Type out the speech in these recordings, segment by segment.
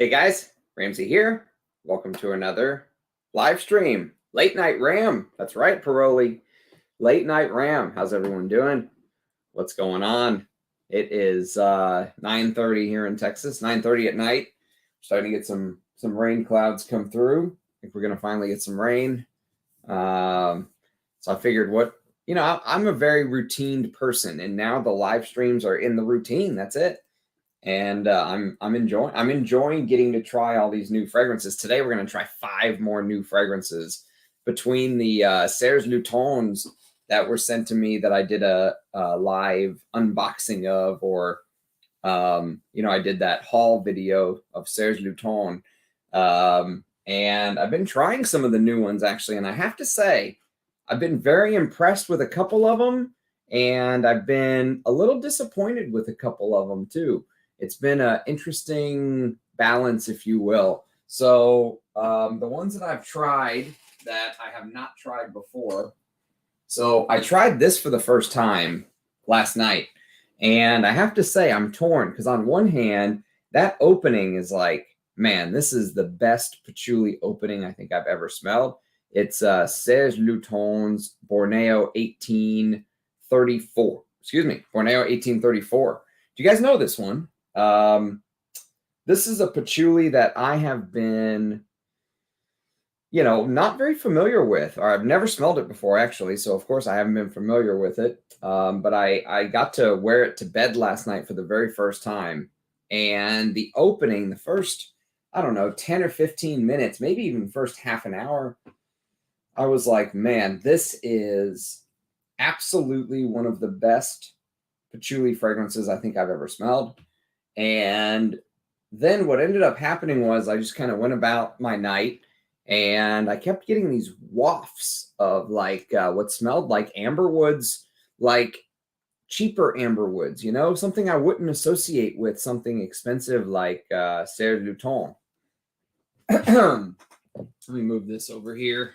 Hey guys, Ramsey here. Welcome to another live stream. Late Night Ram. That's right, Paroli. Late Night Ram. How's everyone doing? What's going on? It is 9:30 here in Texas, 9:30 at night. Starting to get some rain clouds come through. I think we're going to finally get some rain. So I figured I'm a very routine person, and now the live streams are in the routine. That's it. And I'm enjoying getting to try all these new fragrances. Today we're going to try 5 more new fragrances between the Serge Lutens that were sent to me that I did a live unboxing of, or I did that haul video of Serge Lutens, and I've been trying some of the new ones actually, and I have to say I've been very impressed with a couple of them, and I've been a little disappointed with a couple of them too. It's been an interesting balance, if you will. So the ones that I've tried that I have not tried before. So I tried this for the first time last night. And I have to say I'm torn because on one hand, that opening is like, man, this is the best patchouli opening I think I've ever smelled. It's Serge Lutens Borneo 1834. Excuse me, Borneo 1834. Do you guys know this one? This is a patchouli that I have been, not very familiar with, or I've never smelled it before actually. So of course I haven't been familiar with it. But I got to wear it to bed last night for the very first time. And the opening, the first, 10 or 15 minutes, maybe even first half an hour, I was like, man, this is absolutely one of the best patchouli fragrances I think I've ever smelled. And then what ended up happening was I just kind of went about my night, and I kept getting these wafts of what smelled like amber woods, like cheaper amber woods, something I wouldn't associate with something expensive like Serge Lutens. Let me move this over here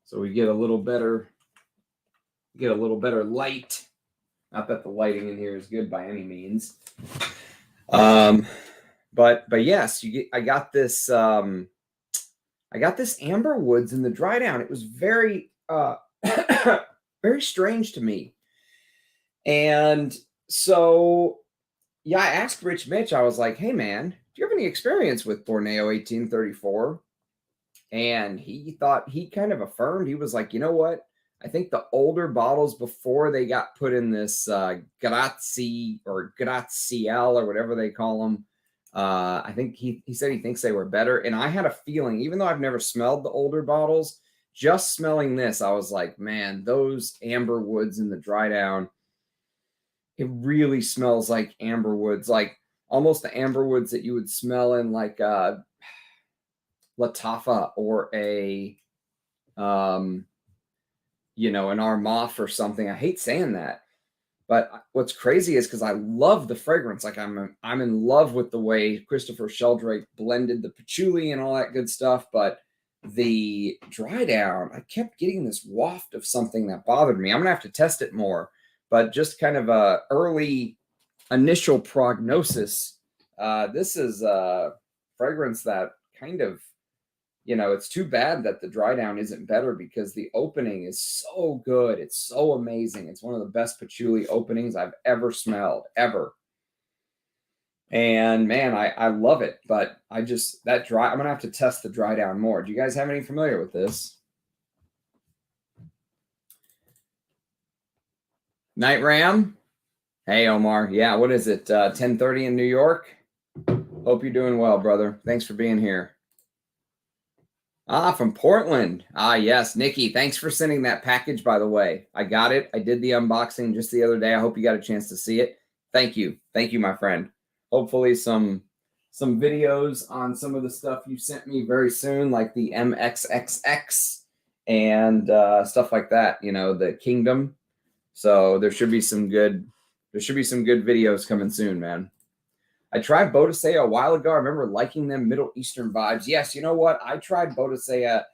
so we get a little better light. Not that the lighting in here is good by any means. But yes, I got this amber woods in the dry down. It was very very strange to me. And so yeah, I asked Rich Mitch, I was like, hey man, do you have any experience with Borneo 1834? And he kind of affirmed, he was like, you know what? I think the older bottles before they got put in this Grazie or Graziel or whatever they call them, I think he said he thinks they were better. And I had a feeling, even though I've never smelled the older bottles, just smelling this, I was like, man, those amber woods in the dry down, it really smells like amber woods, like almost the amber woods that you would smell in like Latafa or a an Armagh or something. I hate saying that, but what's crazy is because I love the fragrance. Like I'm in love with the way Christopher Sheldrake blended the patchouli and all that good stuff. But the dry down, I kept getting this waft of something that bothered me. I'm gonna have to test it more, but just kind of a early initial prognosis. This is a fragrance that kind of, it's too bad that the dry down isn't better because the opening is so good. It's so amazing. It's one of the best patchouli openings I've ever smelled, ever. And man, I love it. But I'm going to have to test the dry down more. Do you guys have any familiar with this? Night Ram? Hey, Omar. Yeah, what is it? 10:30 in New York? Hope you're doing well, brother. Thanks for being here. From Portland. Yes. Nikki, thanks for sending that package, by the way. I got it. I did the unboxing just the other day. I hope you got a chance to see it. Thank you. Thank you, my friend. Hopefully some videos on some of the stuff you sent me very soon, like the MXXX and stuff like that, the Kingdom. So there should be some good videos coming soon, man. I tried Boadicea a while ago. I remember liking them, Middle Eastern vibes. Yes, you know what? I tried Boadicea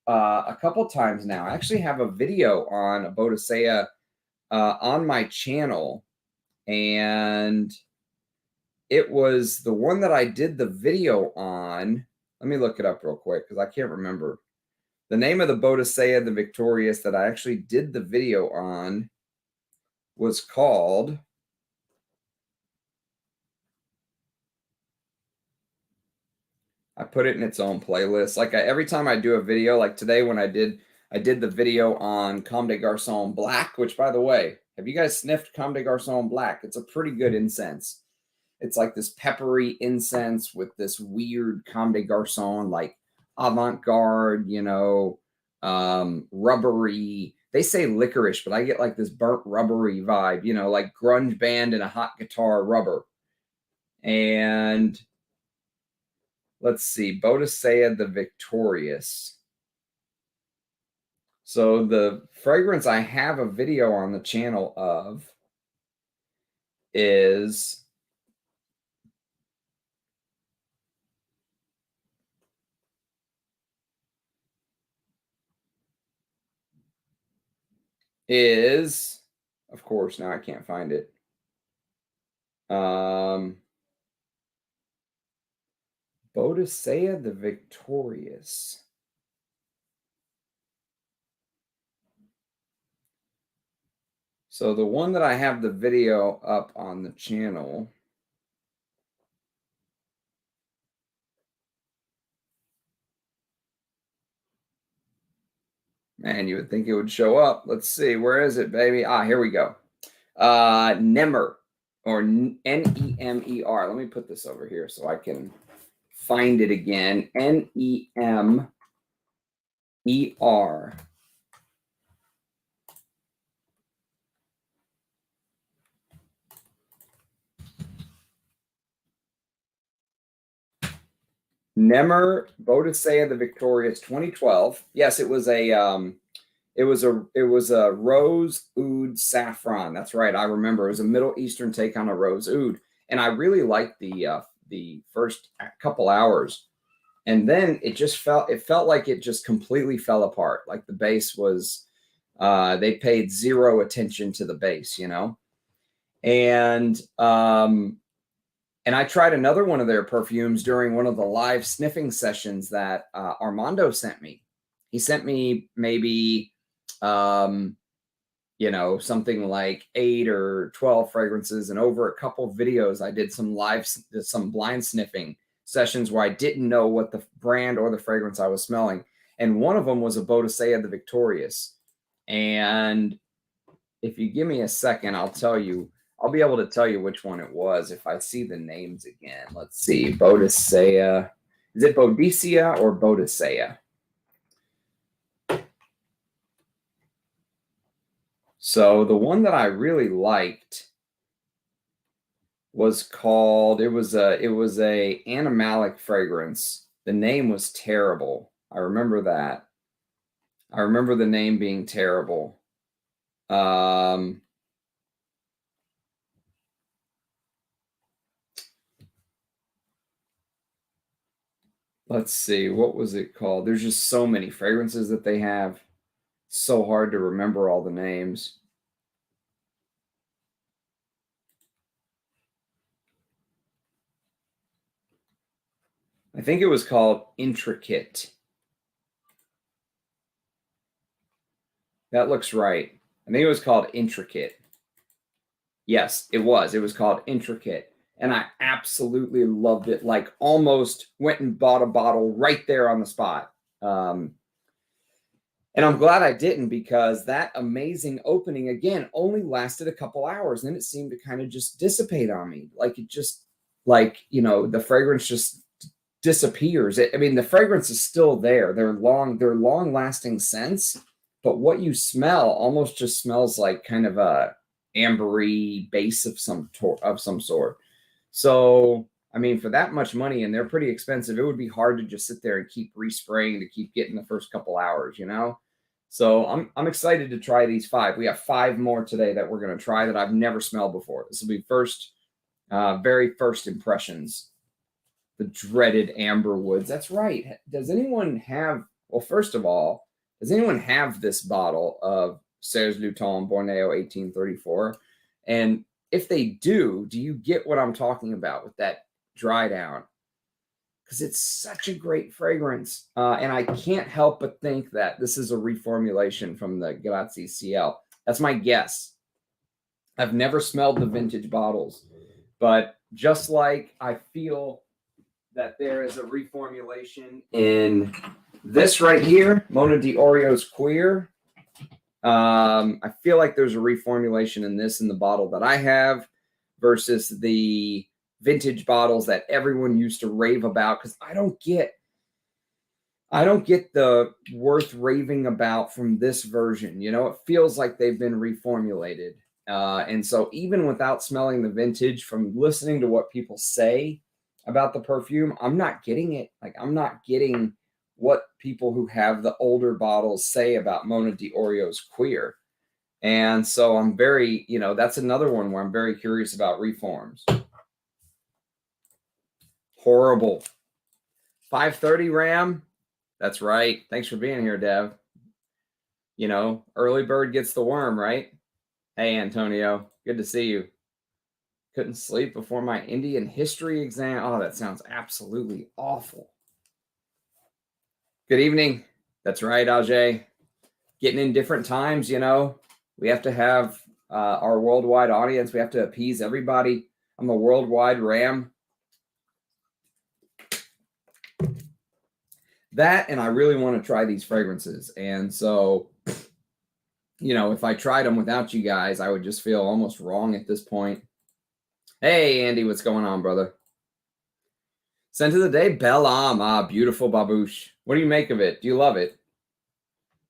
a couple times now. I actually have a video on Boadicea on my channel, and it was the one that I did the video on. Let me look it up real quick because I can't remember. The name of the Bodacious the Victorious that I actually did the video on was called... I put it in its own playlist. Like every time I do a video, like today when I did the video on Comme des Garcons Black, which, by the way, have you guys sniffed Comme des Garcons Black? It's a pretty good incense. It's like this peppery incense with this weird Comme des Garcons, like avant-garde, you know, rubbery. They say licorice, but I get like this burnt rubbery vibe, you know, like grunge band and a hot guitar rubber. And let's see, Bodacious the Victorious. So the fragrance I have a video on the channel of is of course, now I can't find it. Bodacious the Victorious. So the one that I have the video up on the channel man, you would think it would show up. Let's see. Where is it, baby? Ah, here we go. Nemer, or N-E-M-E-R. Let me put this over here so I can find it again. N-E-M-E-R. Nemer Bodacious the Victorious 2012. Yes, it was a rose oud saffron. That's right. I remember it was a Middle Eastern take on a rose oud, and I really liked the first couple hours, and then it felt like it just completely fell apart. Like the base was, they paid zero attention to the base, you know, and I tried another one of their perfumes during one of the live sniffing sessions that Armando sent me. He sent me maybe, you know, something like 8 or 12 fragrances. And over a couple videos, I did some blind sniffing sessions where I didn't know what the brand or the fragrance I was smelling. And one of them was a Bodacious the Victorious. And if you give me a second, I'll be able to tell you which one it was if I see the names again. Let's see. Boadicea. Is it Boadicea or Bodacious? So the one that I really liked was called, it was a animalic fragrance. The name was terrible. I remember that. I remember the name being terrible. Let's see, what was it called? There's just so many fragrances that they have. It's so hard to remember all the names. I think it was called Intricate. That looks right. I think it was called Intricate. Yes, it was. It was called Intricate. And I absolutely loved it. Like almost went and bought a bottle right there on the spot. And I'm glad I didn't, because that amazing opening, again, only lasted a couple hours. And then it seemed to kind of just dissipate on me. Like it just, like, you know, the fragrance just disappears. I mean, the fragrance is still there. They're long lasting scents, but what you smell almost just smells like kind of a ambery base of some sort. So, I mean, for that much money, and they're pretty expensive, it would be hard to just sit there and keep respraying to keep getting the first couple hours, you know? So I'm excited to try these 5. We have 5 more today that we're going to try that I've never smelled before. This will be very first impressions. The dreaded amber woods. That's right. Does anyone have, well, first of all, does anyone have this bottle of Serge Lutens Borneo 1834? And if they do you get what I'm talking about with that dry down? Because it's such a great fragrance. And I can't help but think that this is a reformulation from the Grazie CL. That's my guess. I've never smelled the vintage bottles, but just like I feel that there is a reformulation in this right here, Mona di Orio's Cuir. I feel like there's a reformulation in this in the bottle that I have versus the vintage bottles that everyone used to rave about, because I don't get the worth raving about from this version. You know, it feels like they've been reformulated. And so even without smelling the vintage, from listening to what people say about the perfume, I'm not getting it. Like, I'm not getting what people who have the older bottles say about Mona di Orio's Cuir. And so I'm very, you know, that's another one where I'm very curious about reforms. Horrible. 530 RAM. That's right. Thanks for being here, Dev. You know, early bird gets the worm, right? Hey, Antonio. Good to see you. Couldn't sleep before my Indian history exam. Oh, that sounds absolutely awful. Good evening. That's right, Ajay. Getting in different times, you know. We have to have our worldwide audience. We have to appease everybody. I'm a worldwide RAM. That, and I really want to try these fragrances. And so, you know, if I tried them without you guys, I would just feel almost wrong at this point. Hey, Andy, what's going on, brother? Scent of the day, Belle Âme. Ah, beautiful babouche. What do you make of it? Do you love it?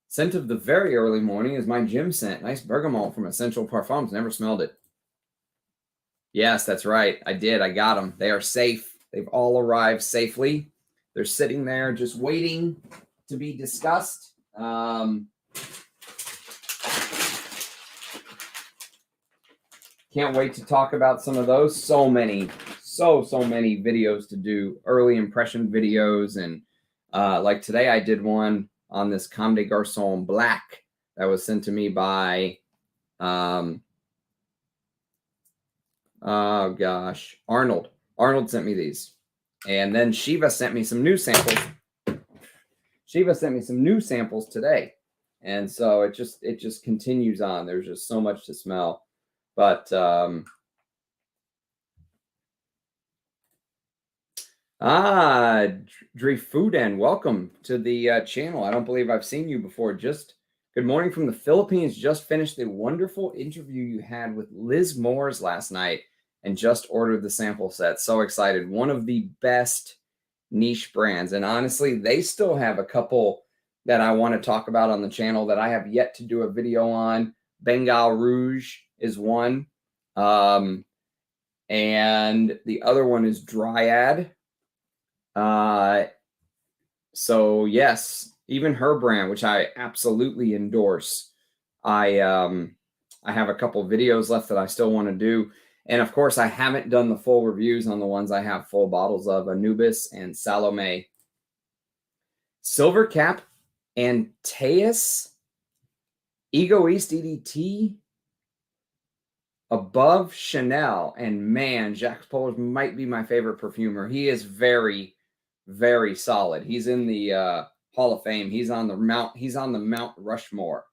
Scent of the very early morning is my gym scent. Nice bergamot from Essential Parfums. Never smelled it. Yes, that's right. I did. I got them. They are safe. They've all arrived safely. They're sitting there just waiting to be discussed. Can't wait to talk about some of those. So many videos to do, early impression videos. And like today I did one on this Comme des Garcons Black that was sent to me by, oh gosh, Arnold. Arnold sent me these. And then Shiva sent me some new samples. Shiva sent me some new samples today. And so it just continues on. There's just so much to smell. But Drifuden, welcome to the channel. I don't believe I've seen you before. Just good morning from the Philippines. Just finished the wonderful interview you had with Liz Moores last night and just ordered the sample set. So excited. One of the best niche brands. And honestly, they still have a couple that I want to talk about on the channel that I have yet to do a video on. Bengal Rouge is one. And the other one is Dryad. So yes, even her brand, which I absolutely endorse. I have a couple videos left that I still want to do. And of course, I haven't done the full reviews on the ones I have full bottles of, Anubis and Salome. Silvercap and Teus, Egoist EDT, Above Chanel, and man, Jacques Paul might be my favorite perfumer. He is very, very solid. He's in the Hall of Fame. He's on the Mount Rushmore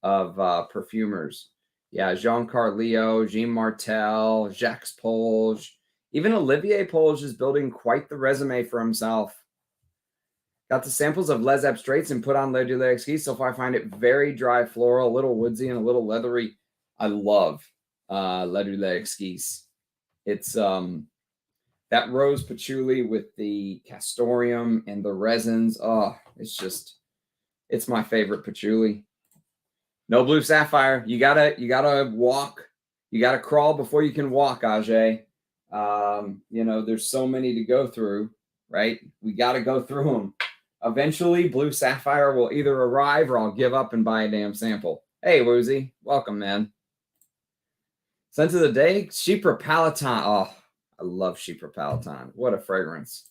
of perfumers. Yeah, Jean Carlio, Jean Martel, Jacques Polge. Even Olivier Polge is building quite the resume for himself. Got the samples of Les Abstraits and put on Le Dulé Exquis. So far, I find it very dry floral, a little woodsy and a little leathery. I love Le Dulé Exquis. It's that rose patchouli with the castoreum and the resins. Oh, it's my favorite patchouli. No blue sapphire. You gotta walk. You gotta crawl before you can walk, Ajay. You know, there's so many to go through, right? We gotta go through them. Eventually, blue sapphire will either arrive or I'll give up and buy a damn sample. Hey, Woozy, welcome, man. Scent of the day, Chypre Palatine. Oh, I love Chypre Palatine. What a fragrance.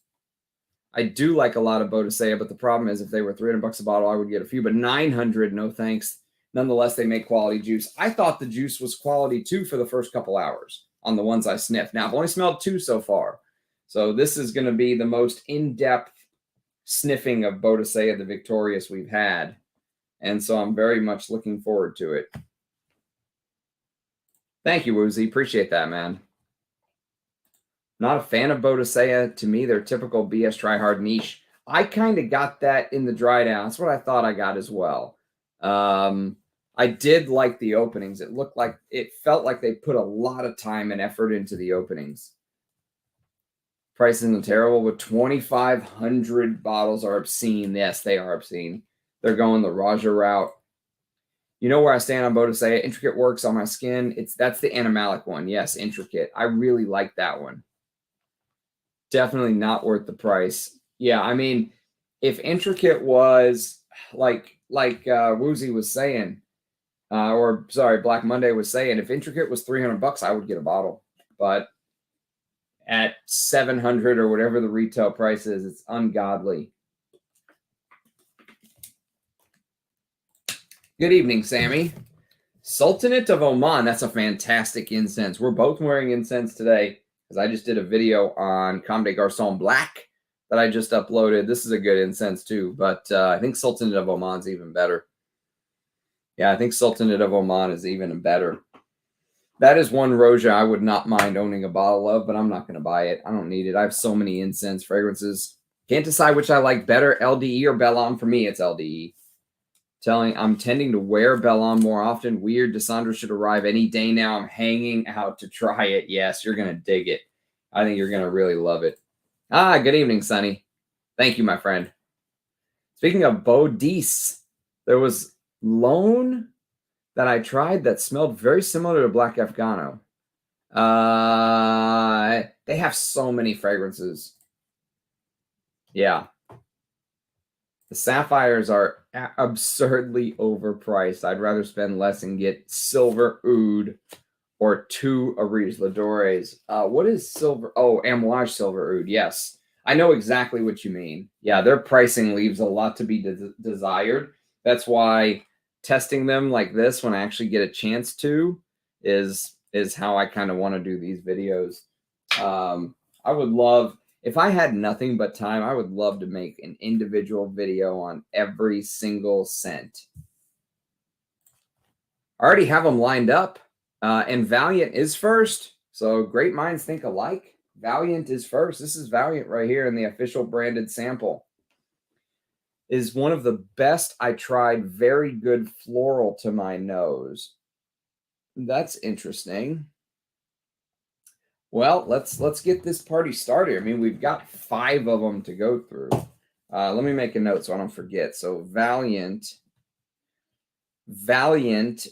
I do like a lot of Boadicea, but the problem is if they were $300 a bottle, I would get a few, but $900, no thanks. nonetheless, they make quality juice. I thought the juice was quality too for the first couple hours on the ones I sniffed. Now, I've only smelled 2 so far. So this is going to be the most in-depth sniffing of Boadicea the Victorious we've had. And so I'm very much looking forward to it. Thank you, Woozy. Appreciate that, man. Not a fan of Boadicea. To me, they're typical BS try-hard niche. I kind of got that in the dry down. That's what I thought I got as well. I did like the openings. It felt like they put a lot of time and effort into the openings. Price isn't terrible, but 2,500 bottles are obscene. Yes, they are obscene. They're going the Raja route. You know where I stand on Boadicea. Intricate works on my skin. That's the animalic one. Yes, intricate. I really like that one. Definitely not worth the price. Yeah, I mean, if intricate was like Woozy was saying, or sorry, Black Monday was saying, if intricate was $300, I would get a bottle. But at $700 or whatever the retail price is, it's ungodly. Good evening, Sammy. Sultanate of Oman. That's a fantastic incense. We're both wearing incense today because I just did a video on Comme des Garcons Black that I just uploaded. This is a good incense too, but I think Sultanate of Oman's even better. Yeah, I think Sultanate of Oman is even better. That is one Roja I would not mind owning a bottle of, but I'm not going to buy it. I don't need it. I have so many incense fragrances. Can't decide which I like better, LDE or Bellon. For me, it's LDE. I'm tending to wear Bellon more often. Weird. Desandra should arrive any day now. I'm hanging out to try it. Yes, you're going to dig it. I think you're going to really love it. Good evening, Sonny. Thank you, my friend. Speaking of Bodacious, there was Lone that I tried that smelled very similar to Black Afghano. They have so many fragrances. Yeah. The sapphires are absurdly overpriced. I'd rather spend less and get silver oud or 2 Aries Ladores. What is silver? Oh, Amouage silver oud. Yes. I know exactly what you mean. Yeah, their pricing leaves a lot to be desired. That's why testing them like this when I actually get a chance to is how I kind of want to do these videos. I would love, if I had nothing but time, I would love to make an individual video on every single scent. I already have them lined up, and Valiant is first. So great minds think alike. Valiant is first. This is Valiant right here in the official branded sample. Is one of the best I tried. Very good floral to my nose. That's interesting. Well, let's get this party started. I mean, we've got 5 of them to go through. Let me make a note so I don't forget. So Valiant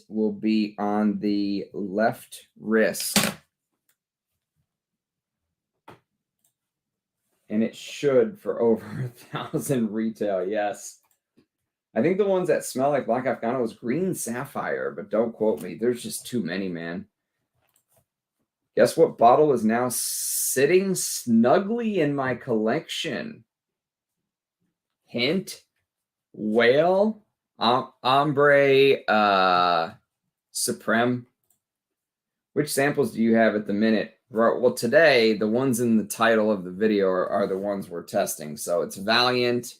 will be on the left wrist. And it should for over 1,000 retail. Yes. I think the ones that smell like Black Afghano was green sapphire, but don't quote me. There's just too many, man. Guess what bottle is now sitting snugly in my collection? Hint, Whale, Ombre, Supreme. Which samples do you have at the minute? Well, today, the ones in the title of the video are the ones we're testing. So it's Valiant,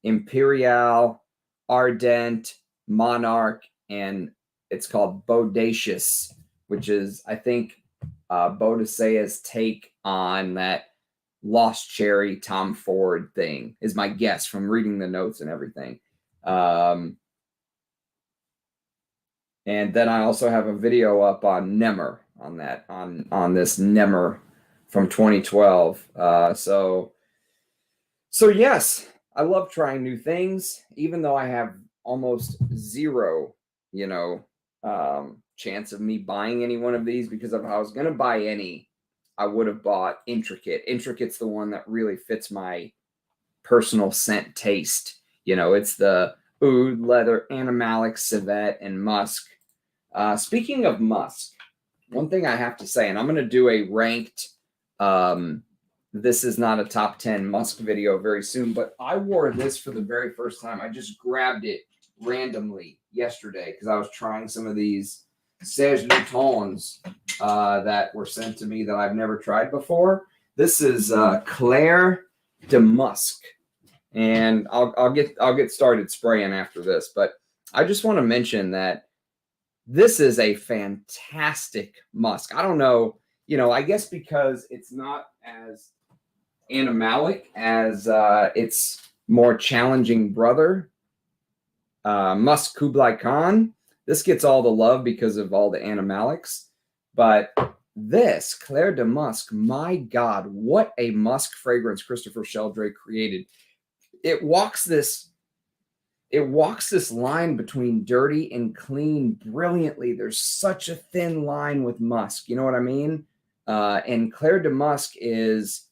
Imperial, Ardent, Monarch, and it's called Bodacious, which is, I think, Bodacea's take on that Lost Cherry Tom Ford thing, is my guess from reading the notes and everything. And then I also have a video up on Nemer, on this Nemer from 2012. So yes, I love trying new things, even though I have almost zero, chance of me buying any one of these, because if I was going to buy any, I would have bought Intricate. Intricate's the one that really fits my personal scent taste. It's the oud, leather, animalic, civet, and musk. Speaking of musk, one thing I have to say, and I'm going to do a ranked, this is not a top 10 musk video very soon, but I wore this for the very first time. I just grabbed it randomly yesterday because I was trying some of these Serge Lutens that were sent to me that I've never tried before. This is Clair de Musc, and I'll get started spraying after this. But I just want to mention that this is a fantastic musk. I don't know, I guess because it's not as animalic as its more challenging brother, Musk Koublai Khan. This gets all the love because of all the animalics. But this Clair de Musc, my God, what a musk fragrance Christopher Sheldray created. It walks this line between dirty and clean brilliantly. There's such a thin line with musk. You know what I mean? And Clair de Musc is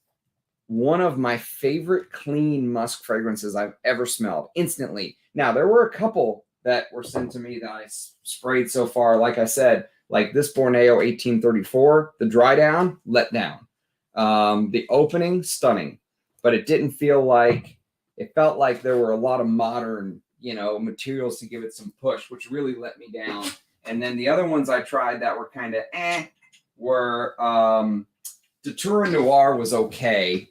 one of my favorite clean musk fragrances I've ever smelled instantly. Now, there were a couple that were sent to me that I sprayed so far. Like I said, like this Borneo 1834, the dry down, let down. The opening, stunning. But it didn't feel like, it felt like there were a lot of modern, materials to give it some push, which really let me down. And then the other ones I tried that were kind of were the Tour Noire was okay.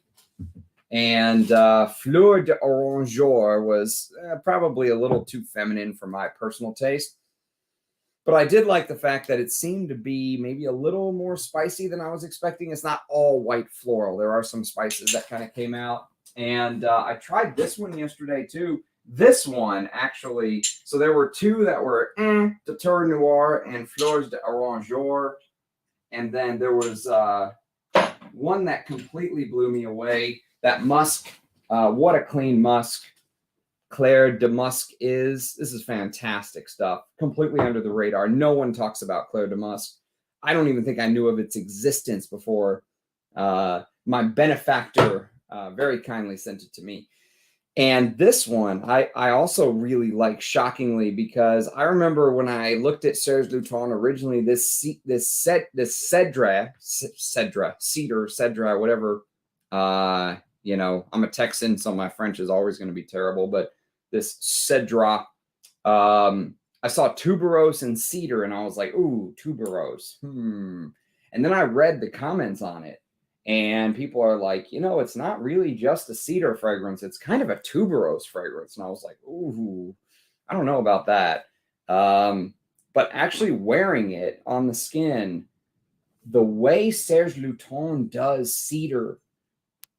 And Fleur d'Oranger was probably a little too feminine for my personal taste. But I did like the fact that it seemed to be maybe a little more spicy than I was expecting. It's not all white floral. There are some spices that kind of came out. And I tried this one yesterday too. This one actually, so there were two that were the Tour Noire and Fleurs d'Oranger. And then there was one that completely blew me away. That musk, what a clean musk Clair de Musc is. This is fantastic stuff. Completely under the radar. No one talks about Clair de Musc. I don't even think I knew of its existence before my benefactor very kindly sent it to me. And this one, I also really like, shockingly, because I remember when I looked at Serge Lutens originally, this Cedre, whatever. I'm a Texan, so my French is always going to be terrible. But this Cedre, I saw tuberose and cedar, and I was like, ooh, tuberose. And then I read the comments on it. And people are like, it's not really just a cedar fragrance. It's kind of a tuberose fragrance. And I was like, ooh, I don't know about that. But actually wearing it on the skin, the way Serge Lutens does cedar,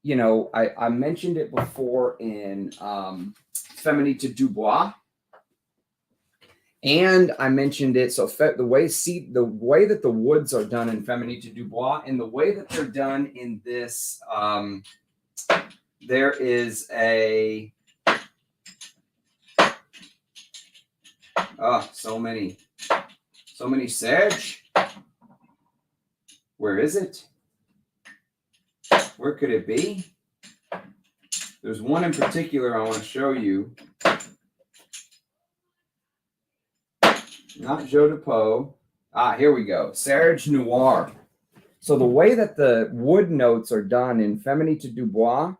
I mentioned it before in Feminite du Bois. And I mentioned it, so the way that the woods are done in Feminite du Bois and the way that they're done in this, there is a, so many Serge. Where is it? Where could it be? There's one in particular I want to show you. Not Joe de Pau. Here we go. Serge Noire. So the way that the wood notes are done in Feminite du Bois,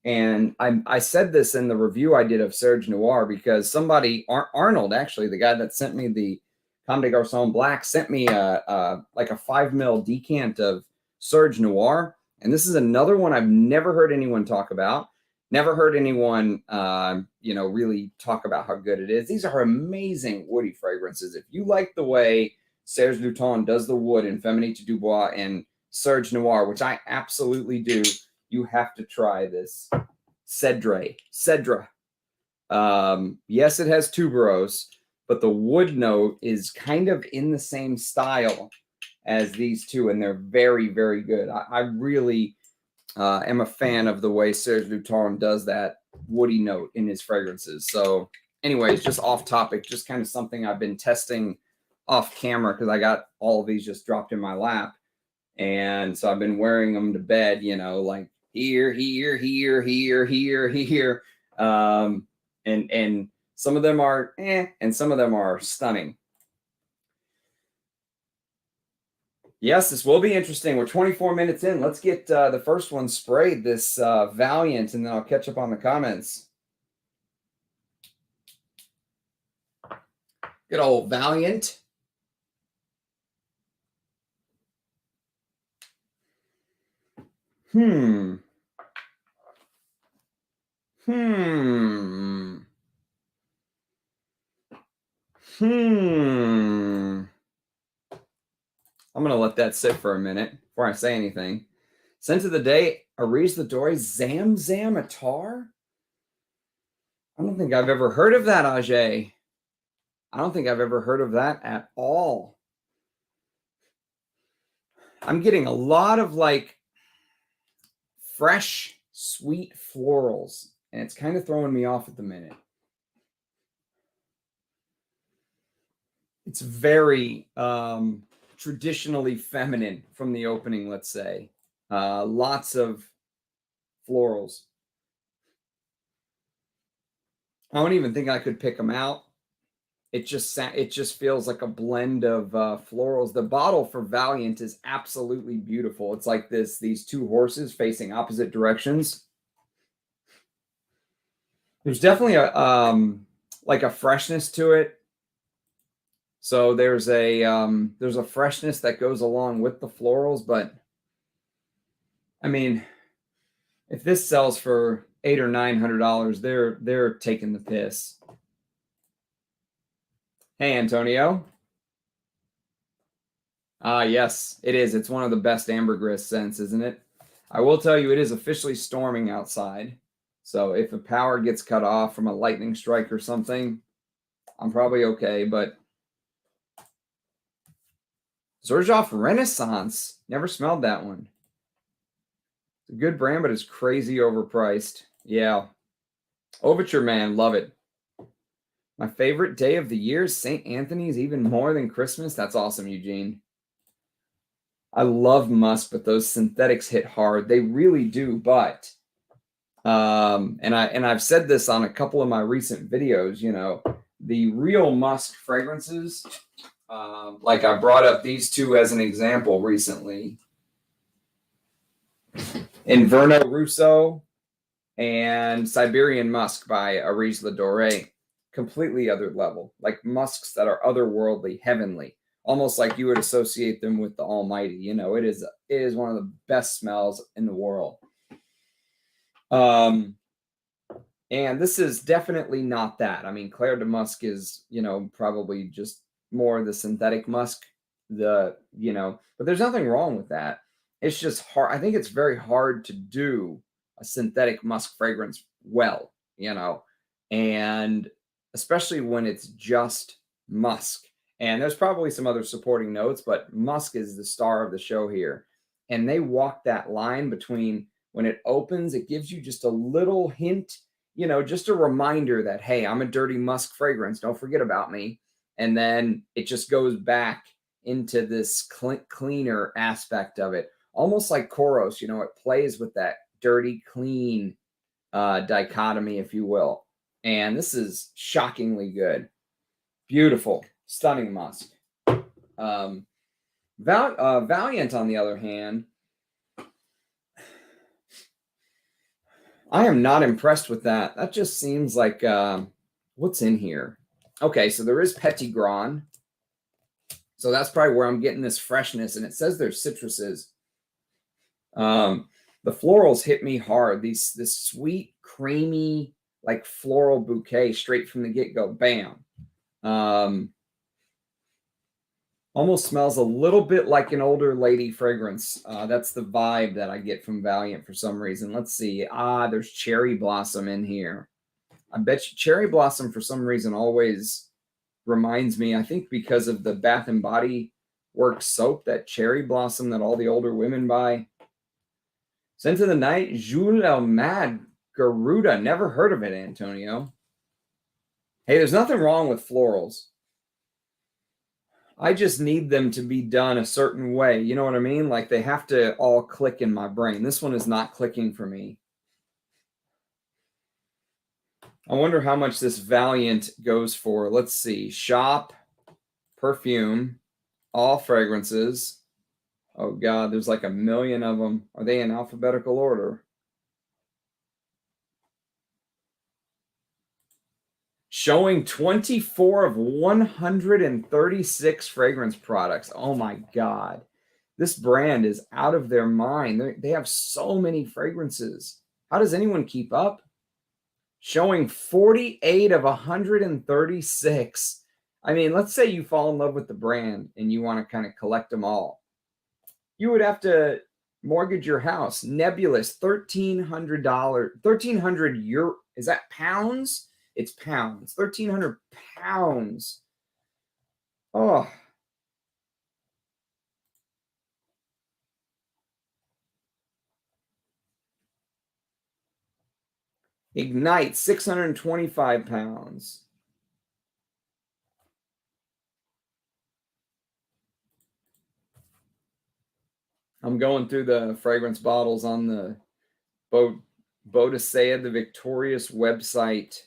and I said this in the review I did of Serge Noire because somebody, Arnold, actually, the guy that sent me the Comme des Garcons Black, sent me like a 5 ml decant of Serge Noire. And this is another one I've never heard anyone talk about. Never heard anyone, really talk about how good it is. These are amazing woody fragrances. If you like the way Serge Lutens does the wood in Feminite du Bois and Serge Noire, which I absolutely do, you have to try this Cedre. Yes, it has tuberose, but the wood note is kind of in the same style as these two, and they're very, very good. I really am a fan of the way Serge Lutens does that woody note in his fragrances. So anyways, just off topic, just kind of something I've been testing off camera because I got all of these just dropped in my lap. And so I've been wearing them to bed, like here. And some of them are and some of them are stunning. Yes, this will be interesting. We're 24 minutes in. Let's get the first one sprayed, this Valiant, and then I'll catch up on the comments. Good old Valiant. Hmm. I'm going to let that sit for a minute before I say anything. Scent of the day, Arise the Dory, Zam Zam Attar? I don't think I've ever heard of that, Ajay. I don't think I've ever heard of that at all. I'm getting a lot of like fresh, sweet florals, and it's kind of throwing me off at the minute. It's very traditionally feminine from the opening, let's say. Lots of florals. I don't even think I could pick them out. It just feels like a blend of florals. The bottle for Valiant is absolutely beautiful. It's like these two horses facing opposite directions. There's definitely a like a freshness to it. So there's a freshness that goes along with the florals, but I mean, if this sells for $800 or $900, they're taking the piss. Hey, Antonio. Yes, it is. It's one of the best ambergris scents, isn't it? I will tell you, it is officially storming outside. So if the power gets cut off from a lightning strike or something, I'm probably okay. But Xerjoff Renaissance, never smelled that one. It's a good brand, but it's crazy overpriced. Yeah. Overture Man, love it. My favorite day of the year, St. Anthony's, even more than Christmas. That's awesome, Eugene. I love musk, but those synthetics hit hard. They really do. But and I've said this on a couple of my recent videos, you know, the real musk fragrances, like I brought up these two as an example recently. Inverno Russo and Siberian Musk by Arise La Dorée. Completely other level, like musks that are otherworldly, heavenly, almost like you would associate them with the Almighty. You know, it is one of the best smells in the world. And this is definitely not that. I mean, Clair de Musc is, you know, probably just more the synthetic musk, but there's nothing wrong with that. It's just hard. I think it's very hard to do a synthetic musk fragrance well, you know, and especially when it's just musk. And there's probably some other supporting notes, but musk is the star of the show here. And they walk that line between when it opens, it gives you just a little hint, you know, just a reminder that, hey, I'm a dirty musk fragrance. Don't forget about me. And then it just goes back into this cleaner aspect of it. Almost like Koros, you know, it plays with that dirty, clean dichotomy, if you will. And this is shockingly good. Beautiful, stunning musk. Valiant, on the other hand, I am not impressed with that. That just seems like, what's in here? Okay, so there is Petit Grand. So that's probably where I'm getting this freshness. And it says there's citruses. The florals hit me hard. This sweet, creamy, like floral bouquet straight from the get-go. Bam. Almost smells a little bit like an older lady fragrance. That's the vibe that I get from Valiant for some reason. Let's see. There's cherry blossom in here. I bet you cherry blossom for some reason always reminds me, I think because of the Bath and Body Works soap, that cherry blossom that all the older women buy. Scent of the Night, Jules El Mad Garuda. Never heard of it, Antonio. Hey, there's nothing wrong with florals. I just need them to be done a certain way. You know what I mean? Like they have to all click in my brain. This one is not clicking for me. I wonder how much this Valiant goes for. Let's see. Shop, perfume, all fragrances. Oh, God, there's like a million of them. Are they in alphabetical order? Showing 24 of 136 fragrance products. Oh my God. This brand is out of their mind. They have so many fragrances. How does anyone keep up? Showing 48 of 136. I mean, let's say you fall in love with the brand and you want to kind of collect them all. You would have to mortgage your house. Nebulous, $1,300. 1,300 euro. Is that pounds? It's pounds. 1,300 pounds. Oh. Ignite, 625 pounds. I'm going through the fragrance bottles on the Boadicea, the Victorious website.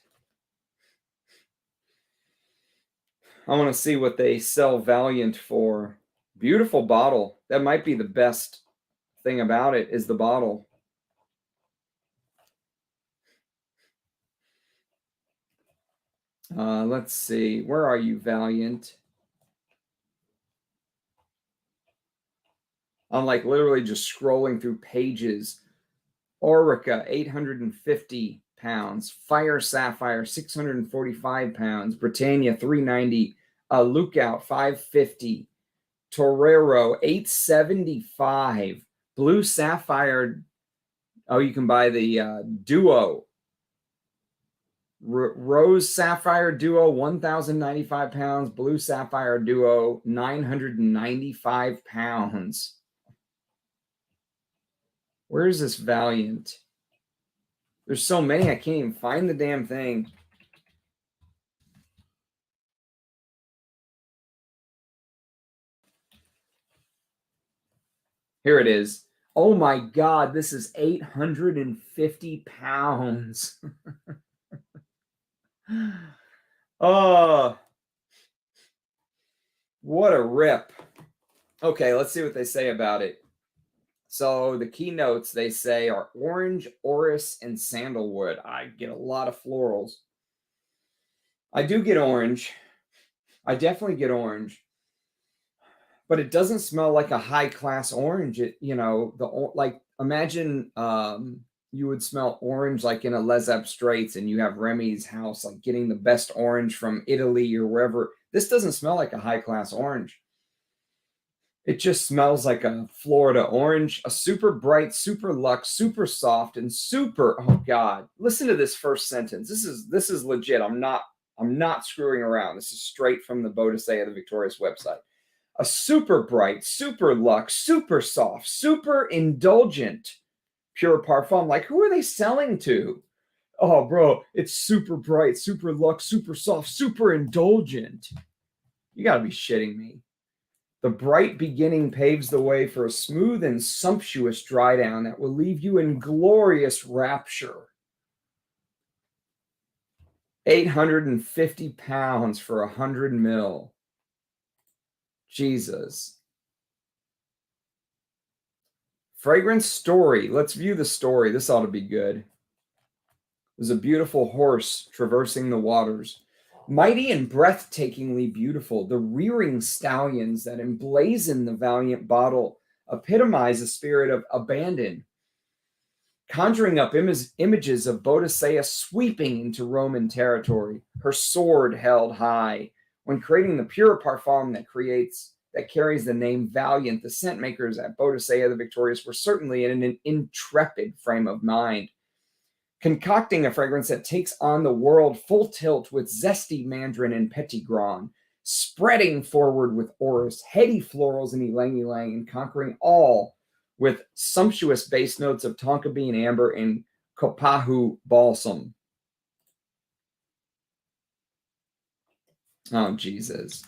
I want to see what they sell Valiant for. Beautiful bottle. That might be the best thing about it, is the bottle. Let's see. Where are you, Valiant? I'm like literally just scrolling through pages. Orica, 850 pounds. Fire Sapphire, 645 pounds. Britannia, 390. Lookout, 550. Torero, 875. Blue Sapphire. Oh, you can buy the Duo. Rose Sapphire Duo, 1,095 pounds. Blue Sapphire Duo, 995 pounds. Where is this Valiant? There's so many, I can't even find the damn thing. Here it is. Oh my God, this is 850 pounds. Oh, what a rip. Okay, let's see what they say about it. So the keynotes they say are orange, orris, and sandalwood. I get a lot of florals. I do get orange. I definitely get orange. But it doesn't smell like a high-class orange. It, you know, like imagine you would smell orange like in a Les Abstraits and you have Remy's house, like getting the best orange from Italy or wherever. This doesn't smell like a high-class orange. It just smells like a Florida orange, a super bright, super luxe, super soft, and super, oh God. Listen to this first sentence. This is legit. I'm not screwing around. This is straight from the Bodacious, the Victorious website. A super bright, super luxe, super soft, super indulgent pure parfum. Like, who are they selling to? Oh, bro, it's super bright, super luxe, super soft, super indulgent. You got to be shitting me. The bright beginning paves the way for a smooth and sumptuous dry down that will leave you in glorious rapture. 850 pounds for 100 mil. Jesus. Fragrance story. Let's view the story. This ought to be good. There's a beautiful horse traversing the waters. Mighty and breathtakingly beautiful, the rearing stallions that emblazon the Valiant bottle epitomize a spirit of abandon, conjuring up images of Boadicea sweeping into Roman territory, her sword held high. When creating the pure parfum that carries the name Valiant, the scent makers at Bodacious the Victorious were certainly in an intrepid frame of mind, concocting a fragrance that takes on the world full tilt with zesty mandarin and petitgrain, spreading forward with orris, heady florals and ylang-ylang, and conquering all with sumptuous base notes of tonka bean amber and copahu balsam. Oh, Jesus.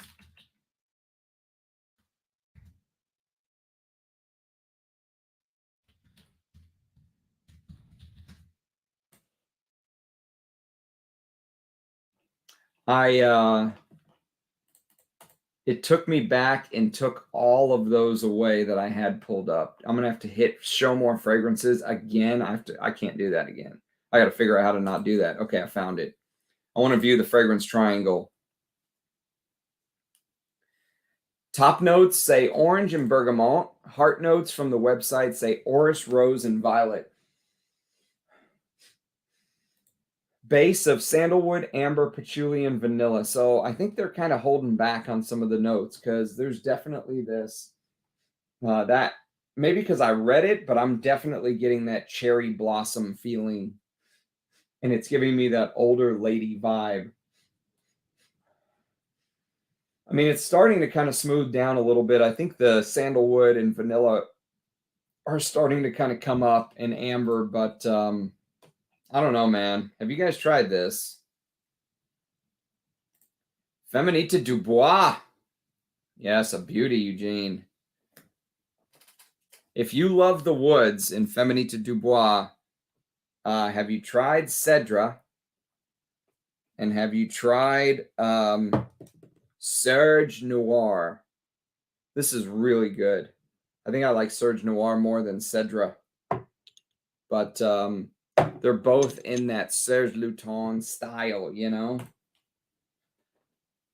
It took me back and took all of those away that I had pulled up. I'm gonna have to hit show more fragrances again. I can't do that again. I got to figure out how to not do that. Okay, I found it. I want to view the fragrance triangle. Top notes say orange and bergamot. Heart notes from the website say orris, rose, and violet. Base of sandalwood, amber, patchouli, and vanilla. So I think they're kind of holding back on some of the notes because there's definitely this, that maybe because I read it, but I'm definitely getting that cherry blossom feeling. And it's giving me that older lady vibe. I mean, it's starting to kind of smooth down a little bit. I think the sandalwood and vanilla are starting to kind of come up, and amber, but I don't know, man. Have you guys tried this? Feminite du Bois. Yes, a beauty, Eugene. If you love the woods in Feminite du Bois, have you tried Cedre? And have you tried Serge Noire? This is really good. I think I like Serge Noire more than Cedre. But they're both in that Serge Lutens style, you know?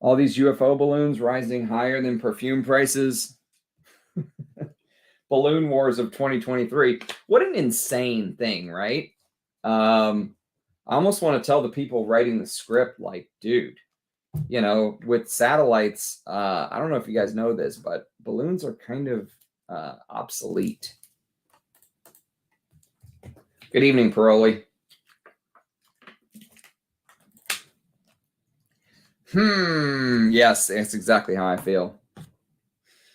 All these UFO balloons rising higher than perfume prices. Balloon wars of 2023. What an insane thing, right? I almost want to tell the people writing the script, like, dude, you know, with satellites, I don't know if you guys know this, but balloons are kind of obsolete. Good evening, Paroli. Yes, that's exactly how I feel.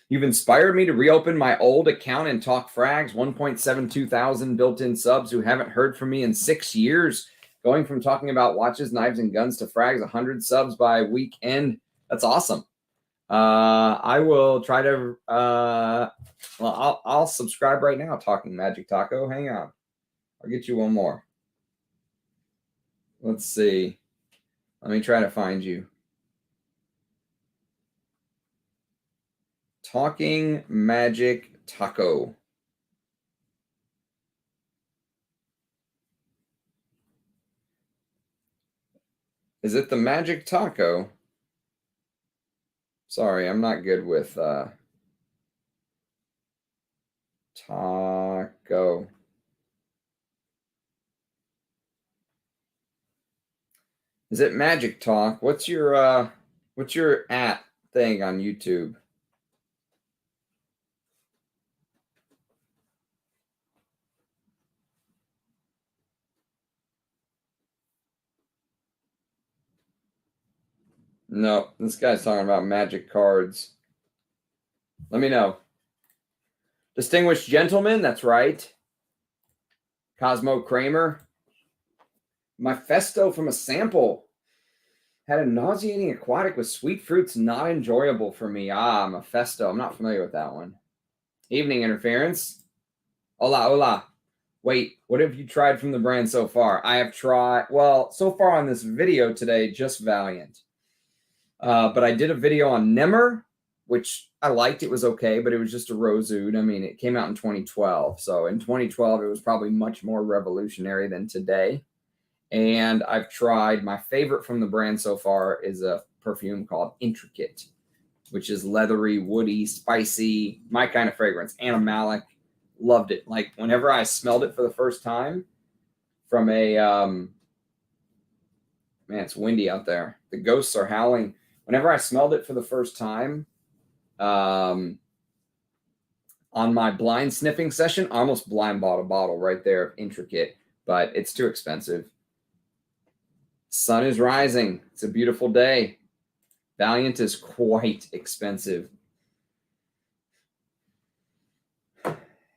You've inspired me to reopen my old account and talk frags. 1.72 thousand built-in subs who haven't heard from me in 6 years. Going from talking about watches, knives, and guns to frags. 100 subs by weekend. That's awesome. I will try to. Well, I'll subscribe right now. Talking Magic Taco. Hang on. I'll get you one more. Let's see. Let me try to find you. Talking Magic Taco. Is it the Magic Taco? Sorry, I'm not good with taco. Is it Magic Talk? What's your at thing on YouTube? No, this guy's talking about magic cards. Let me know. Distinguished Gentleman, that's right. Cosmo Kramer. Mephisto from a sample. Had a nauseating aquatic with sweet fruits not enjoyable for me. Mephisto. I'm not familiar with that one. Evening Interference. Hola, hola. Wait, what have you tried from the brand so far? I have tried, well, so far on this video today, just Valiant. But I did a video on Nimmer, which I liked. It was okay, but it was just a rose oud. I mean, it came out in 2012. So in 2012, it was probably much more revolutionary than today. And I've tried, my favorite from the brand so far is a perfume called Intricate, which is leathery, woody, spicy, my kind of fragrance. Animalic, loved it. Like whenever I smelled it for the first time from a, man, it's windy out there. The ghosts are howling. Whenever I smelled it for the first time on my blind sniffing session, I almost blind bought a bottle right there of Intricate, but it's too expensive. Sun is rising. It's a beautiful day. Valiant is quite expensive.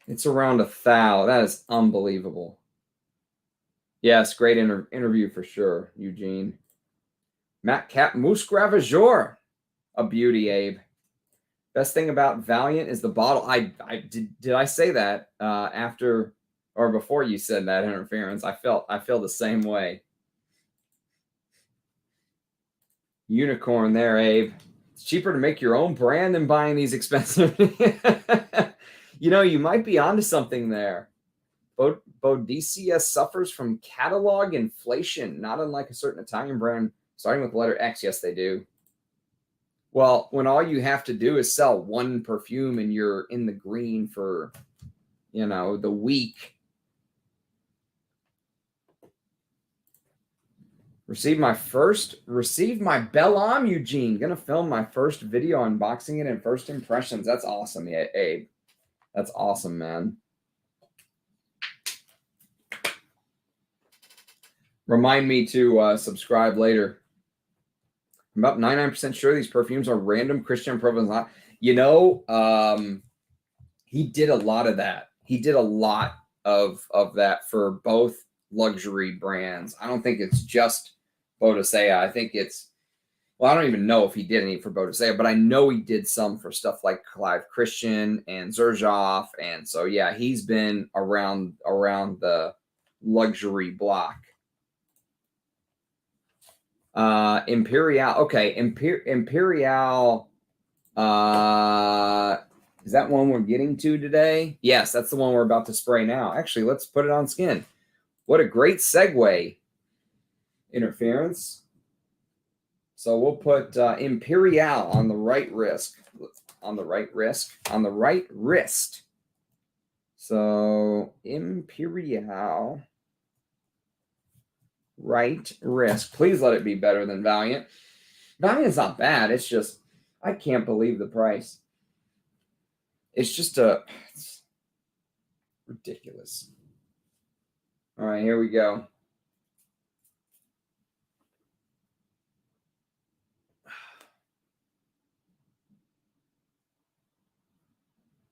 It's around $1,000. That is unbelievable. Yes, great interview for sure, Eugene. Matt Cap Musc Ravageur. A beauty, Abe. Best thing about Valiant is the bottle. Did I say that after or before you said that interference? I feel the same way. Unicorn there, Abe. It's cheaper to make your own brand than buying these expensive. You know, you might be onto something there. Bodacious suffers from catalog inflation, not unlike a certain Italian brand Starting with the letter X, yes, they do. Well, when all you have to do is sell one perfume and you're in the green for, you know, the week. Received my Belle Homme, Eugene. Gonna film my first video unboxing it and first impressions. That's awesome, yeah, Abe. That's awesome, man. Remind me to subscribe later. I'm about 99% sure these perfumes are random Christian Provence. You know, he did a lot of that. He did a lot of that for both luxury brands. I don't think it's just Boadicea. I think it's, well, I don't even know if he did any for Boadicea, but I know he did some for stuff like Clive Christian and Xerjoff. And so, yeah, he's been around the luxury block. Imperial. Okay, Imperial. Is that one we're getting to today? Yes, that's the one we're about to spray now. Actually, let's put it on skin. What a great segue. Interference. So we'll put Imperial on the right wrist. On the right wrist. On the right wrist. So Imperial. Right wrist. Please let it be better than Valiant. Valiant's not bad. It's just, I can't believe the price. It's just it's ridiculous. All right, here we go.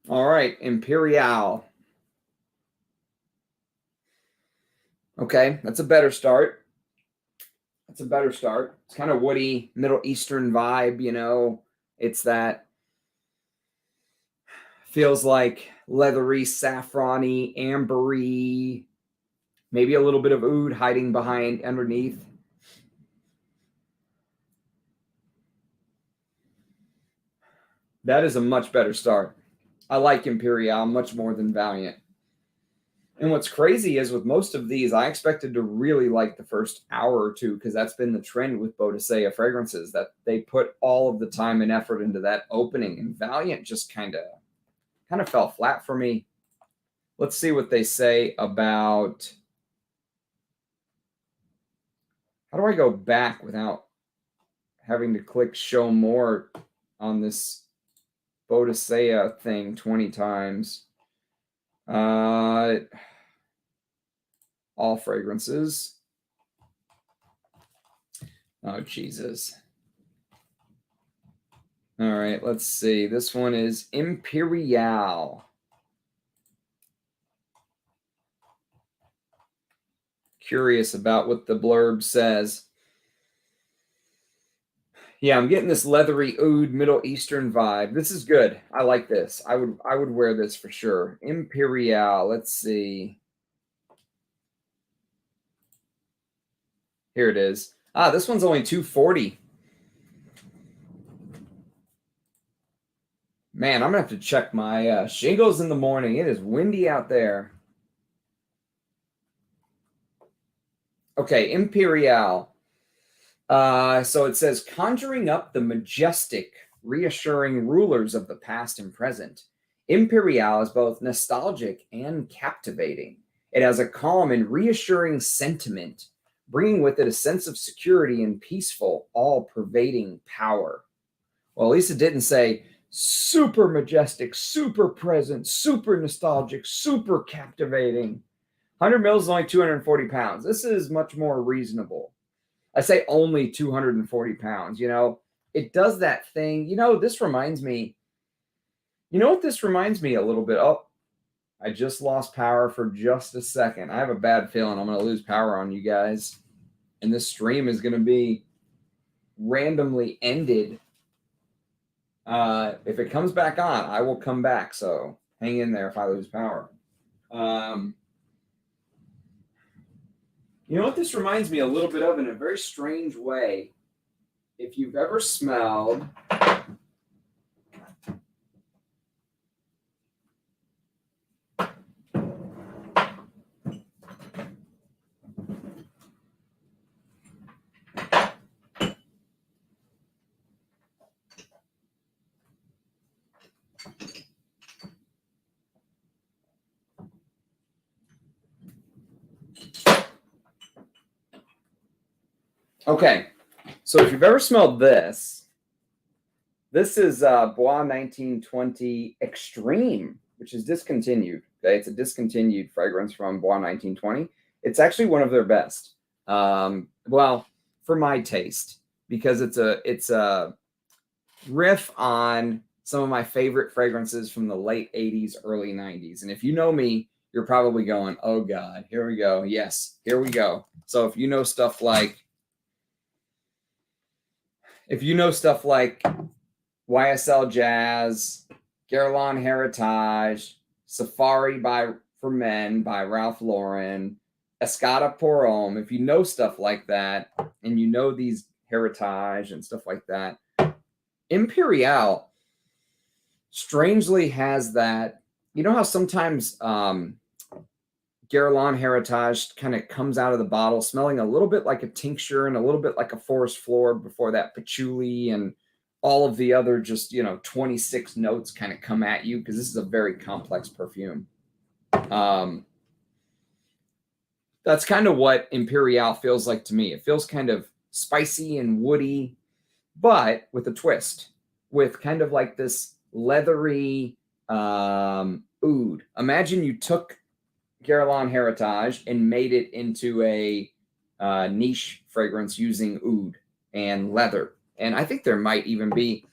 All right, Imperial. Okay, that's a better start. That's a better start. It's kind of woody, Middle Eastern vibe, you know. It's that, feels like leathery, saffrony, ambery, maybe a little bit of oud hiding behind underneath. That is a much better start. I like Imperial much more than Valiant. And what's crazy is with most of these, I expected to really like the first hour or two because that's been the trend with Boadicea fragrances, that they put all of the time and effort into that opening. And Valiant just kind of fell flat for me. Let's see what they say about, how do I go back without having to click show more on this Boadicea thing 20 times? All fragrances. Oh, Jesus. All right, let's see. This one is Imperial. Curious about what the blurb says. Yeah, I'm getting this leathery oud Middle Eastern vibe. This is good. I like this. I would wear this for sure. Imperial. Let's see. Here it is. Ah, this one's only $240. Man, I'm gonna have to check my shingles in the morning. It is windy out there. Okay, Imperial. So it says, conjuring up the majestic, reassuring rulers of the past and present. Imperial is both nostalgic and captivating. It has a calm and reassuring sentiment, bringing with it a sense of security and peaceful, all-pervading power. Well, at least it didn't say super majestic, super present, super nostalgic, super captivating. 100 mils is only 240 pounds. This is much more reasonable. I say only 240 pounds, you know. It does that thing. You know, this reminds me, you know what this reminds me a little bit? Oh, I just lost power for just a second. I have a bad feeling I'm going to lose power on you guys. And this stream is going to be randomly ended. If it comes back on, I will come back. So hang in there if I lose power. You know what this reminds me a little bit of in a very strange way? If you've ever smelled Okay, so if you've ever smelled this, this is Bois 1920 Extreme, which is discontinued. Okay, it's a discontinued fragrance from Bois 1920. It's actually one of their best. Well, for my taste, because it's a riff on some of my favorite fragrances from the late 80s, early 90s. And if you know me, you're probably going, oh God, here we go. Yes, here we go. So if you know stuff like YSL Jazz, Guerlain Heritage, Safari for Men by Ralph Lauren, Escada pour Homme, if you know stuff like that, and you know these Heritage and stuff like that, Imperial strangely has that. You know how sometimes Guerlain Heritage kind of comes out of the bottle smelling a little bit like a tincture and a little bit like a forest floor before that patchouli and all of the other just, 26 notes kind of come at you, because this is a very complex perfume. That's kind of what Imperial feels like to me. It feels kind of spicy and woody, but with a twist, with kind of like this leathery oud. Imagine you took Guerlain Heritage and made it into a niche fragrance using oud and leather. And I think there might even be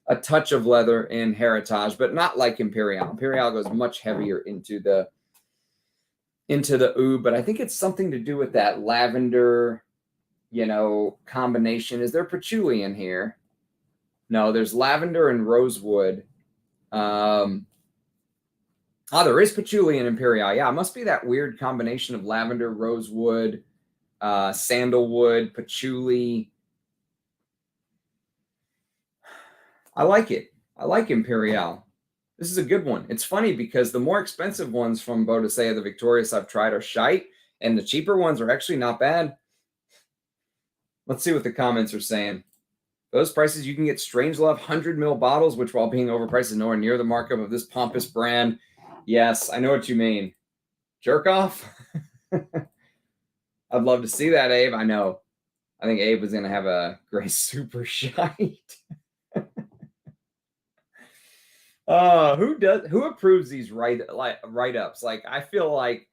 a touch of leather in Heritage, but not like Imperial. Imperial goes much heavier into the oud, but I think it's something to do with that lavender, combination. Is there patchouli in here? No, there's lavender and rosewood. There is patchouli in Imperial. Yeah, it must be that weird combination of lavender, rosewood, sandalwood, patchouli. I like it. I like Imperial. This is a good one. It's funny because the more expensive ones from Boadicea, the Victorious I've tried are shite, and the cheaper ones are actually not bad. Let's see what the comments are saying. Those prices, you can get Strangelove 100 ml bottles, which while being overpriced is nowhere near the markup of this pompous brand. Yes, I know what you mean. Jerk off? I'd love to see that, Abe. I know. I think Abe was going to have a gray super shite. Who approves these write-ups? Like, I feel like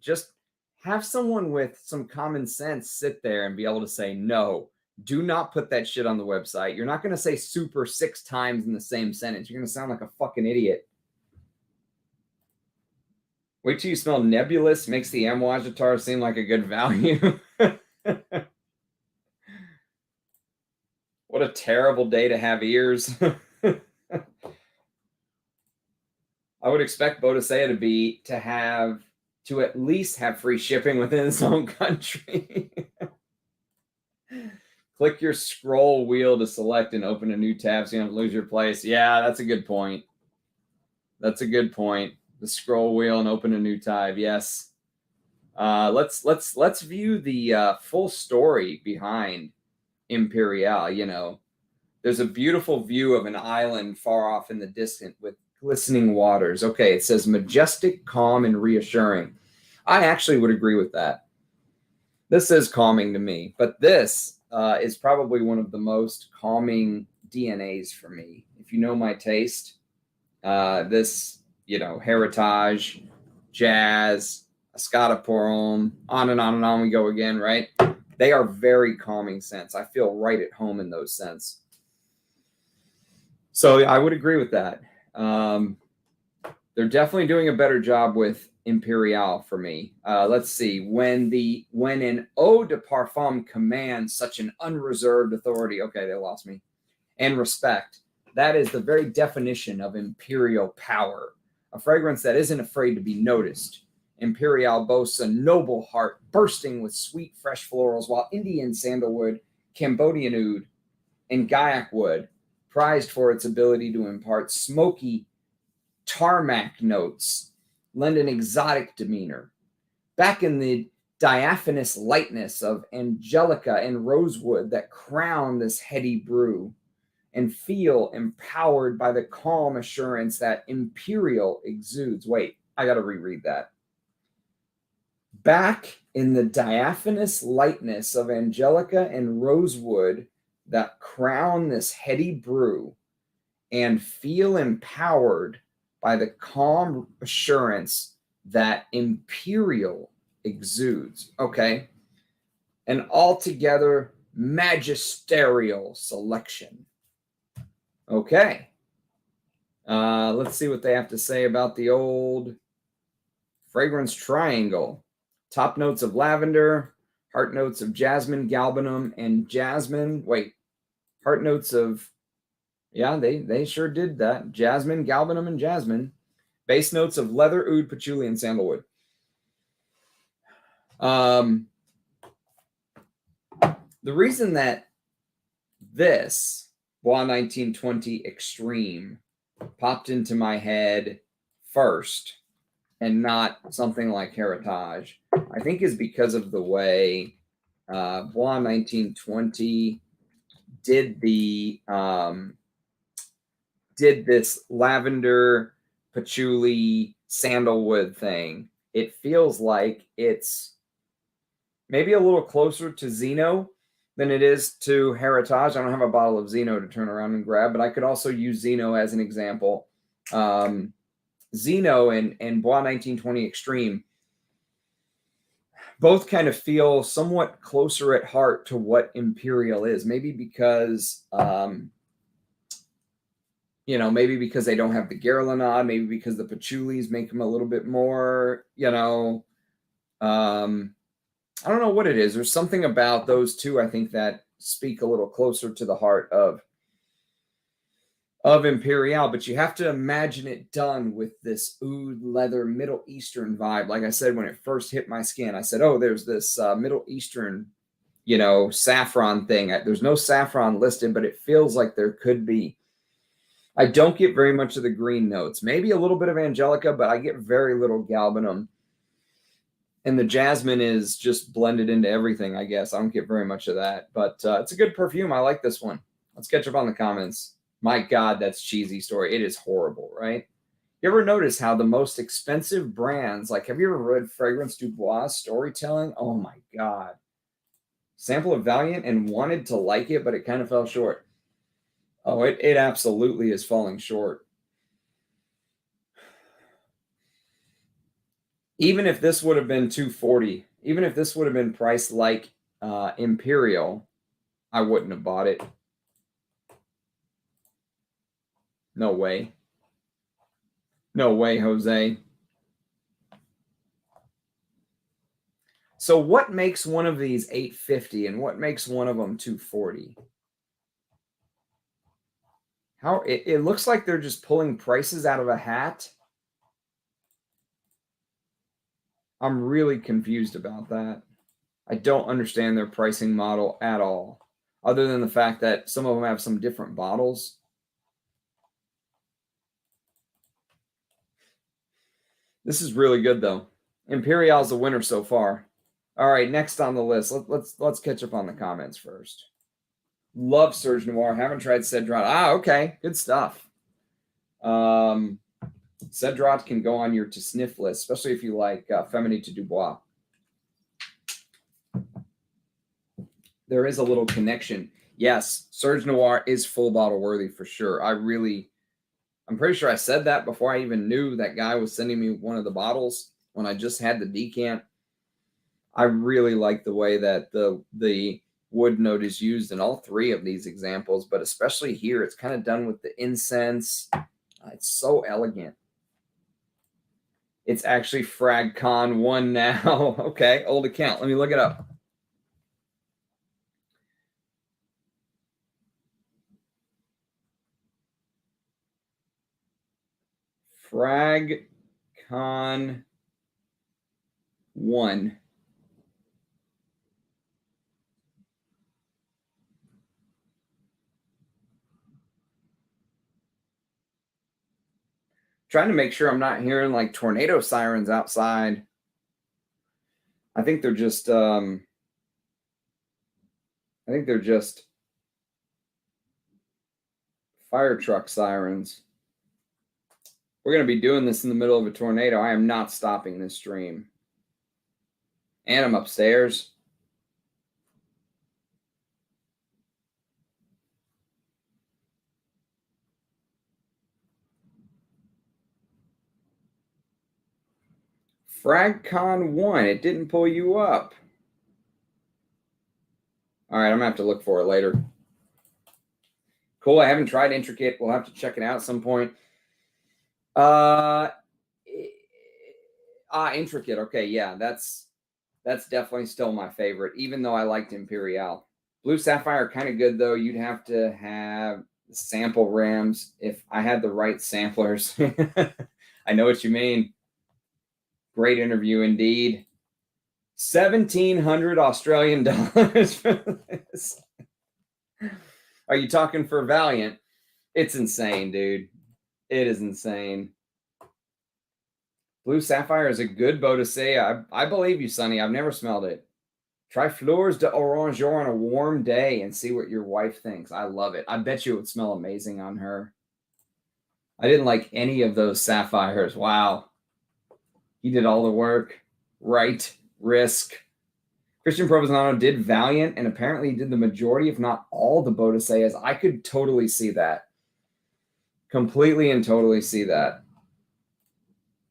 just have someone with some common sense sit there and be able to say, no, do not put that shit on the website. You're not going to say super 6 times in the same sentence. You're going to sound like a fucking idiot. Wait till you smell Nebulous. Makes the Amouage guitar seem like a good value. What a terrible day to have ears. I would expect Boadicea to at least have free shipping within its own country. Click your scroll wheel to select and open a new tab so you don't lose your place. Yeah, that's a good point. That's a good point. The scroll wheel and open a new tab. Yes. Let's view the full story behind Imperial. There's a beautiful view of an island far off in the distance with glistening waters. Okay, it says majestic, calm, and reassuring. I actually would agree with that. This is calming to me, but this is probably one of the most calming DNAs for me. If you know my taste, this, Heritage, Jazz, Escada pour Homme, on and on and on we go again, right? They are very calming scents. I feel right at home in those scents. So I would agree with that. They're definitely doing a better job with Imperial for me. Let's see. When an eau de parfum commands such an unreserved authority, okay, they lost me, and respect, that is the very definition of imperial power. A fragrance that isn't afraid to be noticed. Imperial boasts a noble heart bursting with sweet, fresh florals, while Indian sandalwood, Cambodian oud, and Gaiac wood, prized for its ability to impart smoky tarmac notes, lend an exotic demeanor. Back in the diaphanous lightness of angelica and rosewood that crown this heady brew, and feel empowered by the calm assurance that Imperial exudes. Wait, I got to reread that. back in the diaphanous lightness of angelica and rosewood that crown this heady brew, and feel empowered by the calm assurance that Imperial exudes. Okay. An altogether magisterial selection. Okay. Let's see what they have to say about the old fragrance triangle. Top notes of lavender, heart notes of jasmine, galbanum, and jasmine. Wait, heart notes of, yeah, they sure did that. Jasmine, galbanum, and jasmine. Base notes of leather, oud, patchouli, and sandalwood. The reason that this Bois 1920 Extreme popped into my head first and not something like Heritage, I think is because of the way Bois 1920 did this lavender, patchouli, sandalwood thing. It feels like it's maybe a little closer to Zeno than it is to Heritage. I don't have a bottle of Zeno to turn around and grab, but I could also use Zeno as an example. Zeno and Bois 1920 Extreme both kind of feel somewhat closer at heart to what Imperial is. Maybe because, maybe because they don't have the Guerlain, maybe because the patchoulis make them a little bit more, I don't know what it is. There's something about those two, I think, that speak a little closer to the heart of Imperial, but you have to imagine it done with this oud leather Middle Eastern vibe. Like I said, when it first hit my skin, I said, oh, there's this Middle Eastern, saffron thing. There's no saffron listed, but it feels like there could be. I don't get very much of the green notes. Maybe a little bit of angelica, but I get very little galbanum. And the jasmine is just blended into everything, I guess. I don't get very much of that. But it's a good perfume. I like this one. Let's catch up on the comments. My God, that's cheesy story. It is horrible, right? You ever notice how the most expensive brands, like, have you ever read Fragrance du Bois storytelling? Oh, my God. Sample of Valiant and wanted to like it, but it kind of fell short. Oh, it absolutely is falling short. Even if this would have been $240, even if this would have been priced like Imperial, I wouldn't have bought it. No way. No way, Jose. So what makes one of these $850 and what makes one of them $240? How it looks like they're just pulling prices out of a hat. I'm really confused about that. I don't understand their pricing model at all, other than the fact that some of them have some different bottles. This is really good, though. Imperial's the winner so far. All right, next on the list. Let's catch up on the comments first. Love Serge Noire. Haven't tried Cedre. Ah, okay. Good stuff. Cedre can go on your to sniff list, especially if you like Feminite du Bois. There is a little connection. Yes, Serge Noire is full bottle worthy for sure. I'm pretty sure I said that before I even knew that guy was sending me one of the bottles when I just had the decant. I really like the way that the wood note is used in all three of these examples, but especially here, it's kind of done with the incense. It's so elegant. It's actually FragCon 1 now. Okay, old account. Let me look it up. FragCon 1. Trying to make sure I'm not hearing like tornado sirens outside. I think they're just fire truck sirens. We're going to be doing this in the middle of a tornado. I am not stopping this stream. And I'm upstairs. FragCon 1, it didn't pull you up. All right, I'm going to have to look for it later. Cool, I haven't tried Intricate. We'll have to check it out at some point. Intricate. Okay, yeah, that's definitely still my favorite, even though I liked Imperial. Blue Sapphire kind of good, though. You'd have to have sample rams if I had the right samplers. I know what you mean. Great interview indeed. 1,700 Australian dollars for this. Are you talking for Valiant? It's insane, dude. It is insane. Blue Sapphire is a good Bodacious. I believe you, Sonny. I've never smelled it. Try Fleurs d'Orange on a warm day and see what your wife thinks. I love it. I bet you it would smell amazing on her. I didn't like any of those sapphires. Wow. He did all the work. Right. Risk. Christian Provenzano did Valiant, and apparently he did the majority, if not all, the Bodacious. I could totally see that. Completely and totally see that.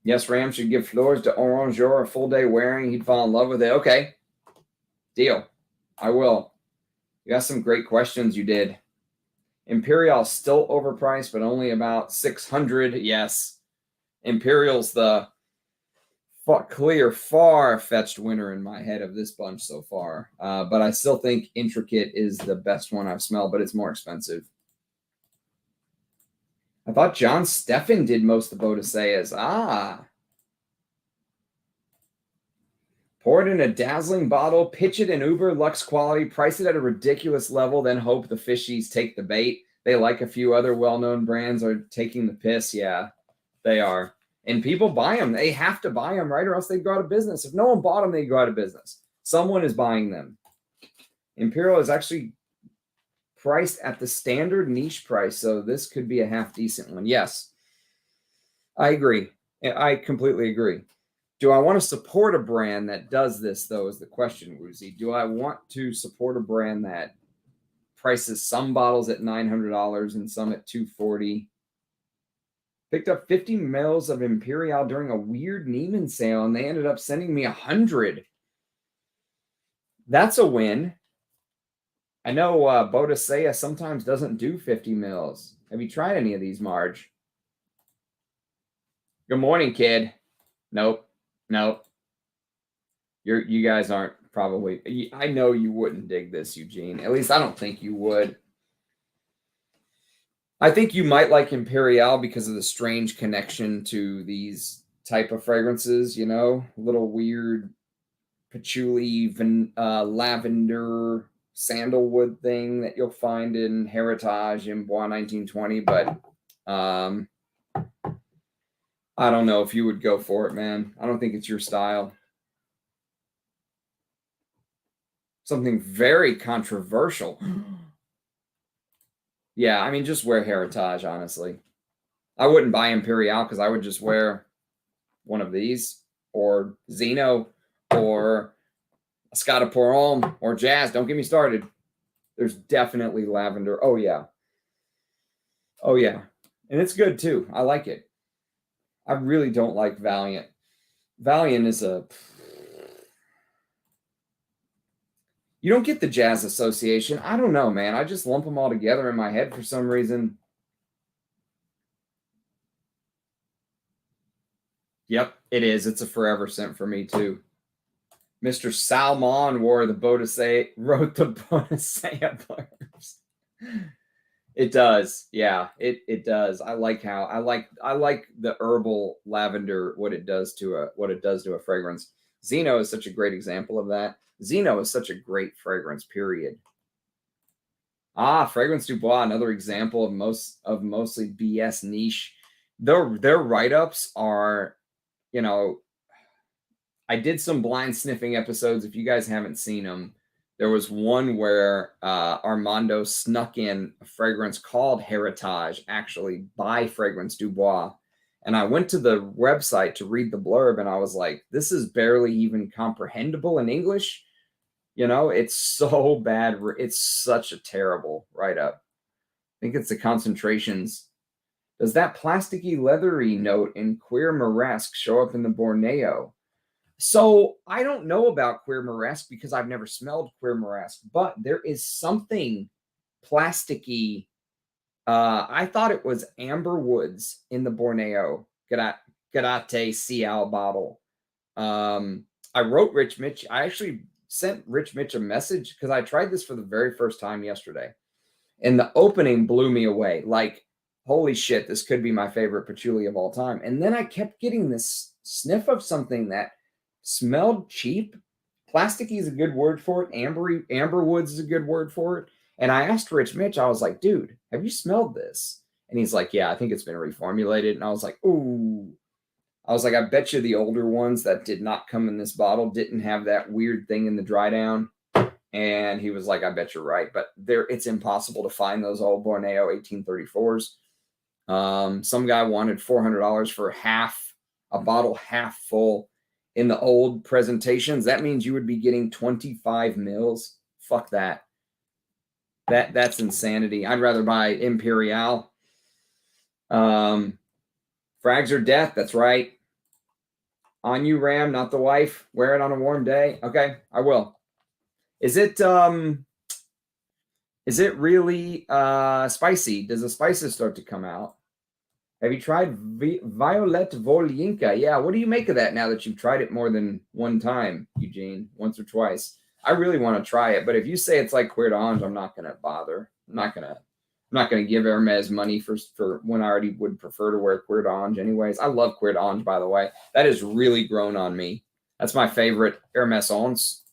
Yes, Ram should give Fleurs d'Orange a full day wearing. He'd fall in love with it. Okay. Deal. I will. You got some great questions you did. Imperial still overpriced, but only about 600. Yes. Imperial's the clear, far-fetched winner in my head of this bunch so far. But I still think Intricate is the best one I've smelled, but it's more expensive. I thought John Steffen did most of the Bodacious. Pour it in a dazzling bottle, pitch it in Uber Lux quality, price it at a ridiculous level, then hope the fishies take the bait. They, like a few other well-known brands, are taking the piss. Yeah, they are. And people buy them. They have to buy them, right? Or else they go out of business. If no one bought them, they go out of business. Someone is buying them. Imperial is actually priced at the standard niche price, so this could be a half decent one. Yes, I agree. I completely agree. Do I want to support a brand that does this, though, is the question, Woozy. Do I want to support a brand that prices some bottles at $900 and some at $240? Picked up 50 mils of Imperial during a weird Neiman sale, and they ended up sending me 100. That's a win. I know Bodacious sometimes doesn't do 50 mils. Have you tried any of these, Marge? Good morning, kid. Nope. You guys aren't probably. I know you wouldn't dig this, Eugene. At least I don't think you would. I think you might like Imperial because of the strange connection to these type of fragrances, you know, a little weird patchouli, lavender, sandalwood thing that you'll find in Heritage in Bois 1920. But I don't know if you would go for it, man. I don't think it's your style. Something very controversial. Yeah, I mean, just wear Heritage, honestly. I wouldn't buy Imperial because I would just wear one of these or Zeno or Escada Pour Homme or Jazz. Don't get me started. There's definitely lavender. Oh, yeah. Oh, yeah. And it's good, too. I like it. I really don't like Valiant. Valiant is a... You don't get the Jazz association. I don't know, man. I just lump them all together in my head for some reason. Yep, it is. It's a forever scent for me, too. Mr. Salmon wrote the Bodacious Fleurs. It does. Yeah, it does. I like the herbal lavender, what it does to a fragrance. Zeno is such a great example of that. Zeno is such a great fragrance, period. Fragrance du Bois, another example of mostly BS niche. Their write-ups are, you know, I did some blind sniffing episodes. If you guys haven't seen them, there was one where Armando snuck in a fragrance called Heritage, actually by Fragrance du Bois. And I went to the website to read the blurb, and I was like, this is barely even comprehensible in English. You know, it's so bad. It's such a terrible write-up. I think it's the concentrations. Does that plasticky, leathery note in Cuir Moresque show up in the Borneo? So I don't know about Cuir Moresque because I've never smelled Cuir Moresque, but there is something plasticky. I thought it was amber woods in the Borneo Garate Cial bottle. I wrote Rich Mitch. I actually sent Rich Mitch a message because I tried this for the very first time yesterday. And the opening blew me away. Like, holy shit, this could be my favorite patchouli of all time. And then I kept getting this sniff of something that smelled cheap. Plasticky is a good word for it. Amber woods is a good word for it. And I asked Rich Mitch, I was like, dude, have you smelled this? And he's like, yeah, I think it's been reformulated. And I was like, ooh. I was like, I bet you the older ones that did not come in this bottle didn't have that weird thing in the dry down. And he was like, I bet you're right. But it's impossible to find those old Borneo 1834s. Some guy wanted $400 for a bottle half full in the old presentations. That means you would be getting 25 mils. Fuck that. That's insanity. I'd rather buy Imperial. Frags are death. That's right. On you, Ram, not the wife. Wear it on a warm day. Okay, I will. Is it really spicy? Does the spices start to come out? Have you tried Violet Volyinka? Yeah, what do you make of that now that you've tried it more than one time, Eugene? Once or twice. I really want to try it, but if you say it's like Cuir d'Ange, I'm not going to bother. I'm not going to give Hermes money for when I already would prefer to wear Cuir d'Ange anyways. I love Cuir d'Ange, by the way. That has really grown on me. That's my favorite Hermes Ons.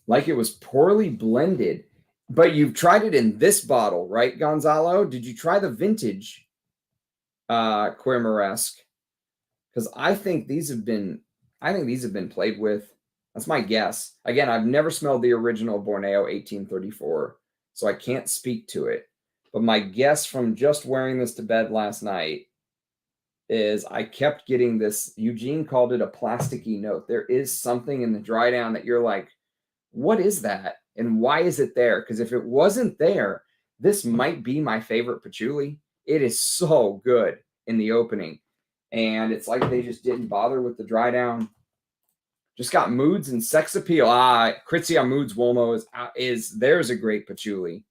Like it was poorly blended, but you've tried it in this bottle, right, Gonzalo? Did you try the vintage Cuir Moresque? Because I think these have been played with. That's my guess. Again, I've never smelled the original Borneo 1834, so I can't speak to it. But my guess from just wearing this to bed last night is I kept getting this. Eugene called it a plasticky note. There is something in the dry down that you're like, what is that? And why is it there? Because if it wasn't there, this might be my favorite patchouli. It is so good in the opening. And it's like they just didn't bother with the dry down. Just got moods and sex appeal. Kritzia Moods Wolmo there's a great patchouli.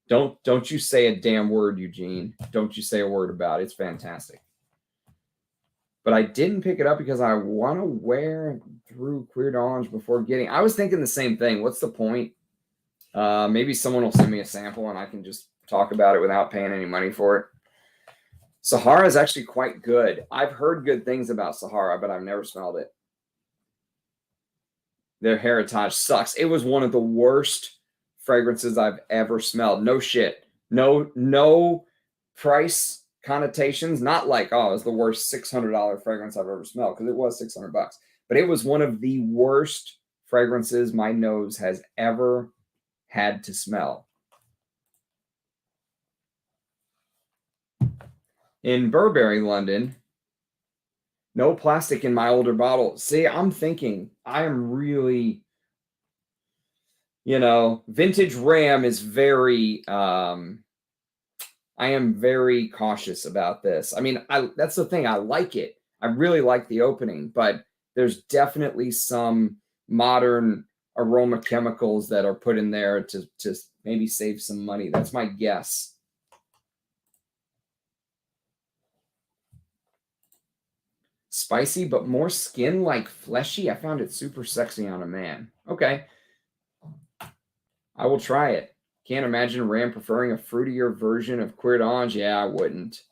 Don't you say a damn word, Eugene. Don't you say a word about it. It's fantastic. But I didn't pick it up because I want to wear through Cuir d'Ange before getting. I was thinking the same thing. What's the point? Maybe someone will send me a sample and I can just talk about it without paying any money for it. Sahara is actually quite good. I've heard good things about Sahara, but I've never smelled it. Their Heritage sucks. It was one of the worst fragrances I've ever smelled. No shit. No price connotations. Not like, oh, it was the worst $600 fragrance I've ever smelled, because it was $600. But it was one of the worst fragrances my nose has ever had to smell. In Burberry, London, no plastic in my older bottle. See, I'm thinking I am really, vintage Ram is very, I am very cautious about this. I mean, that's the thing. I like it. I really like the opening, but there's definitely some modern aroma chemicals that are put in there to maybe save some money. That's my guess. Spicy, but more skin-like fleshy. I found it super sexy on a man. Okay. I will try it. Can't imagine Ram preferring a fruitier version of Cuir d'Ange. Yeah, I wouldn't.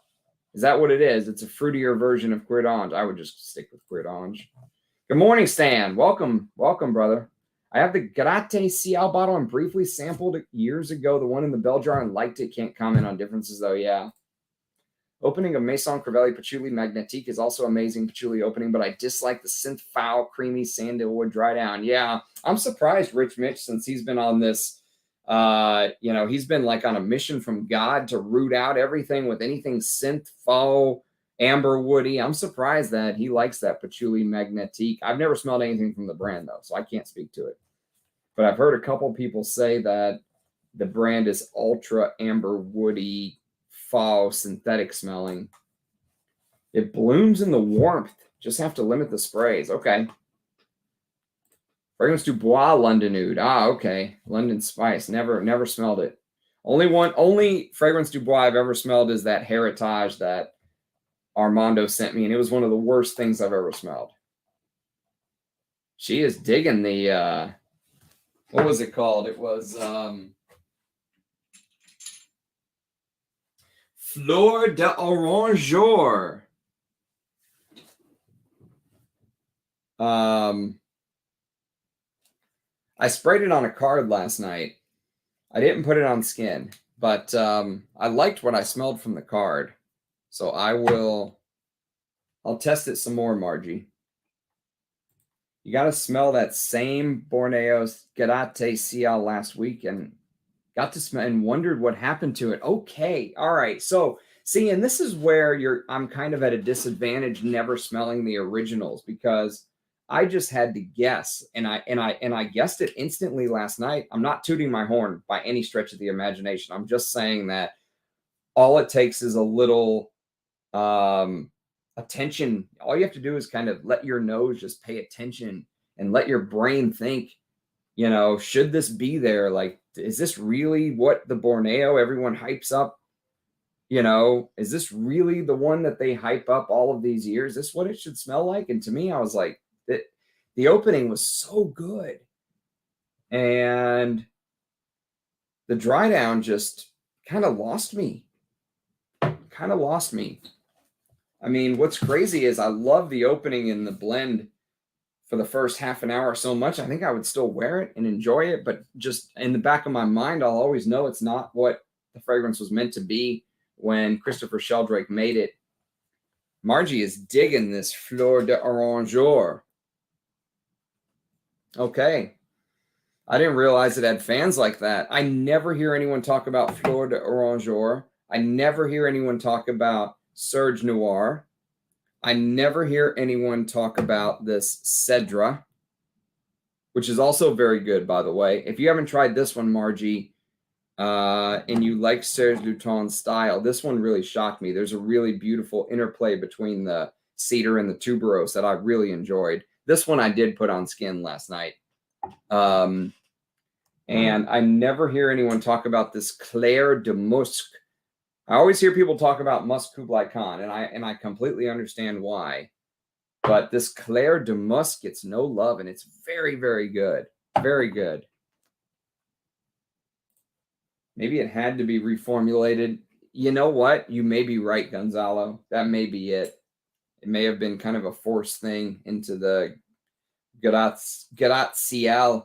Is that what it is? It's a fruitier version of Cuir d'Ange. I would just stick with Cuir d'Ange. Good morning, Stan. Welcome, brother. I have the Garate Cial bottle and briefly sampled it years ago. The one in the bell jar and liked it. Can't comment on differences, though. Yeah. Opening of Maison Crivelli Patchouli Magnétique is also amazing patchouli opening, but I dislike the synth foul, creamy sandalwood dry down. Yeah, I'm surprised Rich Mitch, since he's been on this You know, he's been like on a mission from God to root out everything with anything synth, faux, amber woody. I'm surprised that he likes that patchouli magnetique. I've never smelled anything from the brand though, so I can't speak to it. But I've heard a couple people say that the brand is ultra amber woody, faux, synthetic smelling. It blooms in the warmth. Just have to limit the sprays. Okay. Fragrance du Bois London Oud. Ah, okay. London Spice. Never smelled it. Only Fragrance du Bois I've ever smelled is that Heritage that Armando sent me, and it was one of the worst things I've ever smelled. She is digging the what was it called? It was Fleur d'Oranger. I sprayed it on a card last night. I didn't put it on skin, but I liked what I smelled from the card. So I'll test it some more, Margie. You got to smell that same Borneo Garate Ciel last week and got to smell and wondered what happened to it. Okay. All right. So see, and this is where I'm kind of at a disadvantage never smelling the originals because I just had to guess, and I guessed it instantly last night. I'm not tooting my horn by any stretch of the imagination. I'm just saying that all it takes is a little attention. All you have to do is kind of let your nose just pay attention and let your brain think, you know, should this be there? Like, is this really what the Borneo everyone hypes up? You know, is this really the one that they hype up all of these years? Is this what it should smell like? And to me, I was like, the opening was so good. And the dry down just kind of lost me. I mean, what's crazy is I love the opening in the blend for the first half an hour so much. I think I would still wear it and enjoy it, but just in the back of my mind, I'll always know it's not what the fragrance was meant to be when Christopher Sheldrake made it. Margie is digging this Fleur d'Oranger. Okay. I didn't realize it had fans like that. I never hear anyone talk about Fleur d'Oranger. I never hear anyone talk about Serge Noire. I never hear anyone talk about this Cedre, which is also very good, by the way. If you haven't tried this one, Margie, and you like Serge Lutens style, this one really shocked me. There's a really beautiful interplay between the cedar and the tuberose that I really enjoyed. This one I did put on skin last night. And I never hear anyone talk about this Clair de Musc. I always hear people talk about Musc Koublai Khan, and I completely understand why. But this Clair de Musc gets no love, and it's very, very good. Very good. Maybe it had to be reformulated. You know what? You may be right, Gonzalo. That may be it. It may have been kind of a forced thing into the Garate.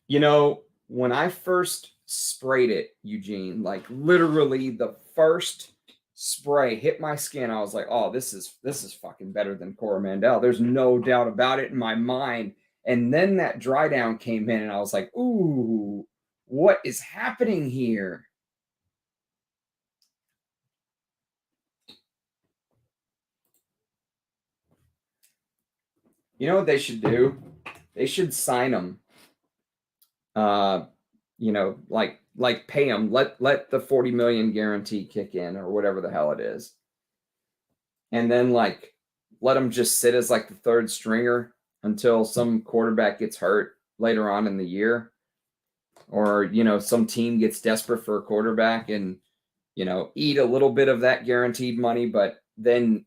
You know, when I first sprayed it, Eugene, like literally the first spray hit my skin, I was like, oh, this is fucking better than Coromandel. There's no doubt about it in my mind. And then that dry down came in and I was like, ooh, what is happening here? You know what they should do? They should sign them. You know, like pay them, let the 40 million guarantee kick in or whatever the hell it is. And then like, let them just sit as like the third stringer until some quarterback gets hurt later on in the year, or, you know, some team gets desperate for a quarterback and, you know, eat a little bit of that guaranteed money. But then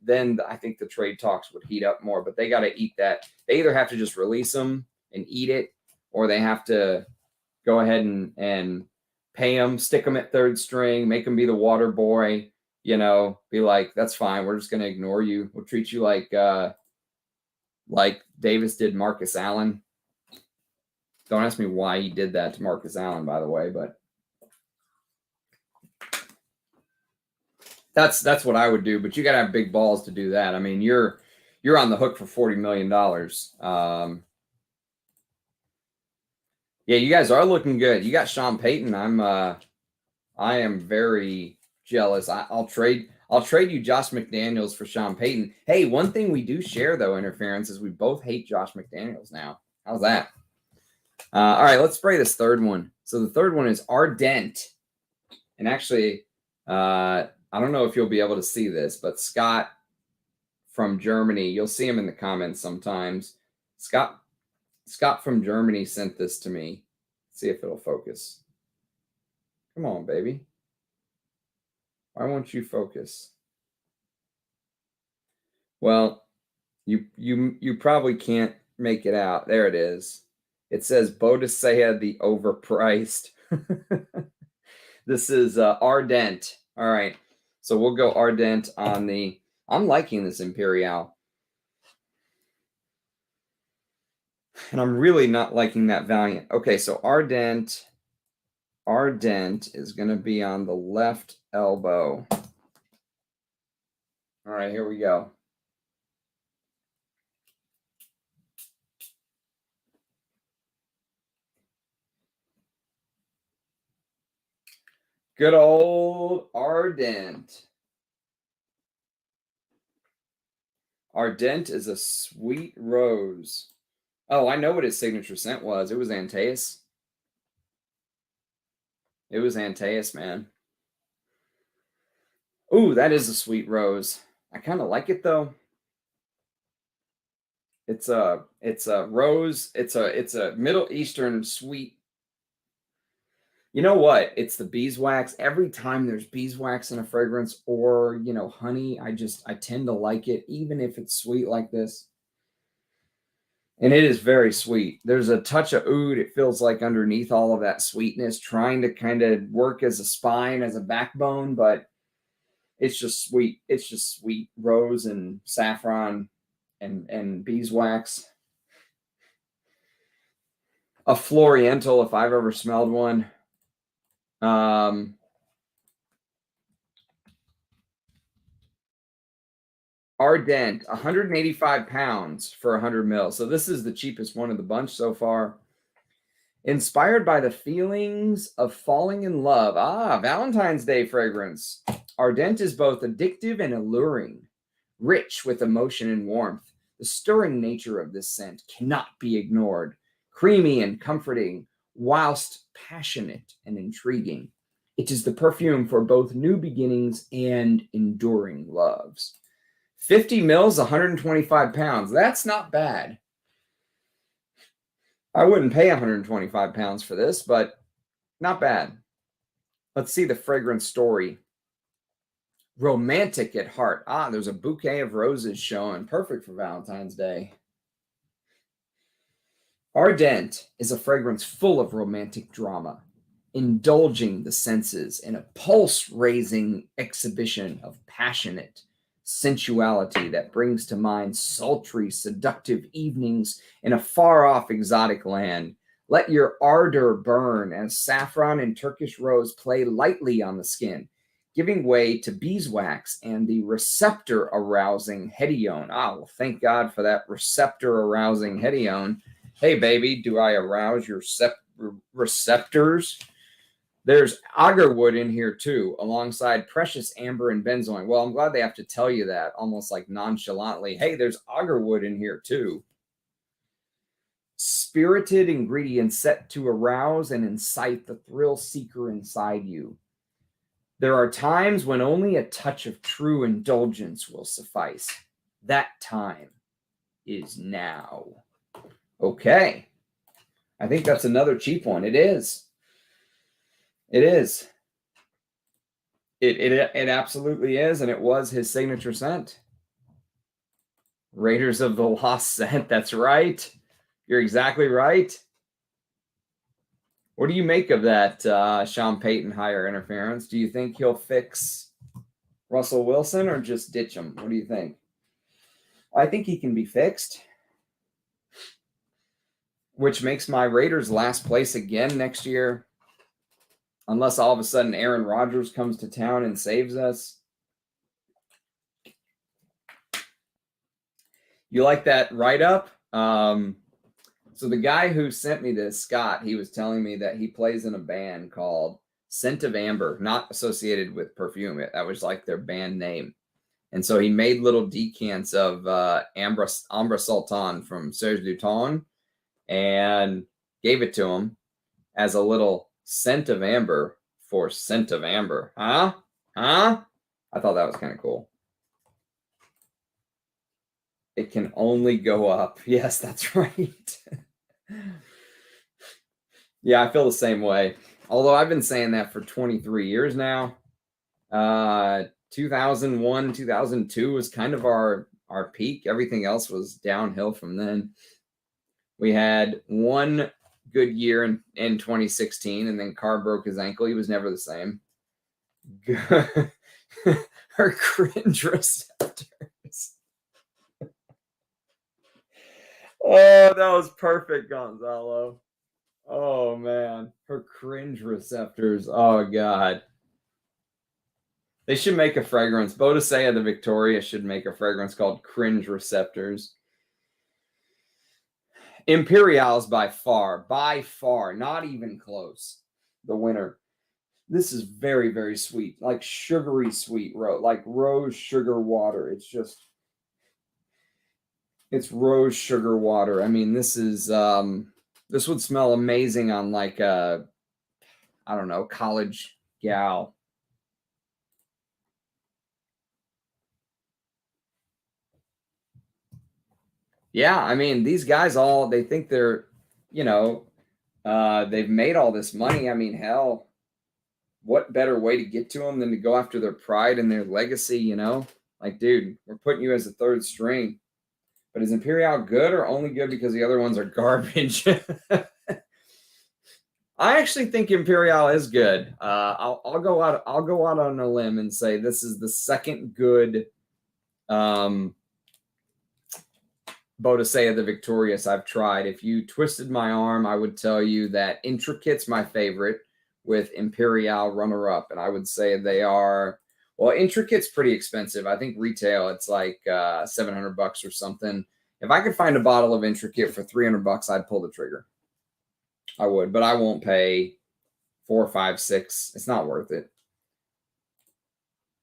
I think the trade talks would heat up more, but they got to eat that. They either have to just release them and eat it, or they have to go ahead and pay them, stick them at third string, make them be the water boy, you know, be like, that's fine. We're just going to ignore you. We'll treat you like Davis did Marcus Allen. Don't ask me why he did that to Marcus Allen, by the way, but that's what I would do. But you got to have big balls to do that. I mean, you're on the hook for $40 million. Yeah, you guys are looking good. You got Sean Payton. I am very jealous. I'll trade you Josh McDaniels for Sean Payton. Hey, one thing we do share though, Interference, is we both hate Josh McDaniels now. How's that? All right, let's spray this third one. So the third one is Ardent. And actually, I don't know if you'll be able to see this, but Scott from Germany, you'll see him in the comments sometimes. Scott from Germany sent this to me. Let's see if it'll focus. Come on, baby. Why won't you focus? Well, you probably can't make it out. There it is. It says Bodacious the overpriced. This is Ardent. All right. So we'll go Ardent on the... I'm liking this Imperial. And I'm really not liking that Valiant. Okay, so Ardent is going to be on the left elbow. All right, here we go. Good old Ardent. Ardent is a sweet rose. Oh, I know what his signature scent was. It was Antaeus. It was Antaeus, man. Ooh, that is a sweet rose. I kind of like it though. It's a rose. It's a Middle Eastern sweet. You know what? It's the beeswax. Every time there's beeswax in a fragrance or, you know, honey, I tend to like it, even if it's sweet like this. And it is very sweet. There's a touch of oud. It feels like underneath all of that sweetness, trying to kind of work as a spine, as a backbone, but it's just sweet. It's just sweet rose and saffron and beeswax. A Floriental, if I've ever smelled one. Ardent, 185 pounds for 100 mils. So this is the cheapest one of the bunch so far. Inspired by the feelings of falling in love. Ah, Valentine's Day fragrance. Ardent is both addictive and alluring, rich with emotion and warmth. The stirring nature of this scent cannot be ignored. Creamy and comforting, whilst passionate and intriguing. It is the perfume for both new beginnings and enduring loves. 50 mils, 125 pounds. That's not bad. I wouldn't pay 125 pounds for this, but not bad. Let's see the fragrance story. Romantic at heart. Ah, there's a bouquet of roses showing. Perfect for Valentine's Day. Ardent is a fragrance full of romantic drama, indulging the senses in a pulse-raising exhibition of passionate sensuality that brings to mind sultry, seductive evenings in a far-off exotic land. Let your ardor burn as saffron and Turkish rose play lightly on the skin, giving way to beeswax and the receptor-arousing hedione. Ah, well, thank God for that receptor-arousing hedione. Hey, baby, do I arouse your receptors? There's agarwood in here, too, alongside precious amber and benzoin. Well, I'm glad they have to tell you that, almost like nonchalantly. Hey, there's agarwood in here, too. Spirited ingredients set to arouse and incite the thrill seeker inside you. There are times when only a touch of true indulgence will suffice. That time is now. Okay. I think that's another cheap one. It is. It is. It absolutely is, and it was his signature scent. Raiders of the Lost Scent. That's right. You're exactly right. What do you make of that Sean Payton higher interference? Do you think he'll fix Russell Wilson or just ditch him? What do you think? I think he can be fixed, which makes my Raiders last place again next year. Unless all of a sudden Aaron Rodgers comes to town and saves us. You like that write-up? So So the guy who sent me this, Scott, he was telling me that he plays in a band called Scent of Amber, not associated with perfume. That was like their band name. And so he made little decants of Ambre Sultan from Serge Lutens and gave it to him as a little scent of amber for Scent of Amber. Huh? I thought that was kind of cool. It can only go up. Yes, that's right. Yeah, I feel the same way. Although I've been saying that for 23 years now. 2001, 2002 was kind of our peak. Everything else was downhill from then. We had one good year in 2016, and then Carr broke his ankle. He was never the same. Her cringe receptors. Oh, that was perfect, Gonzalo. Oh, man. Her cringe receptors. Oh, God. They should make a fragrance. Bodacious the Victoria should make a fragrance called Cringe Receptors. Imperial is by far, not even close, the winner. This is very, very sweet, like sugary sweet rose, like rose sugar water. It's rose sugar water. I mean, this is this would smell amazing on like a, I don't know, college gal. Yeah, I mean, these guys they think they're, you know, they've made all this money. I mean, hell, what better way to get to them than to go after their pride and their legacy, you know? Like, dude, we're putting you as a third string. But is Imperial good or only good because the other ones are garbage? I actually think Imperial is good. I'll go out on a limb and say this is the second good Bodacious the Victorious I've tried. If you twisted my arm, I would tell you that Intricate's my favorite, with Imperial runner-up, and I would say they are, well, Intricate's pretty expensive. I think retail it's like $700 or something. If I could find a bottle of Intricate for $300, I'd pull the trigger. I would, but I won't pay $4, $5, $6. It's not worth it.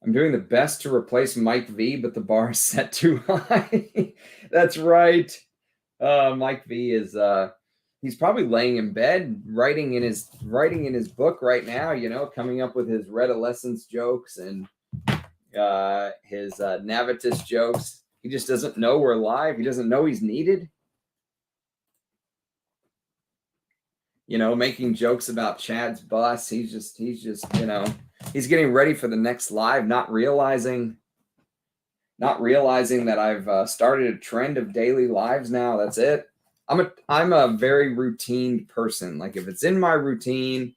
I'm doing the best to replace Mike V, but the bar is set too high. That's right. Mike V is he's probably laying in bed writing in his book right now, you know, coming up with his adolescence jokes and his Navitus jokes. He just doesn't know we're live. He doesn't know he's needed. You know, making jokes about Chad's bus. He's just, you know, he's getting ready for the next live, not realizing that I've started a trend of daily lives now. That's it. I'm a very routine person. Like, if it's in my routine,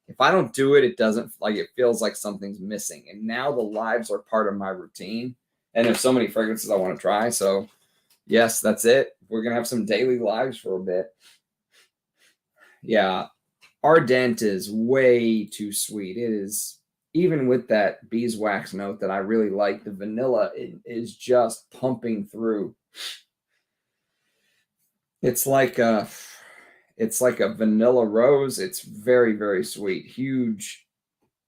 if I don't do it, it doesn't, like, it feels like something's missing. And now the lives are part of my routine. And there's so many fragrances I want to try. So yes, that's it. We're going to have some daily lives for a bit. Yeah. Ardent is way too sweet. It is, even with that beeswax note that I really like, the vanilla is just pumping through. It's like a vanilla rose. It's very, very sweet. Huge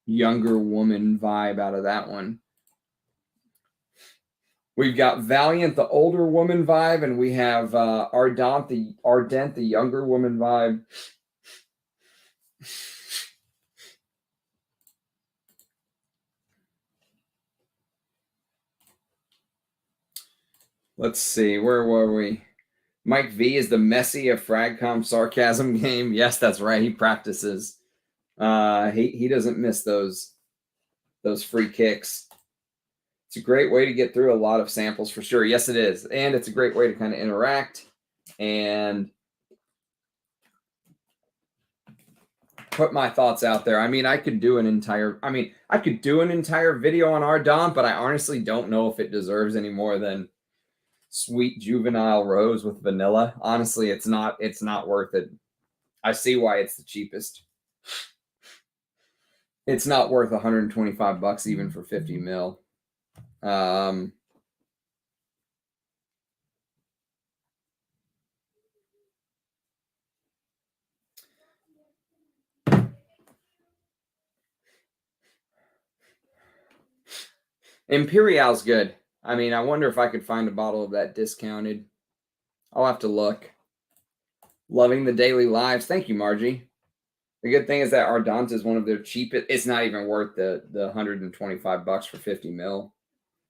younger woman vibe out of that one. We've got Valiant, the older woman vibe, and we have Ardent, the younger woman vibe. Let's see, where were we? Mike V is the Messi of Fragcom sarcasm game. Yes, that's right. He practices. He doesn't miss those free kicks. It's a great way to get through a lot of samples for sure. Yes, it is. And it's a great way to kind of interact and put my thoughts out there. I mean, I could do an entire video on Ardent, but I honestly don't know if it deserves any more than sweet juvenile rose with vanilla. Honestly, it's not worth it. I see why it's the cheapest. It's not worth $125 even for 50 mil. Imperial's good. I mean, I wonder if I could find a bottle of that discounted. I'll have to look. Loving the daily lives. Thank you, Margie. The good thing is that Ardent is one of their cheapest. It's not even worth the $125 for 50 mil.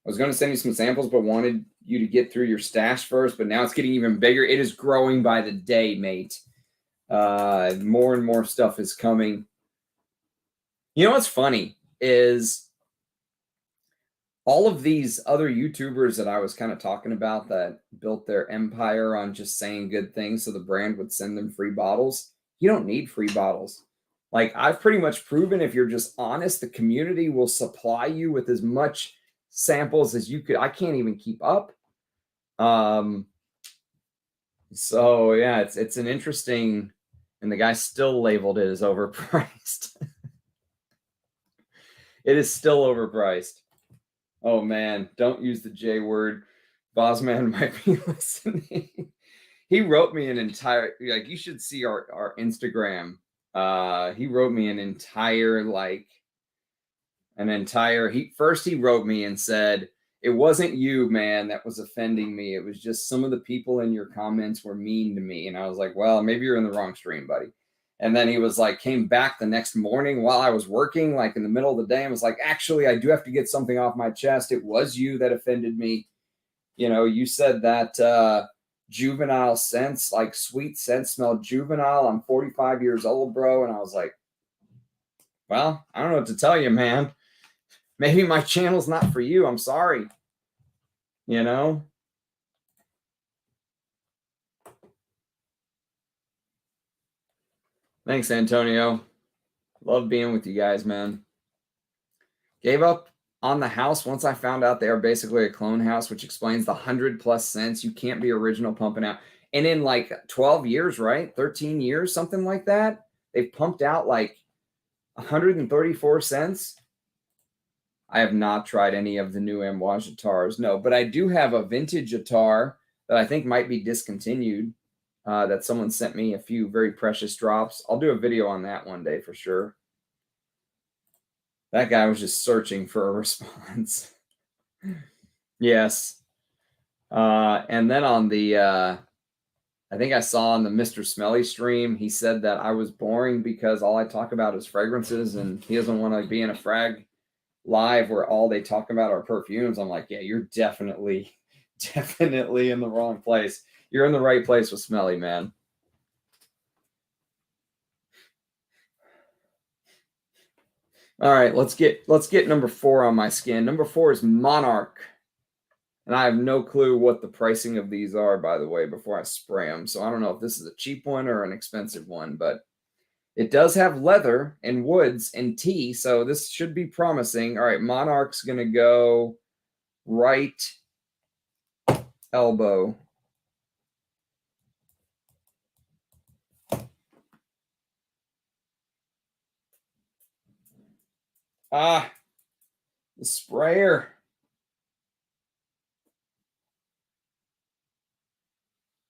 I was going to send you some samples, but wanted you to get through your stash first. But now it's getting even bigger. It is growing by the day, mate. More and more stuff is coming. You know what's funny is all of these other YouTubers that I was kind of talking about that built their empire on just saying good things so the brand would send them free bottles. You don't need free bottles. Like, I've pretty much proven if you're just honest, the community will supply you with as much samples as you could. I can't even keep up. So yeah, it's an interesting, and the guy still labeled it as overpriced. It is still overpriced. Oh man, don't use the J word. Bosman might be listening. He wrote me an entire, like, you should see our Instagram. He wrote me an entire, first he wrote me and said, it wasn't you, man, that was offending me. It was just some of the people in your comments were mean to me. And I was like, well, maybe you're in the wrong stream, buddy. And then he was like, came back the next morning while I was working, like in the middle of the day, and was like, actually, I do have to get something off my chest. It was you that offended me. You know, you said that juvenile scents, like sweet scents, smelled juvenile. I'm 45 years old, bro. And I was like, well, I don't know what to tell you, man. Maybe my channel's not for you. I'm sorry. You know? Thanks, Antonio. Love being with you guys, man. Gave up on the house once I found out they are basically a clone house, which explains the 100+ cents. You can't be original pumping out. And in like 12 years, right? 13 years, something like that, they've pumped out like 134 cents. I have not tried any of the new Amouage Atars, no, but I do have a vintage Atar that I think might be discontinued, that someone sent me a few very precious drops. I'll do a video on that one day for sure. That guy was just searching for a response. Yes. And then on the, I think I saw on the Mr. Smelly stream, he said that I was boring because all I talk about is fragrances and he doesn't want to be in a frag live where all they talk about are perfumes. I'm like, yeah, you're definitely in the wrong place. You're in the right place with Smelly, man. All right, let's get number 4 on my skin. Number 4 is Monarch. And I have no clue what the pricing of these are, by the way, before I spray them. So I don't know if this is a cheap one or an expensive one, but it does have leather and woods and tea, so this should be promising. All right, Monarch's going to go right elbow. Ah, the sprayer.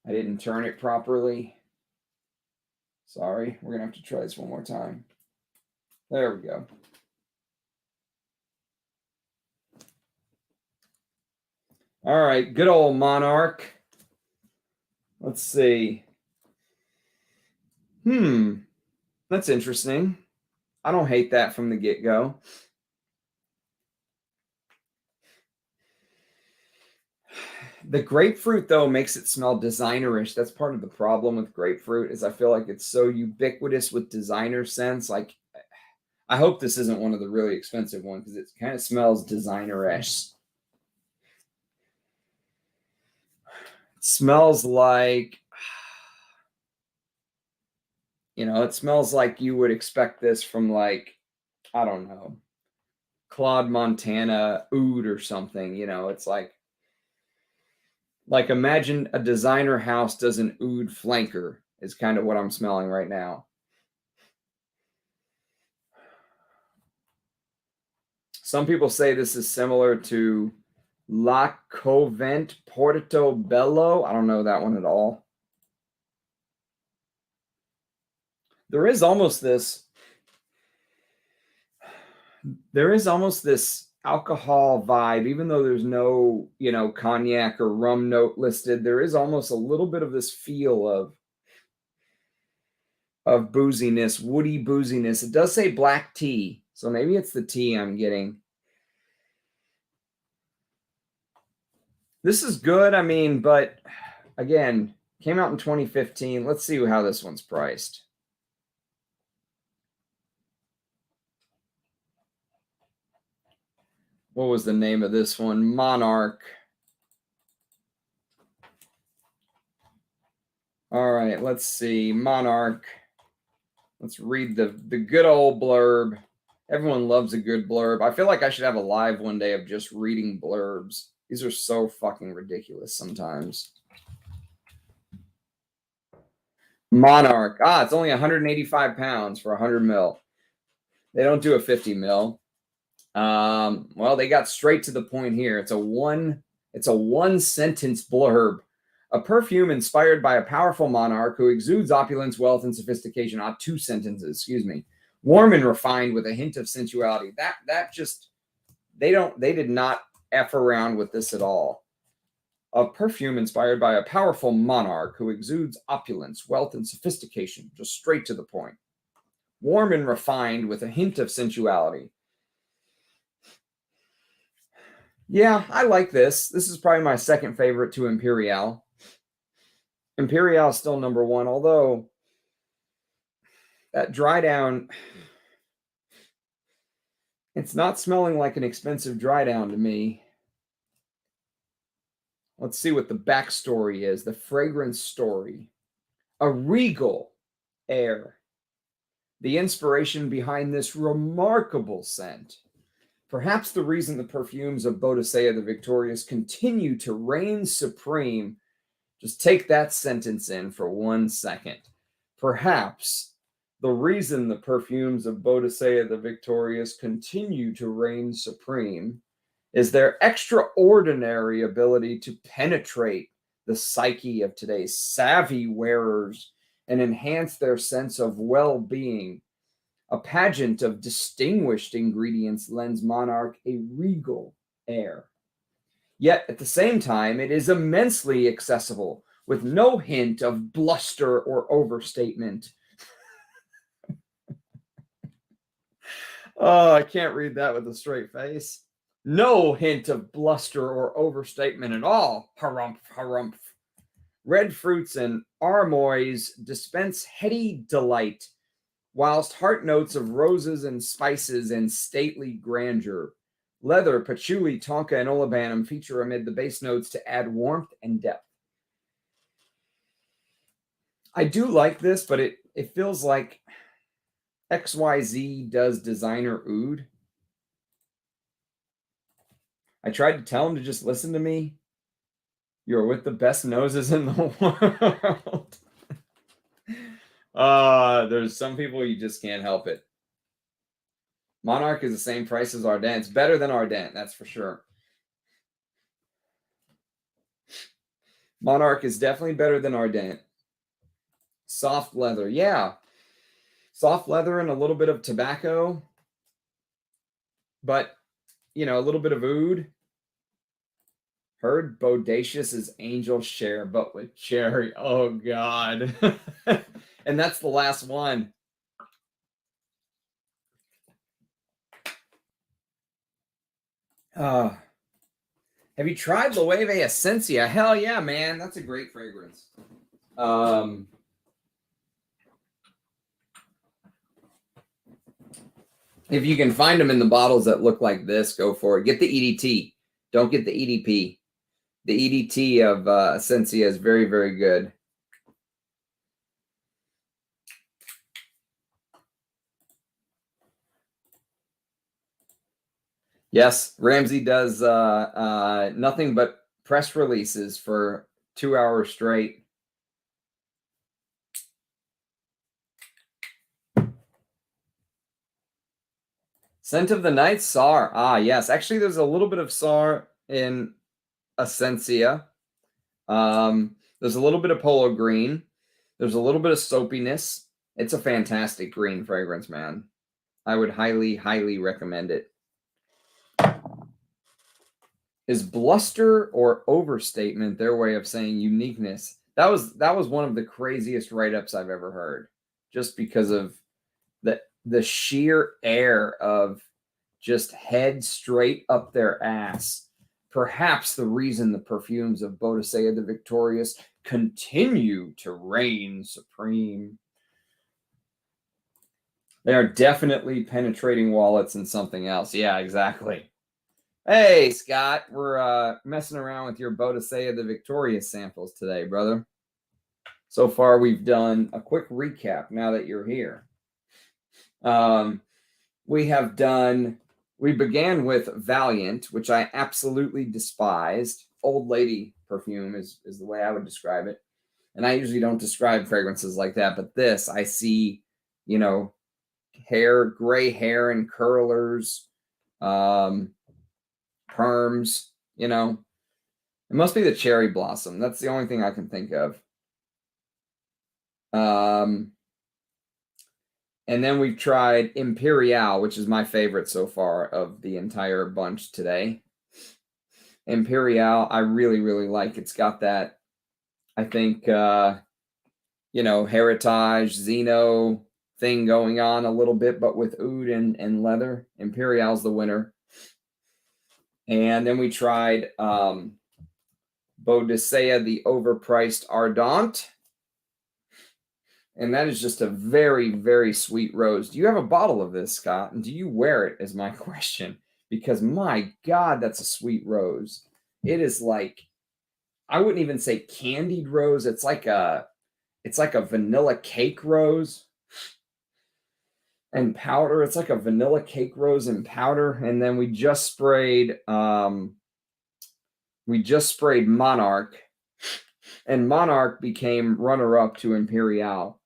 I didn't turn it properly. Sorry, we're going to have to try this one more time. There we go. All right, good old Monarch. Let's see. That's interesting. I don't hate that from the get-go. The grapefruit, though, makes it smell designerish. That's part of the problem with grapefruit is I feel like it's so ubiquitous with designer scents. Like, I hope this isn't one of the really expensive ones because it kind of smells designer-ish. It smells like, you know, it smells like you would expect this from, like, I don't know, Claude Montana oud or something. You know, it's like imagine a designer house does an oud flanker is kind of what I'm smelling right now. Some people say this is similar to La Covent Portobello. I don't know that one at all. There is almost this alcohol vibe, even though there's no, you know, cognac or rum note listed. There is almost a little bit of this feel of booziness, woody booziness. It does say black tea, so maybe it's the tea I'm getting. This is good, I mean, but again, came out in 2015. Let's see how this one's priced. What was the name of this one? Monarch. All right, let's see. Monarch. Let's read the good old blurb. Everyone loves a good blurb. I feel like I should have a live one day of just reading blurbs. These are so fucking ridiculous sometimes. Monarch. Ah, it's only 185 pounds for 100 mil. They don't do a 50 mil. Well, they got straight to the point here. It's a one sentence blurb. A perfume inspired by a powerful monarch who exudes opulence, wealth, and sophistication. Ah, 2 sentences, excuse me. Warm and refined with a hint of sensuality. That just, they did not F around with this at all. A perfume inspired by a powerful monarch who exudes opulence, wealth, and sophistication. Just straight to the point. Warm and refined with a hint of sensuality. Yeah, I like this. This is probably my second favorite to Imperial. Imperial is still number 1, although that dry down, it's not smelling like an expensive dry down to me. Let's see what the backstory is, the fragrance story. A regal air. The inspiration behind this remarkable scent. Perhaps the reason the perfumes of Boadicea the Victorious continue to reign supreme. Just take that sentence in for 1 second. Perhaps the reason the perfumes of Boadicea the Victorious continue to reign supreme is their extraordinary ability to penetrate the psyche of today's savvy wearers and enhance their sense of well-being. A pageant of distinguished ingredients lends Monarch a regal air. Yet at the same time, it is immensely accessible with no hint of bluster or overstatement. Oh, I can't read that with a straight face. No hint of bluster or overstatement at all. Harumph, harumph. Red fruits and armoise dispense heady delight, whilst heart notes of roses and spices and stately grandeur. Leather, patchouli, tonka, and olibanum feature amid the base notes to add warmth and depth. I do like this, but it feels like XYZ does designer oud. I tried to tell him to just listen to me. You're with the best noses in the world. There's some people you just can't help it. Monarch is the same price as Ardent. It's better than Ardent, that's for sure. Monarch is definitely better than Ardent. Soft leather, yeah. Soft leather and a little bit of tobacco. But, you know, a little bit of oud. Heard Bodacious is angel share, but with cherry. Oh, God. And that's the last one. Have you tried Loewe Esencia? Hell yeah, man. That's a great fragrance. If you can find them in the bottles that look like this, go for it. Get the EDT. Don't get the EDP. The EDT of Esencia is very, very good. Yes, Ramsey does nothing but press releases for 2 hours straight. Scent of the Night, Sar. Ah, yes. Actually, there's a little bit of Sar in Esencia. There's a little bit of polo green. There's a little bit of soapiness. It's a fantastic green fragrance, man. I would highly, highly recommend it. Is bluster or overstatement their way of saying uniqueness? That was one of the craziest write-ups I've ever heard, just because of the sheer air of just head straight up their ass. Perhaps the reason the perfumes of Boadicea the Victorious continue to reign supreme. They are definitely penetrating wallets and something else. Yeah, exactly. Hey, Scott, we're messing around with your Boadicea the Victorious samples today, brother. So far, we've done a quick recap now that you're here. We began with Valiant, which I absolutely despised. Old lady perfume is the way I would describe it. And I usually don't describe fragrances like that, but this, I see, you know, gray hair and curlers, perms, you know. It must be the cherry blossom. That's the only thing I can think of. And then we've tried Imperial, which is my favorite so far of the entire bunch today. Imperial, I really, really like. It's got that, I think, you know, Heritage, Xeno thing going on a little bit, but with oud and leather. Imperial's the winner. And then we tried Bodacious, the overpriced Ardent. And that is just a very, very sweet rose. Do you have a bottle of this, Scott? And do you wear it is my question. Because my God, that's a sweet rose. It is like, I wouldn't even say candied rose. It's like a vanilla cake rose and powder. It's like a vanilla cake rose and powder. And then we just sprayed Monarch. And Monarch became runner-up to Imperial.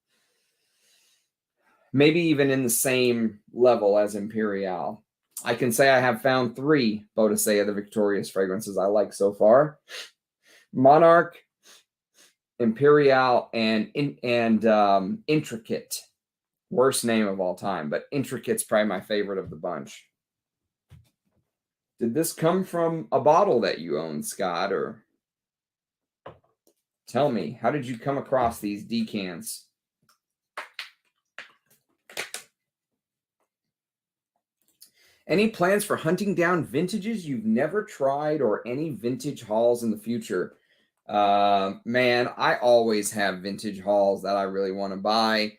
Maybe even in the same level as Imperial. I can say I have found 3 Boadicea the Victorious fragrances I like so far. Monarch, Imperial, and Intricate. Worst name of all time, but Intricate's probably my favorite of the bunch. Did this come from a bottle that you own, Scott, or tell me, how did you come across these decants? Any plans for hunting down vintages you've never tried or any vintage hauls in the future? Man, I always have vintage hauls that I really want to buy.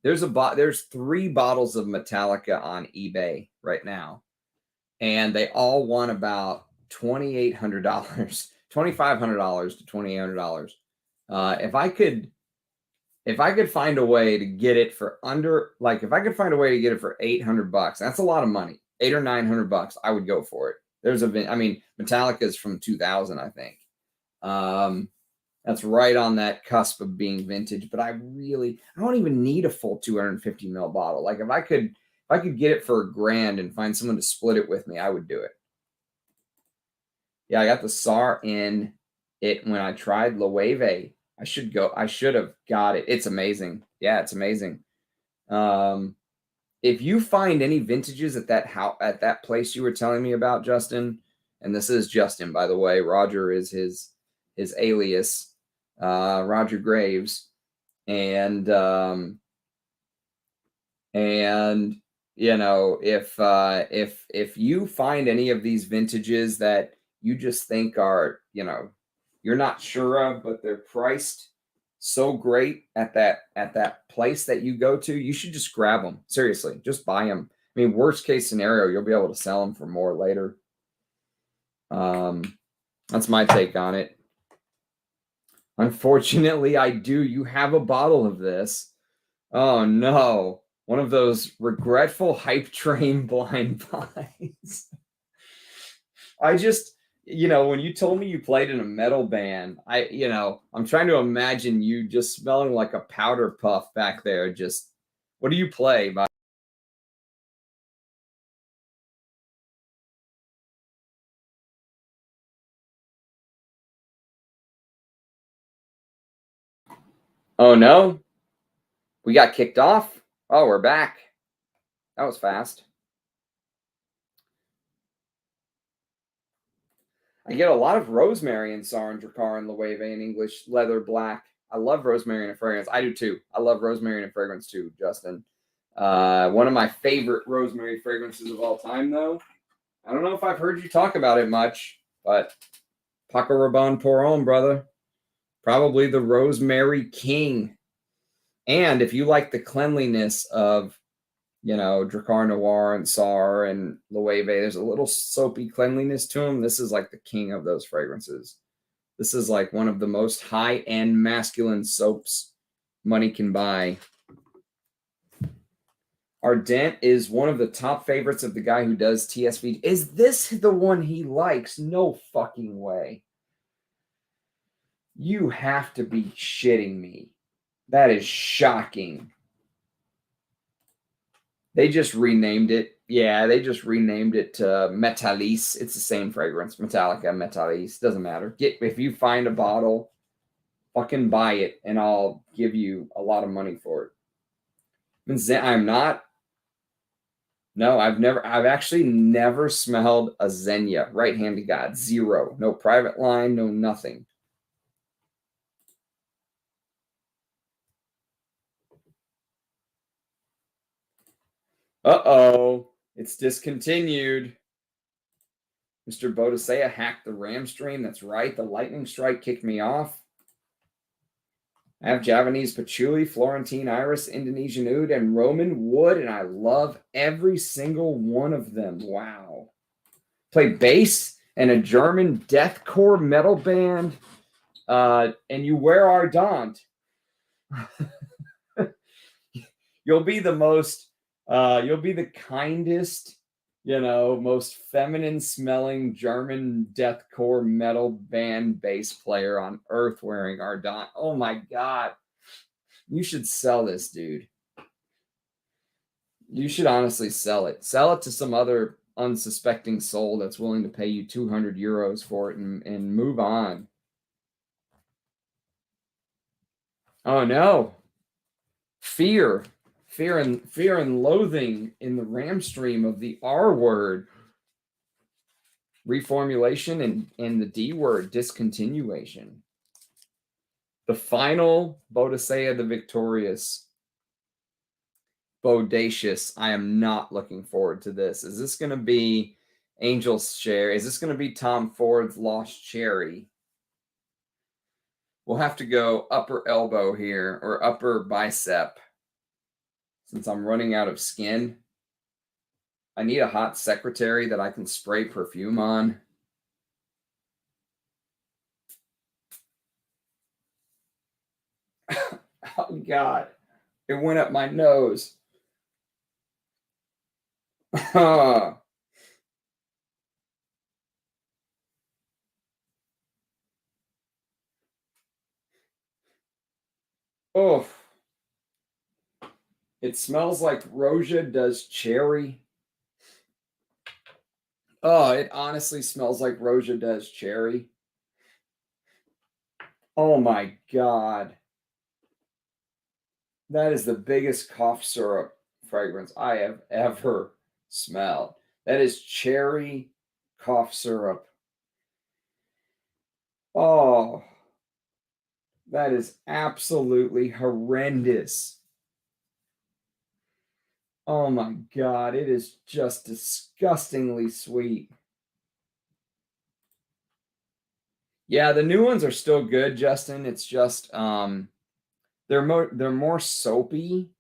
There's 3 bottles of Metallica on eBay right now, and they all want about $2,800, $2,500 to $2,800. If I could find a way to get it for if I could find a way to get it for $800, that's a lot of money. $800 or $900, I would go for it. Metallica is from 2000, I think. That's right on that cusp of being vintage, but I don't even need a full 250 ml bottle. Like if I could get it for $1,000 and find someone to split it with me, I would do it. Yeah, I got the SAR in it when I tried Loewe. I should have got it. It's amazing. Yeah, it's amazing. If you find any vintages at that place you were telling me about, Justin, and this is Justin, by the way, Roger is his alias, Roger Graves, and you know, if you find any of these vintages that you just think are, you know, you're not sure of, but they're priced so great at that place that you go to, you should just grab them. Seriously, just buy them. I mean, worst case scenario, you'll be able to sell them for more later. That's my take on it. Unfortunately, I do. You have a bottle of this. Oh no. One of those regretful hype train blind buys. You know, when you told me you played in a metal band, I'm trying to imagine you just smelling like a powder puff back there. Just, what do you play? Oh no, we got kicked off. Oh, we're back. That was fast. I get a lot of rosemary in Sarin Dracar and Loewe in English leather black. I love rosemary in a fragrance. I do too. I love rosemary in a fragrance too, Justin. One of my favorite rosemary fragrances of all time, though. I don't know if I've heard you talk about it much, but Paco Rabanne pour homme, brother. Probably the rosemary king. And if you like the cleanliness of, you know, Dracar Noire and Sar and Loewe, there's a little soapy cleanliness to them. This is like the king of those fragrances. This is like one of the most high-end masculine soaps money can buy. Ardent is one of the top favorites of the guy who does TSV. Is this the one he likes? No fucking way. You have to be shitting me. That is shocking. They just renamed it. Yeah, they just renamed it to Metalis. It's the same fragrance. Metallica, Metalis. Doesn't matter. If you find a bottle, fucking buy it, and I'll give you a lot of money for it. I'm not. No, I've actually never smelled a Xenia. Right hand to God. Zero. No private line, no nothing. Uh-oh. It's discontinued. Mr. Boadicea hacked the RAM stream. That's right. The lightning strike kicked me off. I have Javanese patchouli, Florentine iris, Indonesian oud, and Roman wood, and I love every single one of them. Wow. Play bass and a German deathcore metal band, and you wear Ardent. You'll be the most, you'll be the kindest, you know, most feminine smelling German deathcore metal band bass player on earth wearing Ardent. Oh my God. You should sell this, dude. You should honestly sell it. Sell it to some other unsuspecting soul that's willing to pay you 200 euros for it and move on. Oh no. Fear and loathing in the RAM stream of the R word. Reformulation and the D word, discontinuation. The final Boadicea the Victorious. Bodacious. I am not looking forward to this. Is this going to be Angel's Share? Is this going to be Tom Ford's Lost Cherry? We'll have to go upper elbow here, or upper bicep. Since I'm running out of skin, I need a hot secretary that I can spray perfume on. Oh, God. It went up my nose. Oh. Oh. It smells like Roja does cherry. Oh, it honestly smells like Roja does cherry. Oh my God. That is the biggest cough syrup fragrance I have ever smelled. That is cherry cough syrup. Oh, that is absolutely horrendous. Oh my God, it is just disgustingly sweet. Yeah, the new ones are still good, Justin. It's just they're more soapy,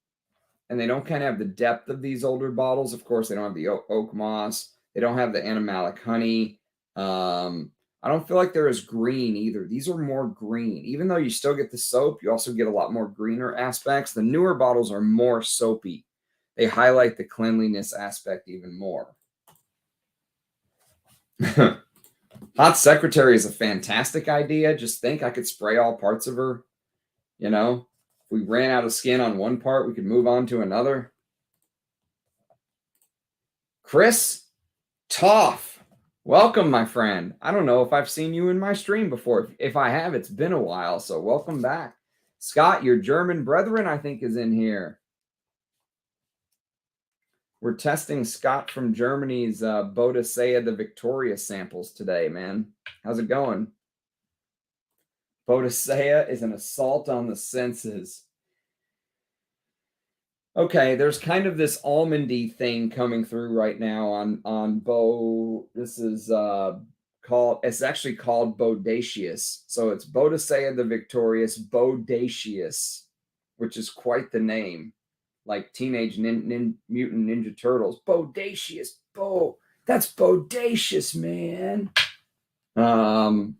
and they don't kind of have the depth of these older bottles. Of course, they don't have the oak moss. They don't have the animalic honey. I don't feel like they're as green either. These are more green. Even though you still get the soap, you also get a lot more greener aspects. The newer bottles are more soapy. They highlight the cleanliness aspect even more. Hot secretary is a fantastic idea. Just think I could spray all parts of her. You know, if we ran out of skin on one part, we could move on to another. Chris Toff, welcome, my friend. I don't know if I've seen you in my stream before. If I have, it's been a while, so welcome back. Scott, your German brethren, I think, is in here. We're testing Scott from Germany's Bodacious the Victorious samples today, man. How's it going? Bodacious is an assault on the senses. Okay, there's kind of this almondy thing coming through right now on Bo. This is it's actually called Bodacious. So it's Bodacious the Victorious, Bodacious, which is quite the name. Like Teenage Mutant Ninja Turtles. Bodacious. That's Bodacious, man. We'll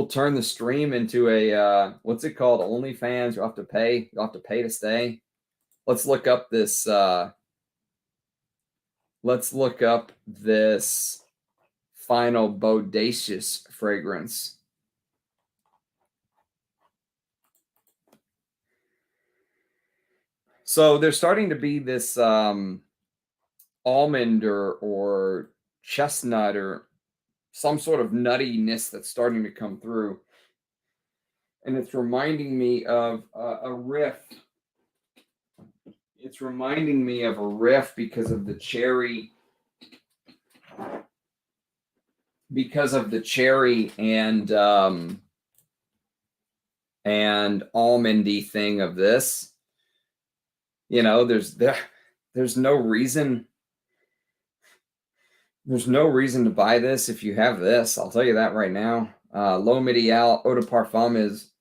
turn the stream into a what's it called? OnlyFans. You'll have to pay. You'll have to pay to stay. Let's look up this final Bodacious fragrance. So there's starting to be this almond or chestnut or some sort of nuttiness that's starting to come through. And it's reminding me of a riff. It's reminding me of a riff because of the cherry. And almondy thing of this. You know, there's no reason. There's no reason to buy this if you have this. I'll tell you that right now. Loewe Eau de Parfum is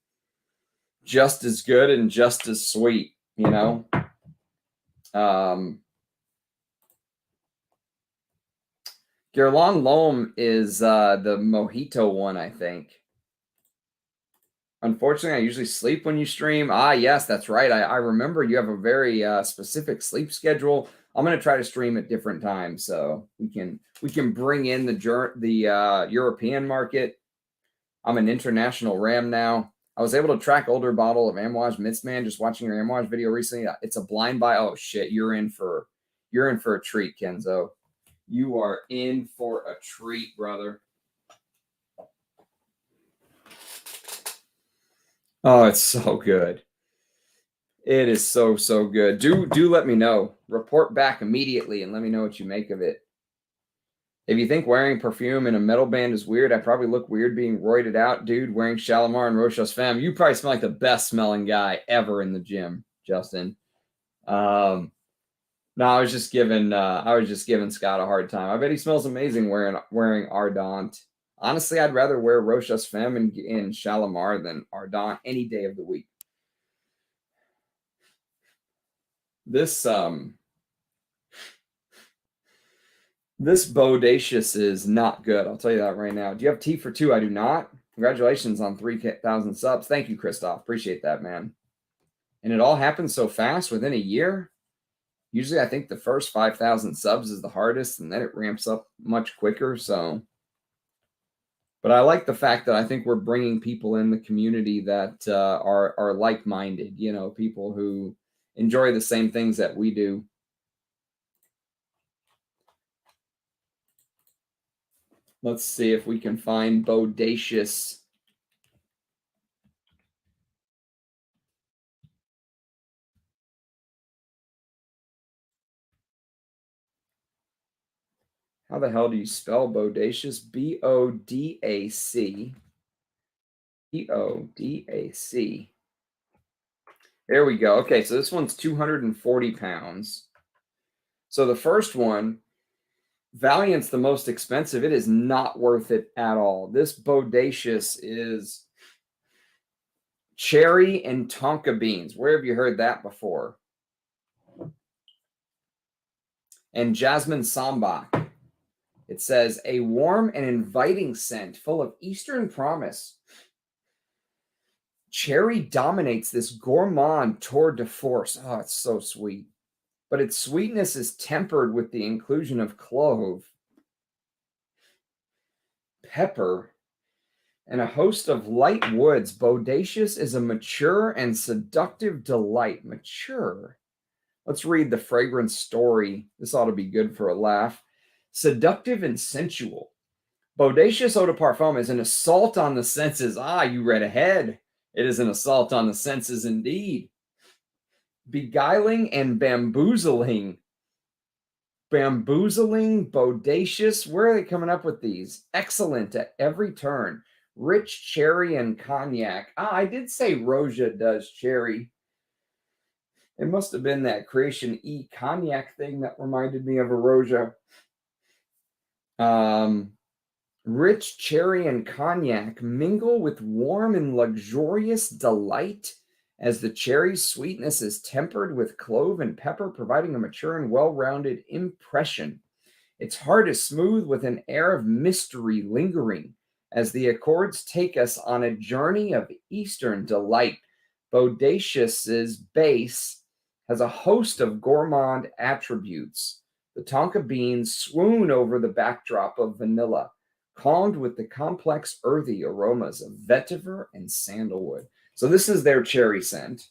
just as good and just as sweet, you know. Guerlain L'Homme is the mojito one, I think. Unfortunately, I usually sleep when you stream. Ah, yes, that's right. I remember you have a very specific sleep schedule. I'm going to try to stream at different times so we can bring in the European market. I'm an international RAM now. I was able to track older bottle of Amouage Myths Man just watching your Amouage video recently. It's a blind buy. Oh shit, you're in for a treat, Kenzo. You are in for a treat, brother. Oh, it's so good. It is so good. Do let me know. Report back immediately and let me know what you make of it. If you think wearing perfume in a metal band is weird, I probably look weird being roided out, dude, wearing Shalimar and Roche's Femme. You probably smell like the best smelling guy ever in the gym, Justin. No, I was just giving Scott a hard time. I bet he smells amazing wearing Ardent. Honestly, I'd rather wear Roche's Femme in Shalimar than Ardent any day of the week. This Bodacious is not good. I'll tell you that right now. Do you have tea for 2? I do not. Congratulations on 3,000 subs. Thank you, Christoph. Appreciate that, man. And it all happened so fast within a year. Usually, I think the first 5,000 subs is the hardest, and then it ramps up much quicker. So, but I like the fact that I think we're bringing people in the community that are like-minded. You know, people who enjoy the same things that we do. Let's see if we can find Bodacious. How the hell do you spell Bodacious? B-O-D-A-C. B-O-D-A-C. There we go. Okay, so this one's 240 pounds. So the first one, Valiant's the most expensive. It is not worth it at all. This Bodacious is cherry and tonka beans. Where have you heard that before? And jasmine sambac. It says, a warm and inviting scent full of Eastern promise. Cherry dominates this gourmand tour de force. Oh, it's so sweet. But its sweetness is tempered with the inclusion of clove, pepper, and a host of light woods. Bodacious is a mature and seductive delight. Mature. Let's read the fragrance story. This ought to be good for a laugh. Seductive and sensual. Bodacious Eau de Parfum is an assault on the senses. Ah, you read ahead. It is an assault on the senses indeed. Beguiling and bamboozling. Bamboozling, bodacious. Where are they coming up with these? Excellent at every turn. Rich cherry and cognac. I did say Roja does cherry. It must have been that Creation E cognac thing that reminded me of a Roja. Rich cherry and cognac mingle with warm and luxurious delight as the cherry's sweetness is tempered with clove and pepper, providing a mature and well-rounded impression. Its heart is smooth with an air of mystery lingering as the accords take us on a journey of Eastern delight. Bodacious's base has a host of gourmand attributes. The tonka beans swoon over the backdrop of vanilla, calmed with the complex earthy aromas of vetiver and sandalwood. So this is their cherry scent.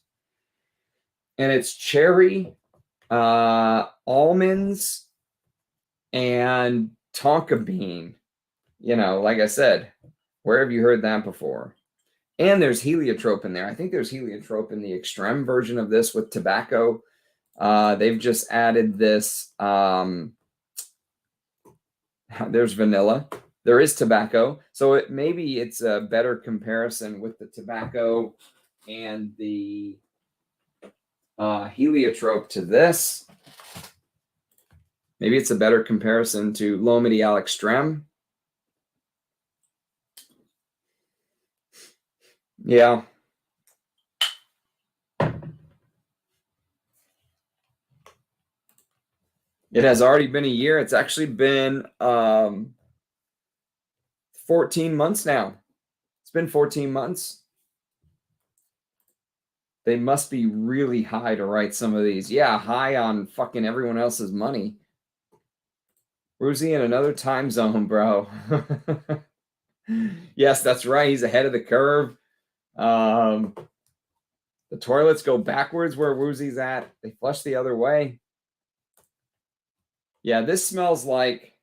And it's cherry, almonds, and tonka bean. You know, like I said, where have you heard that before? And there's heliotrope in there. I think there's heliotrope in the extreme version of this with tobacco. They've just added this. There's vanilla. There is tobacco. So maybe it's a better comparison with the tobacco and the heliotrope to this. Maybe it's a better comparison to L'Homme Extreme. Yeah. It has already been a year. It's actually been 14 months now. It's been 14 months. They must be really high to write some of these. Yeah, high on fucking everyone else's money. Woozy in another time zone, bro. Yes, that's right. He's ahead of the curve. The toilets go backwards where Woozy's at. They flush the other way. Yeah, this smells like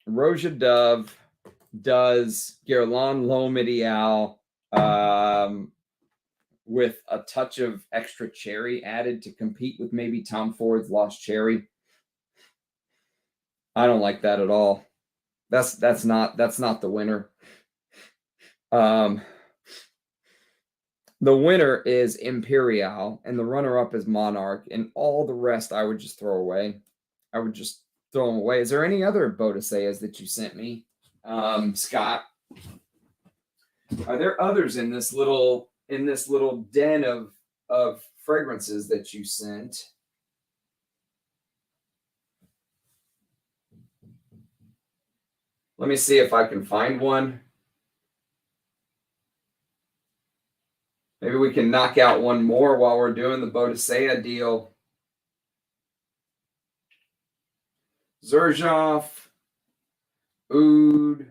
Roja Dove does Guerlain L'Homme with a touch of extra cherry added to compete with maybe Tom Ford's Lost Cherry. I don't like that at all. That's not the winner. The winner is Imperial, and the runner-up is Monarch, and all the rest I would just throw away. I would just throw them away. Is there any other Bodacias that you sent me, Scott? Are there others in this little den of fragrances that you sent? Let me see if I can find one. Maybe we can knock out one more while we're doing the Boadicea deal. Xerjoff, Oud,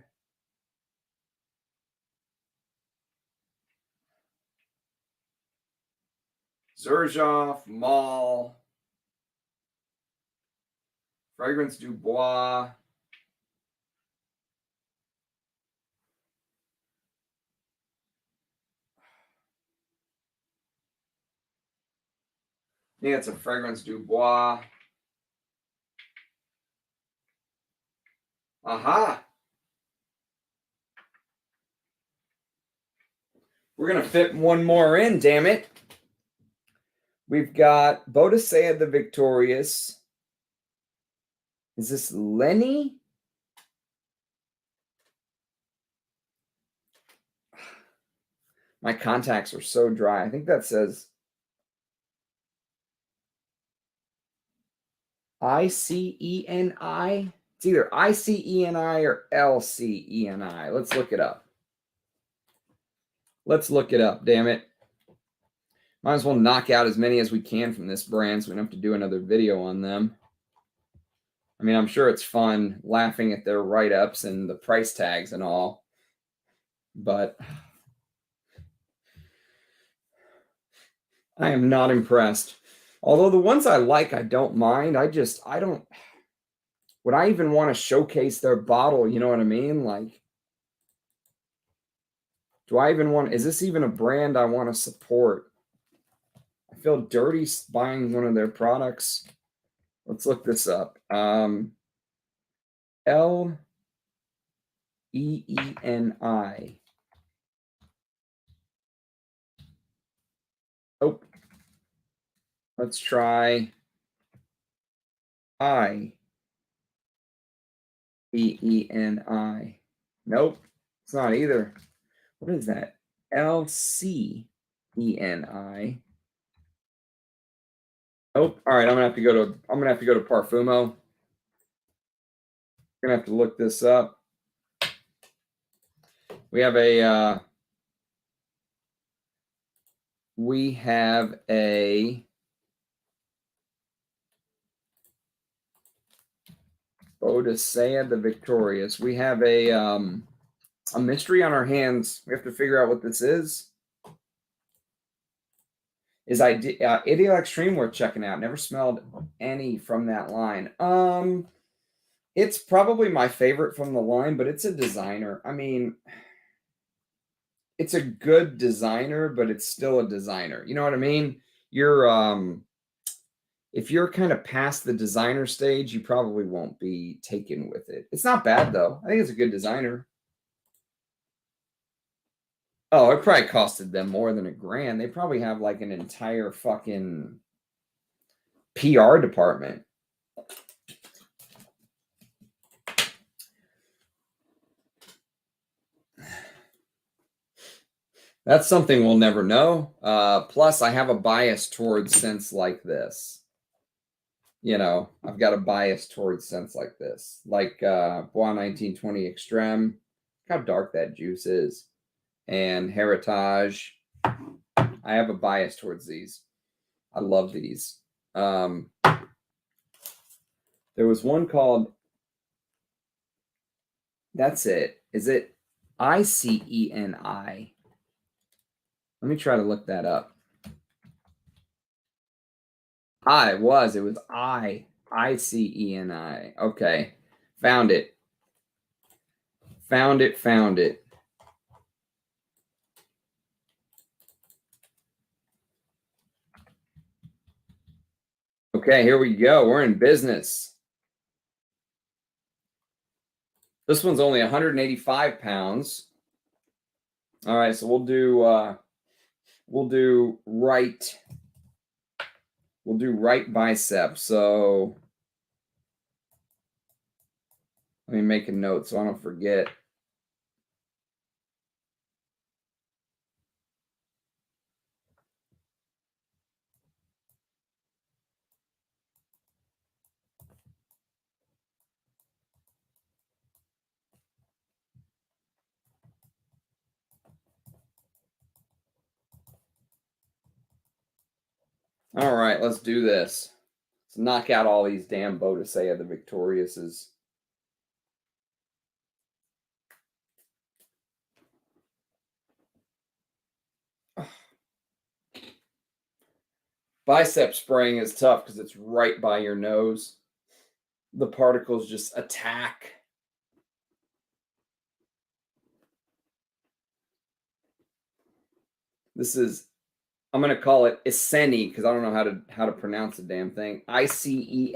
Xerjoff, Mal, Fragrance du Bois, yeah, it's a Fragrance du Bois. Aha! We're going to fit one more in, damn it. We've got Boadicea the Victorious. Is this Lenny? My contacts are so dry. I think that says Iceni. It's either Iceni or Lceni. Let's look it up. Let's look it up, damn it. Might as well knock out as many as we can from this brand so we don't have to do another video on them. I mean, I'm sure it's fun laughing at their write-ups and the price tags and all. But I am not impressed. Although the ones I like, I don't mind. I don't. Would I even want to showcase their bottle? You know what I mean? Like, Do I even want, is this even a brand I want to support? I feel dirty buying one of their products. Let's look this up. L-E-E-N-I. Oh. Let's try I-E-E-N-I. Nope. It's not either. What is that? L-C-E-N-I. Nope. All right, I'm gonna have to go to Parfumo. Gonna have to look this up. We have a Bodacious the Victorious. We have a mystery on our hands. We have to figure out what this is. Is Ideal Extreme worth checking out? Never smelled any from that line. It's probably my favorite from the line, but it's a designer. I mean, it's a good designer, but it's still a designer. You know what I mean? You're if you're kind of past the designer stage, you probably won't be taken with it. It's not bad though. I think it's a good designer. Oh, it probably costed them more than $1,000. They probably have like an entire fucking PR department. That's something we'll never know. Plus, I have a bias towards scents like this. You know, I've got a bias towards scents like this. Like Bois 1920 Extreme. Look how dark that juice is. And Heritage. I have a bias towards these. I love these. There was one called, that's it. Is it Iceni? Let me try to look that up. It was Iceni. Okay. Found it. Found it. Okay, here we go. We're in business. This one's only 185 pounds. All right, so we'll do right. We'll do right bicep. So let me make a note so I don't forget. All right, let's do this. Let's knock out all these damn Bodacious the Victoriouses. Bicep spraying is tough because it's right by your nose. The particles just attack. This is, I'm going to call it Iceni because I don't know how to pronounce the damn thing. Iceni.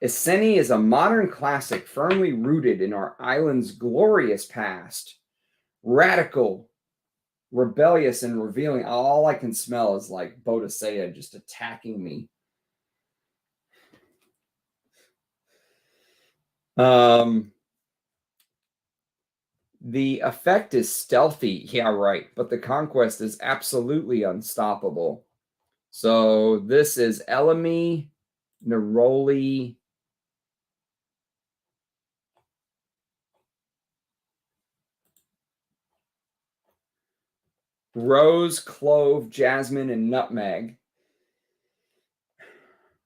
Iceni is a modern classic firmly rooted in our island's glorious past. Radical, rebellious, and revealing. All I can smell is like Bodacious just attacking me. The effect is stealthy, yeah, right, but the conquest is absolutely unstoppable. So this is Elemi, Neroli, rose, clove, jasmine, and nutmeg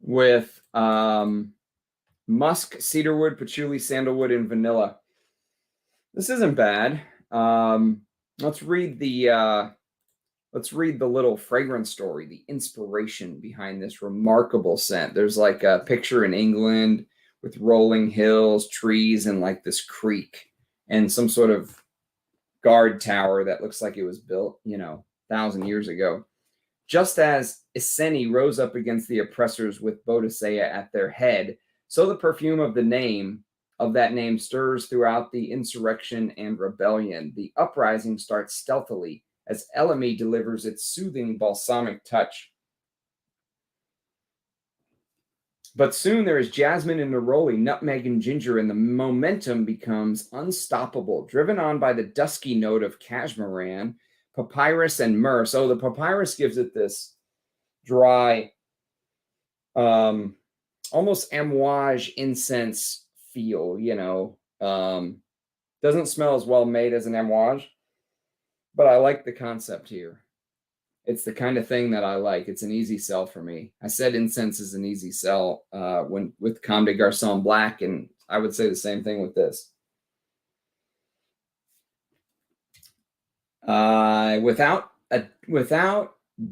with musk, cedarwood, patchouli, sandalwood, and vanilla. This isn't bad. Let's read the little fragrance story, the inspiration behind this remarkable scent. There's like a picture in England with rolling hills, trees, and like this creek. and some sort of guard tower that looks like it was built, 1,000 years ago. Just as Iceni rose up against the oppressors with Boadicea at their head, so the perfume of that name stirs throughout the insurrection and rebellion. The uprising starts stealthily as Elemi delivers its soothing balsamic touch. But soon there is jasmine and neroli, nutmeg and ginger, and the momentum becomes unstoppable, driven on by the dusky note of cashmeran, papyrus, and myrrh. So the papyrus gives it this dry, almost amouage incense feel, doesn't smell as well made as an amouage, but I like the concept here. It's the kind of thing that I like. It's an easy sell for me. I said incense is an easy sell with Comme des Garcons Black, and I would say the same thing with this. Without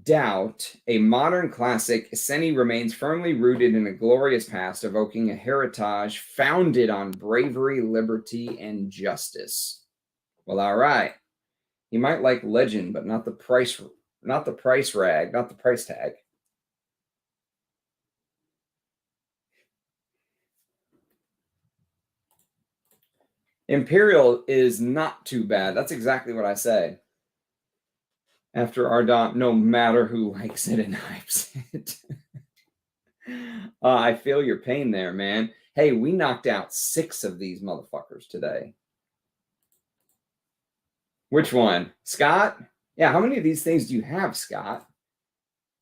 doubt, a modern classic, Iceni remains firmly rooted in a glorious past, evoking a heritage founded on bravery, liberty, and justice. Well, all right. You might like legend, but not the price tag. Imperial is not too bad. That's exactly what I say. After Ardent, no matter who likes it and hypes it. I feel your pain there, man. Hey, we knocked out 6 of these motherfuckers today. Which one? Scott? Yeah, how many of these things do you have, Scott?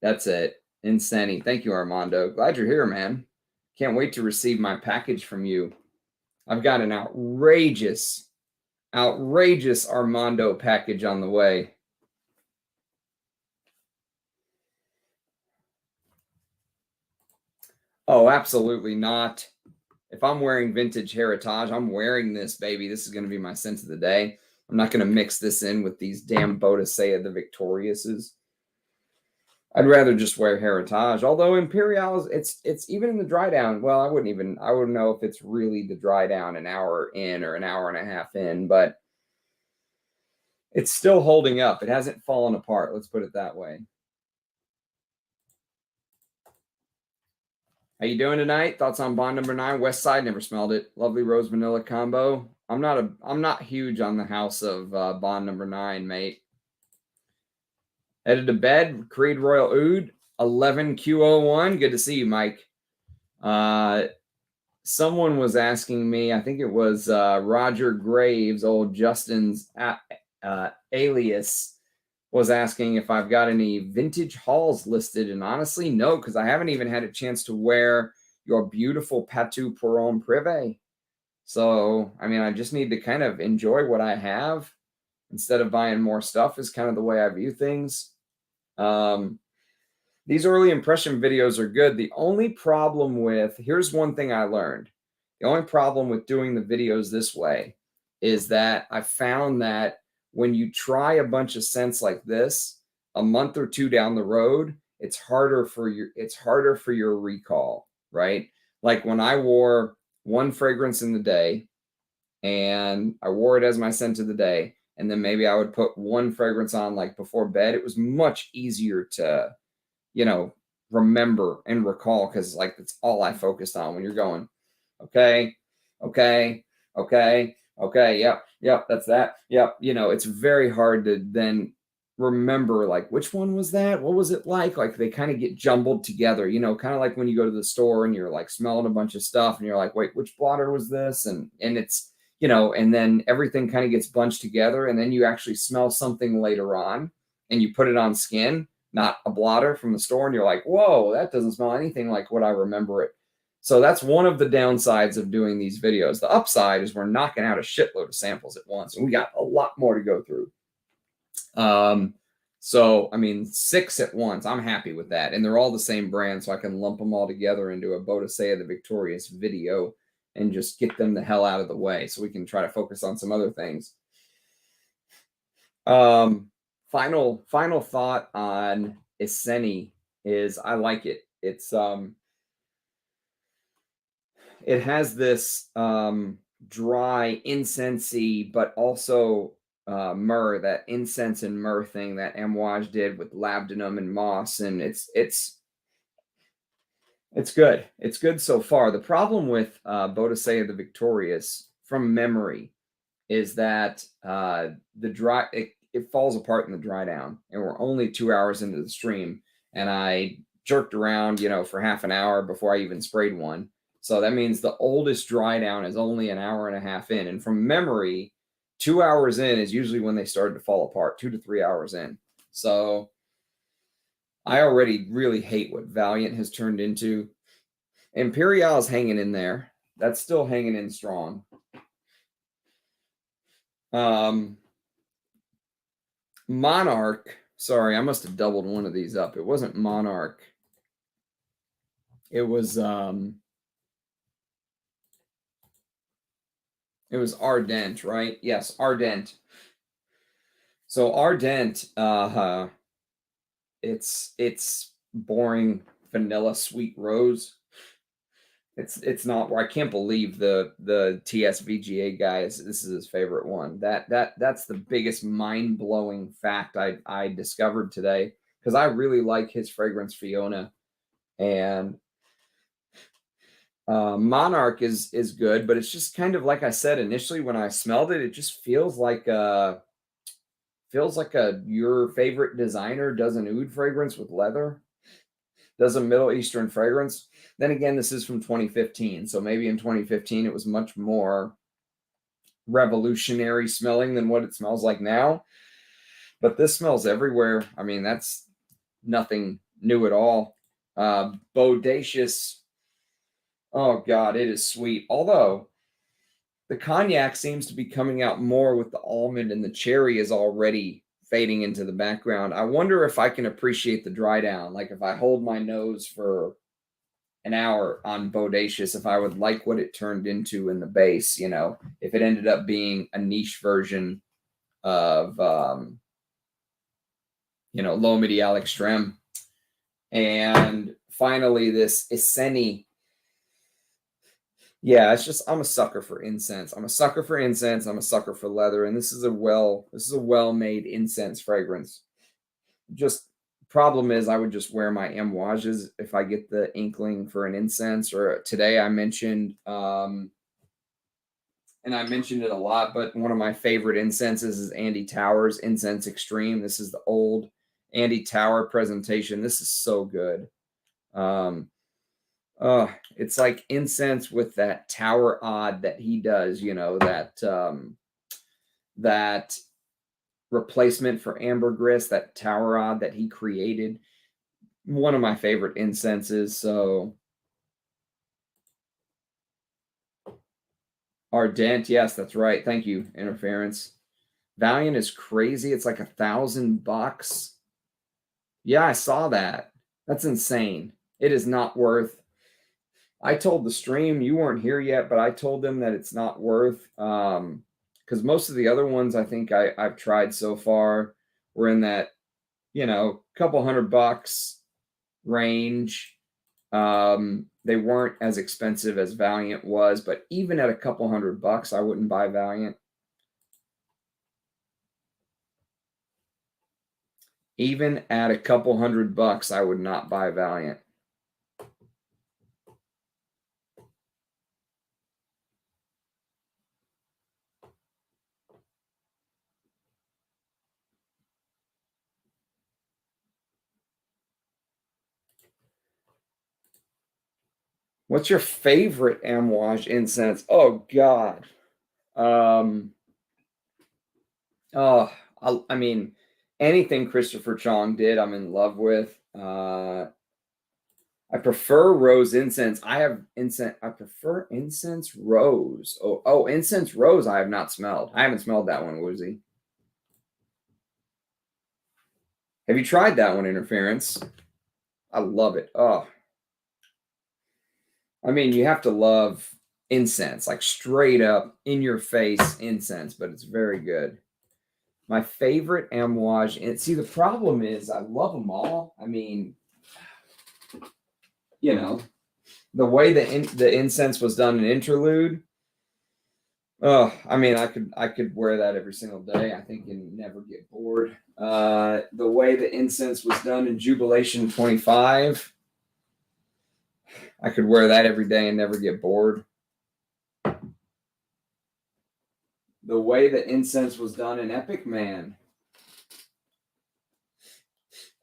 That's it. Insane. Thank you, Armando. Glad you're here, man. Can't wait to receive my package from you. I've got an outrageous Armando package on the way. Oh, absolutely not. If I'm wearing vintage heritage, I'm wearing this, baby. This is going to be my scent of the day. I'm not going to mix this in with these damn Bodacious the Victoriouses. I'd rather just wear heritage. Although Imperial, it's even in the dry down. Well, I wouldn't know if it's really the dry down an hour in or an hour and a half in, but it's still holding up. It hasn't fallen apart. Let's put it that way. How you doing tonight? Thoughts on Bond number 9? West Side, never smelled it. Lovely rose vanilla combo. I'm not huge on the house of Bond number 9, mate. Headed to bed. Creed Royal Oud 11Q01. Good to see you, Mike. Someone was asking me, I think it was Roger Graves, old Justin's alias, was asking if I've got any vintage hauls listed. And honestly, no, because I haven't even had a chance to wear your beautiful Patou Peron Privé. So, I mean, I just need to kind of enjoy what I have instead of buying more stuff is kind of the way I view things. These early impression videos are good. The only problem here's one thing I learned. The only problem with doing the videos this way is that I found that when you try a bunch of scents like this, a month or 2 down the road, it's harder for your recall, right? Like when I wore one fragrance in the day and I wore it as my scent of the day, and then maybe I would put one fragrance on like before bed, it was much easier to, remember and recall because like that's all I focused on when you're going, okay, yep, that's that. Yep. It's very hard to then remember like which one was that? What was it like? Like they kind of get jumbled together, kind of like when you go to the store and you're like smelling a bunch of stuff and you're like, wait, which blotter was this? And it's, and then everything kind of gets bunched together and then you actually smell something later on and you put it on skin, not a blotter from the store. And you're like, whoa, that doesn't smell anything like what I remember it. So that's one of the downsides of doing these videos. The upside is we're knocking out a shitload of samples at once, and we got a lot more to go through. So, I mean, 6 at once, I'm happy with that. And they're all the same brand, so I can lump them all together into a Bodacious the Victorious video and just get them the hell out of the way so we can try to focus on some other things. Final thought on Iceni is I like it. It's... it has this dry, incensey, but also myrrh, that incense and myrrh thing that Amouage did with labdanum and moss, and it's good. It's good so far. The problem with Boadicea the Victorious, from memory, is that it falls apart in the dry down, and we're only 2 hours into the stream, and I jerked around, for half an hour before I even sprayed one. So that means the oldest dry down is only an hour and a half in, and from memory, 2 hours in is usually when they started to fall apart, 2 to 3 hours in. So I already really hate what Valiant has turned into. Imperial is hanging in there. That's still hanging in strong. Monarch, sorry, I must have doubled one of these up. It wasn't Monarch. It was Ardent, right? Yes, Ardent. So Ardent, it's boring vanilla sweet rose. It's not. I can't believe the TSVGA guy this is his favorite one. That's the biggest mind-blowing fact I discovered today, because I really like his fragrance Fiona, and Monarch is good, but it's just kind of like I said initially when I smelled it. It just feels like your favorite designer does an oud fragrance with leather, does a Middle Eastern fragrance. Then again, this is from 2015, so maybe in 2015 it was much more revolutionary smelling than what it smells like now. But this smells everywhere. I mean, that's nothing new at all. Bodacious. Oh God, it is sweet. Although the cognac seems to be coming out more with the almond, and the cherry is already fading into the background. I wonder if I can appreciate the dry down. Like if I hold my nose for an hour on Bodacious, if I would like what it turned into in the base, if it ended up being a niche version of, L'Eau Medial Extreme. And finally, this Iceni. Yeah, it's just, I'm a sucker for incense. I'm a sucker for incense. I'm a sucker for leather. And this is a well-made incense fragrance. Just problem is I would just wear my Amouages if I get the inkling for an incense. Or today I mentioned, and I mentioned it a lot, but one of my favorite incenses is Andy Towers Incense Extreme. This is the old Andy Tower presentation. This is so good. It's like incense with that tower odd that he does, that replacement for ambergris, that tower odd that he created. One of my favorite incenses. So Ardent, yes, that's right. Thank you, Interference. Valiant is crazy. It's like $1,000. Yeah, I saw that. That's insane. It is not worth. I told the stream, you weren't here yet, but I told them that it's not worth, because most of the other ones I think I've tried so far were in that, couple $100 range. They weren't as expensive as Valiant was, but even at a couple $100, I wouldn't buy Valiant. Even at a couple $100, I would not buy Valiant. What's your favorite Amouage incense? Oh God. I mean, anything Christopher Chong did, I'm in love with. I prefer rose incense. I prefer incense rose. Oh, incense rose I have not smelled. I haven't smelled that one, Woozy. Have you tried that one, Interference? I love it. Oh. I mean, you have to love incense, like straight up in your face incense, but it's very good. My favorite Amouage, and see, the problem is I love them all. I mean, the way the incense was done in Interlude, Oh, I mean, I could wear that every single day, I think, and never get bored. The way the incense was done in Jubilation 25, I could wear that every day and never get bored. The way the incense was done in Epic Man,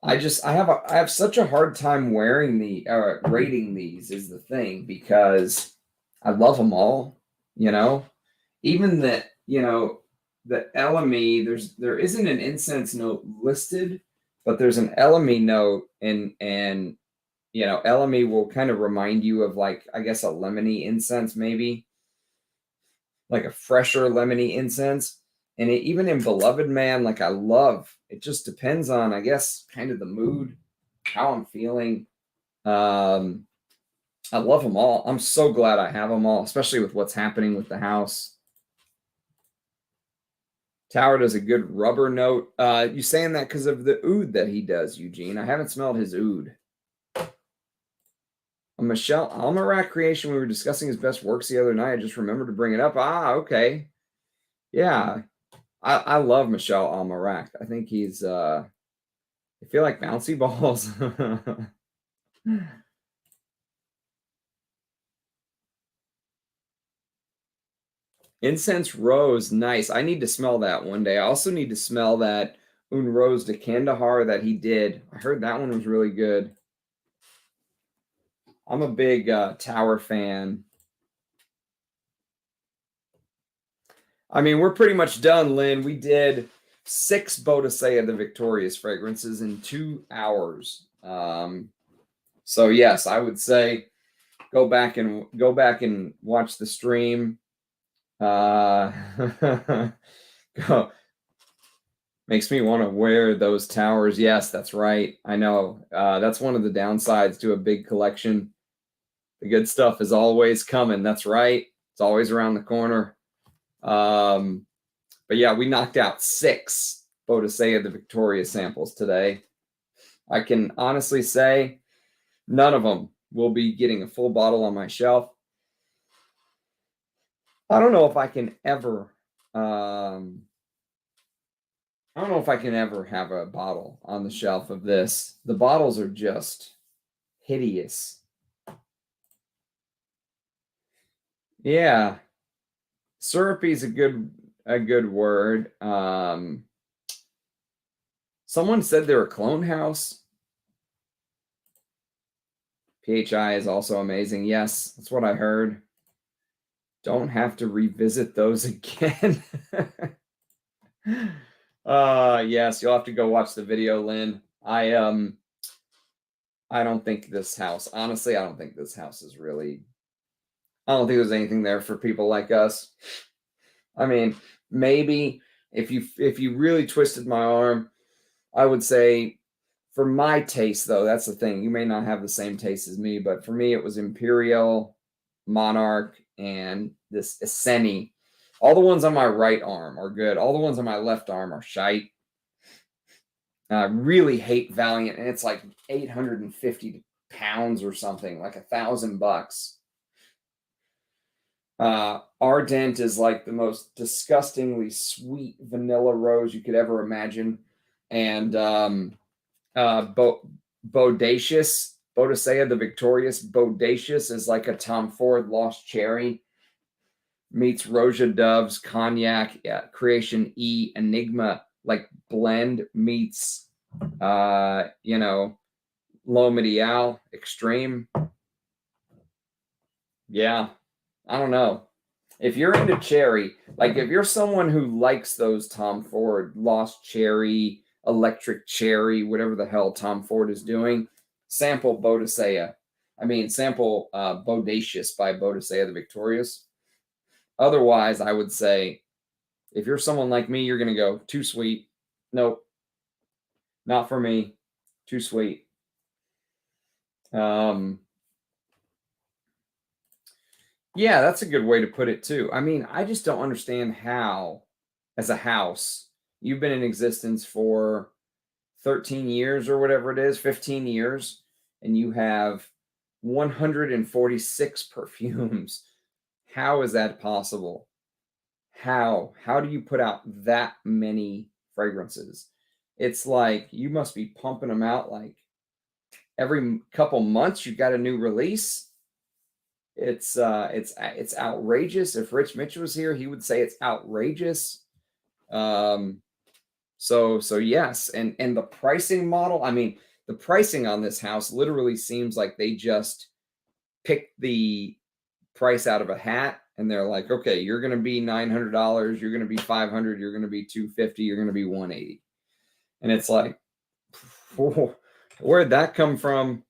I have such a hard time wearing rating these is the thing, because I love them all, you know. Even the, the LME, there isn't an incense note listed, but there's an LME note, and LME will kind of remind you of, like, I guess, a lemony incense, maybe like a fresher lemony incense. And even in Beloved Man, like, I love it. Just depends on, I guess, kind of the mood, how I'm feeling. I love them all. I'm so glad I have them all, especially with what's happening with the house. Tower does a good rubber note. You saying that because of the oud that he does, Eugene? I haven't smelled his oud. A Michelle Almarac creation. We were discussing his best works the other night. I just remembered to bring it up. Ah, okay. Yeah. I love Michelle Almarac. I think he's I feel like bouncy balls. Incense rose, nice. I need to smell that one day. I also need to smell that Un Rose de Kandahar that he did. I heard that one was really good. I'm a big Tower fan. I mean, we're pretty much done, Lynn. We did 6 Bodacious the Victorious fragrances in 2 hours. So yes, I would say go back and watch the stream. Go. Makes me want to wear those towers. Yes, that's right. I know. That's one of the downsides to a big collection. The good stuff is always coming. That's right. It's always around the corner. But yeah, we knocked out 6 Bodacious the Victorious samples today. I can honestly say none of them will be getting a full bottle on my shelf. I don't know if I can ever have a bottle on the shelf of this. The bottles are just hideous. Yeah. Syrupy is a good word. Someone said they're a clone house. PHI is also amazing. Yes, that's what I heard. Don't have to revisit those again. Yes, you'll have to go watch the video, Lynn. I don't think this house, honestly, I don't think this house is really, I don't think there's anything there for people like us. I mean, maybe if you really twisted my arm, I would say, for my taste, though, that's the thing. You may not have the same taste as me, but for me, it was Imperial, Monarch, and this Iceni. All the ones on my right arm are good. All the ones on my left arm are shite. I really hate Valiant, and it's like 850 pounds or something, like $1,000. Ardent is like the most disgustingly sweet vanilla rose you could ever imagine. And Bodacious, Bodacious the Victorious, Bodacious is like a Tom Ford Lost Cherry meets Roja Dove's Cognac, Creation E Enigma, like blend meets Loewe Medial Extreme. Yeah, I don't know. If you're into cherry, like if you're someone who likes those Tom Ford Lost Cherry, Electric Cherry, whatever the hell Tom Ford is doing, sample Bodacious. Sample Bodacious by Bodacious the Victorious. Otherwise, I would say, if you're someone like me, you're going to go, too sweet. Nope. Not for me. Too sweet. Yeah, that's a good way to put it, too. I mean, I just don't understand how, as a house, you've been in existence for 13 years or whatever it is, 15 years, and you have 146 perfumes. How is that possible? How do you put out that many fragrances? It's like you must be pumping them out like every couple months. You got a new release. It's outrageous. If Rich Mitch was here, he would say it's outrageous. So yes, and the pricing model, I mean, the pricing on this house literally seems like they just picked the price out of a hat and they're like, okay, you're going to be $900, you're going to be $500, you're going to be $250, you're going to be $180. And it's like, where'd that come from?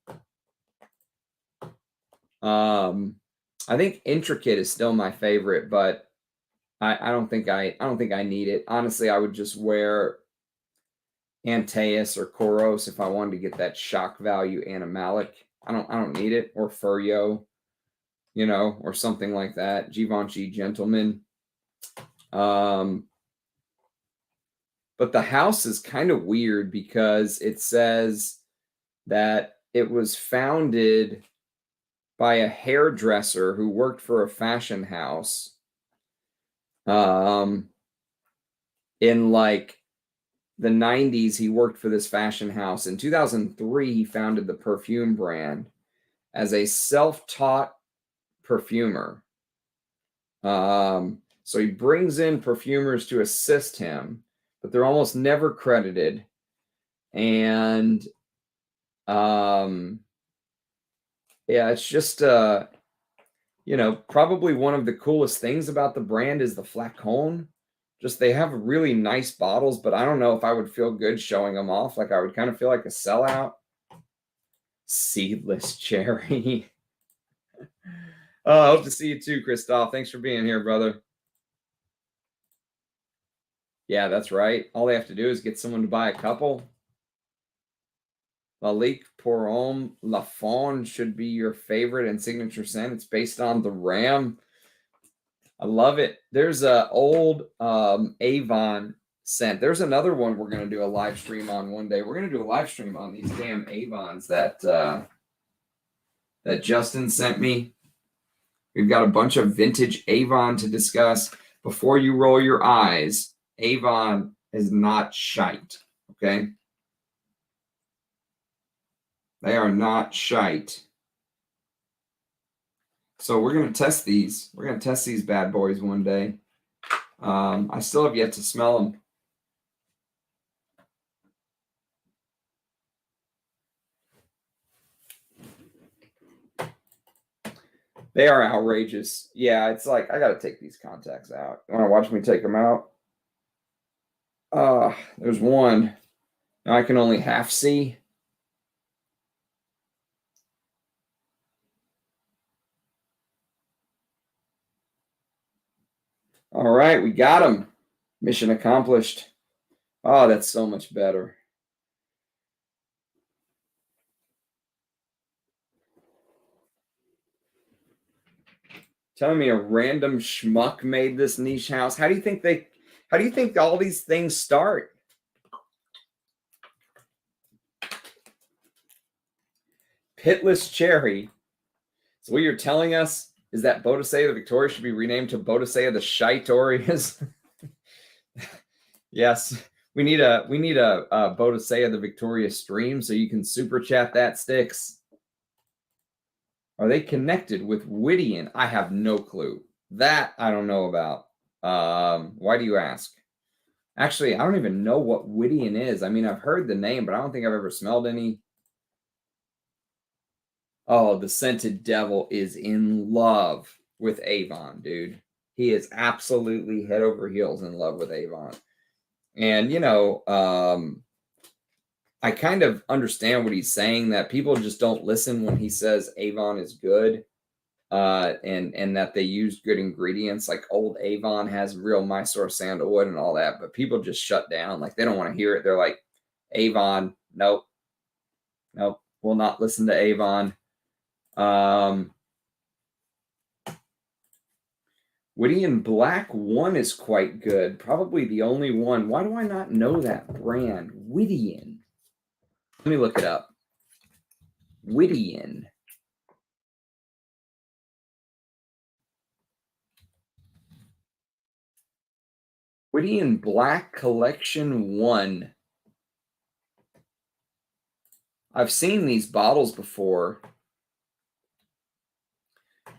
I think Intricate is still my favorite, but I don't think I need it. Honestly, I would just wear Antaeus or Koros if I wanted to get that shock value animalic. I don't need it, or Furio, you know, or something like that. Givenchy Gentleman. But the house is kind of weird because it says that it was founded by a hairdresser who worked for a fashion house in like the 90s. He worked for this fashion house. In 2003, he founded the perfume brand as a self-taught perfumer. So he brings in perfumers to assist him, but they're almost never credited. And yeah, it's just you know, probably one of the coolest things about the brand is the flacon. Just they have really nice bottles, but I don't know if I would feel good showing them off. Like I would kind of feel like a sellout. Seedless cherry. Oh, I hope to see you too, Christoph. Thanks for being here, brother. Yeah, that's right. All they have to do is get someone to buy a couple. Lalique Pour Homme La Faune should be your favorite and signature scent. It's based on the Ram. I love it. There's a old Avon scent. There's another one we're going to do a live stream on one day. We're going to do a live stream on these damn Avons that that Justin sent me. We've got a bunch of vintage Avon to discuss. Before you roll your eyes, Avon is not shite, okay? They are not shite. So we're going to test these. We're going to test these bad boys one day. I still have yet to smell them. They are outrageous. Yeah, it's like, I got to take these contacts out. You want to watch me take them out? There's one. Now I can only half see. All right, we got them. Mission accomplished. Oh, that's so much better. Telling me a random schmuck made this niche house. How do you think all these things start? Pitless Cherry. So what you're telling us is that Boadicea the Victoria should be renamed to Boadicea the Shitorias? Yes, we need a Boadicea the Victoria stream so you can super chat that, Sticks. Are they connected with Whittian? I have no clue. That I don't know about. Why do you ask? Actually, I don't even know what Whittian is. I mean, I've heard the name, but I don't think I've ever smelled any. Oh, the Scented Devil is in love with Avon, dude. He is absolutely head over heels in love with Avon. And, you know, I kind of understand what he's saying, that people just don't listen when he says Avon is good, and that they use good ingredients. Like old Avon has real Mysore sandalwood and all that, but people just shut down. Like they don't want to hear it. They're like, Avon, nope, will not listen to Avon. Whittian Black 1 is quite good. Probably the only one. Why do I not know that brand? Whittian. Let me look it up. Whittian. Whittian Black Collection 1. I've seen these bottles before.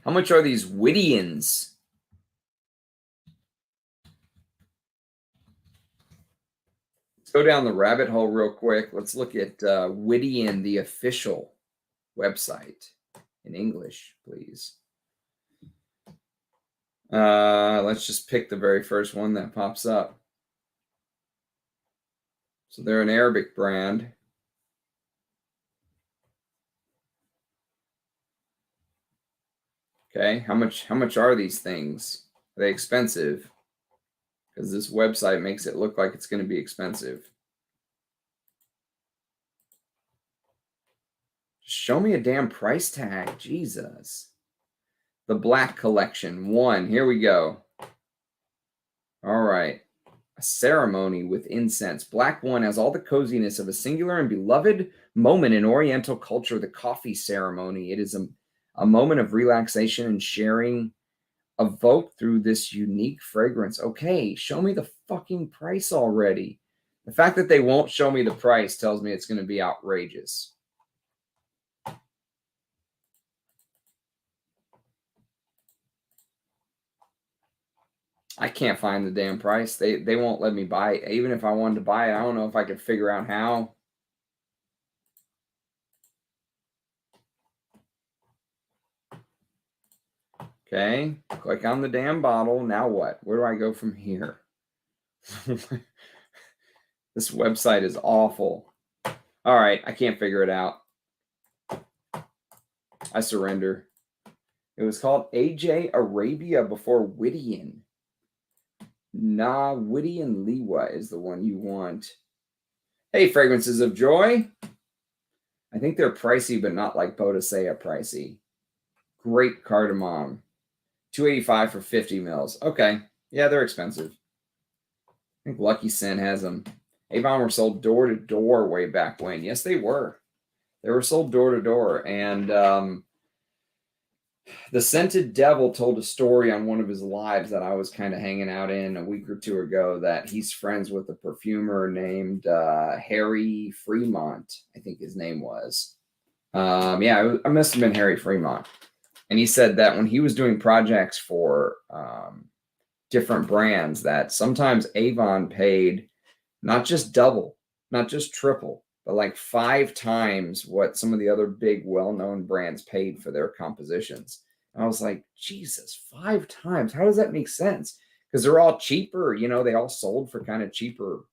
How much are these Whittians? Let's go down the rabbit hole real quick. Let's look at Whittian, the official website in English, please. Let's just pick the very first one that pops up. So they're an Arabic brand. Okay, how much are these things? Are they expensive? Because this website makes it look like it's going to be expensive. Just show me a damn price tag. Jesus. The Black Collection 1. Here we go. All right. A ceremony with incense. Black 1 has all the coziness of a singular and beloved moment in Oriental culture, the coffee ceremony. It is a moment of relaxation and sharing evoked through this unique fragrance. Okay, show me the fucking price already. The fact that they won't show me the price tells me it's going to be outrageous. I can't find the damn price. They won't let me buy it. Even if I wanted to buy it, I don't know if I could figure out how. Okay, click on the damn bottle. Now what? Where do I go from here? This website is awful. All right, I can't figure it out. I surrender. It was called AJ Arabia before Whittian. Nah, Whittian Liwa is the one you want. Hey, Fragrances of Joy. I think they're pricey, but not like Boadicea pricey. Great cardamom. $285 for 50 mils. Okay. Yeah, they're expensive. I think Lucky Sin has them. Avon were sold door to door way back when. Yes, they were. They were sold door to door. And the Scented Devil told a story on one of his lives that I was kind of hanging out in a week or two ago, that he's friends with a perfumer named Harry Fremont, I think his name was. Yeah, it must have been Harry Fremont. And he said that when he was doing projects for different brands, that sometimes Avon paid not just double, not just triple, but like 5 times what some of the other big well-known brands paid for their compositions. And I was like, Jesus, 5 times? How does that make sense? Because they're all cheaper, you know, they all sold for kind of cheaper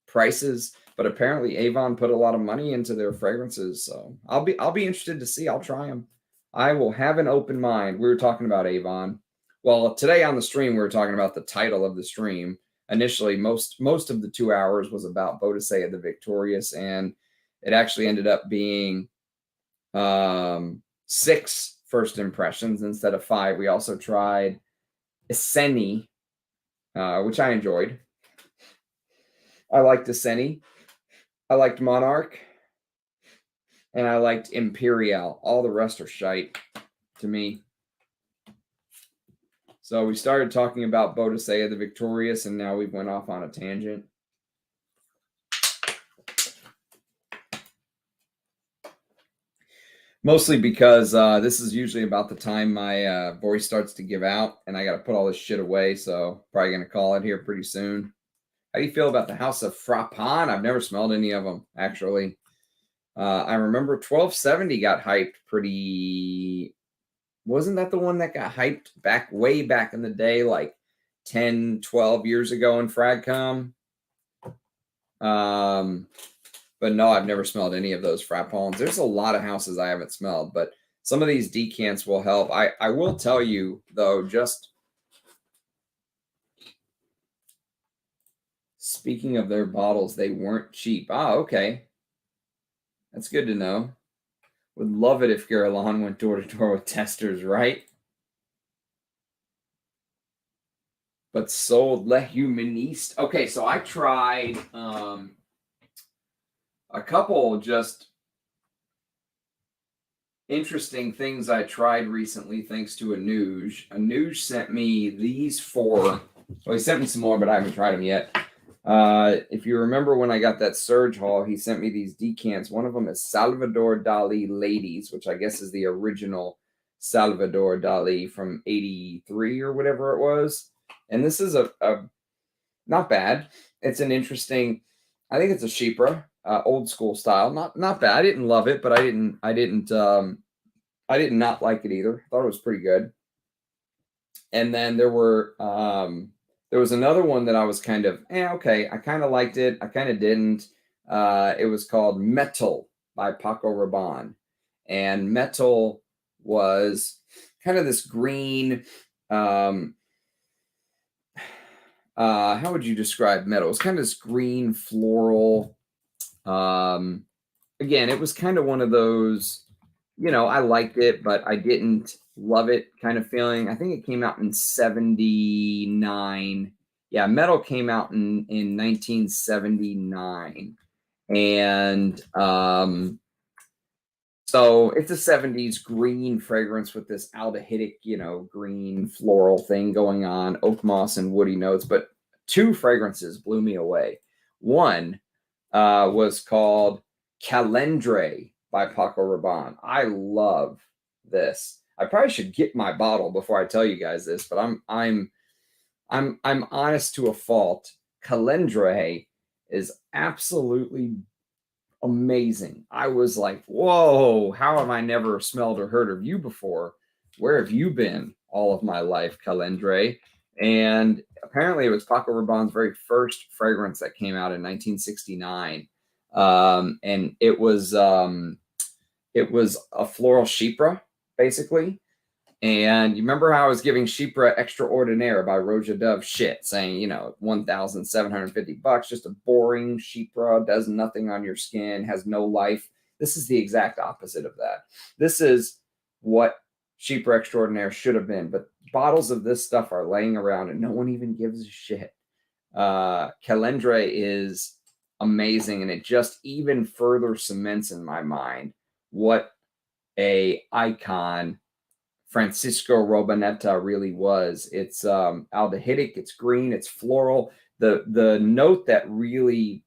prices. But apparently Avon put a lot of money into their fragrances. So I'll be interested to see. I'll try them. I will have an open mind. We were talking about Avon. Well, today on the stream, we were talking about the title of the stream. Initially, most of the 2 hours was about Boadicea the Victorious, and it actually ended up being 6 first impressions instead of 5. We also tried Iceni, which I enjoyed. I liked Iceni. I liked Monarch. And I liked Imperial. All the rest are shite to me. So we started talking about Boadicea the Victorious, and now we went off on a tangent. Mostly because this is usually about the time my voice starts to give out, and I got to put all this shit away, so probably going to call it here pretty soon. How do you feel about the House of Frappin? I've never smelled any of them, actually. I remember 1270 got hyped pretty... Wasn't that the one that got hyped way back in the day, like 10, 12 years ago in Fragcom? But no, I've never smelled any of those Frappons. There's a lot of houses I haven't smelled, but some of these decants will help. I will tell you, though, just speaking of their bottles, they weren't cheap. Ah, okay. That's good to know. Would love it if Guerlain went door to door with testers, right? But sold Le Humaniste. Okay, so I tried a couple just interesting things I tried recently, thanks to Amouage. Amouage sent me these 4. Well, he sent me some more, but I haven't tried them yet. If you remember when I got that Serge haul, he sent me these decants. One of them is Salvador Dali Ladies, which I guess is the original Salvador Dali from 83 or whatever it was. And this is a not bad. It's an interesting, I think it's a Chypre, old school style. Not bad. I didn't love it, but I did not like it either. I thought it was pretty good. And then there was another one that I was kind of, okay, I kind of liked it. I kind of didn't. It was called Metal by Paco Rabanne. And Metal was kind of this green, how would you describe metal? It's kind of this green floral. Again, it was kind of one of those, I liked it, but I didn't love it kind of feeling. I think it came out in 79. Yeah, metal came out in 1979. And so it's a 70s green fragrance with this aldehydic, green floral thing going on, oak moss and woody notes. But 2 fragrances blew me away. One was called Calendre by Paco Rabanne. I love this. I probably should get my bottle before I tell you guys this, but I'm honest to a fault. Calendre is absolutely amazing. I was like, whoa, how have I never smelled or heard of you before? Where have you been all of my life, Calendre? And apparently it was Paco Rabanne's very first fragrance that came out in 1969. And it was a floral Chypre, basically. And you remember how I was giving Chypre Extraordinaire by Roja Dove shit, saying, $1,750, just a boring Chypre, does nothing on your skin, has no life. This is the exact opposite of that. This is what Chypre Extraordinaire should have been, but bottles of this stuff are laying around and no one even gives a shit. Calendre is amazing, and it just even further cements in my mind what a icon Francisco Robanetta really was. It's aldehydic, it's green, it's floral. The note that really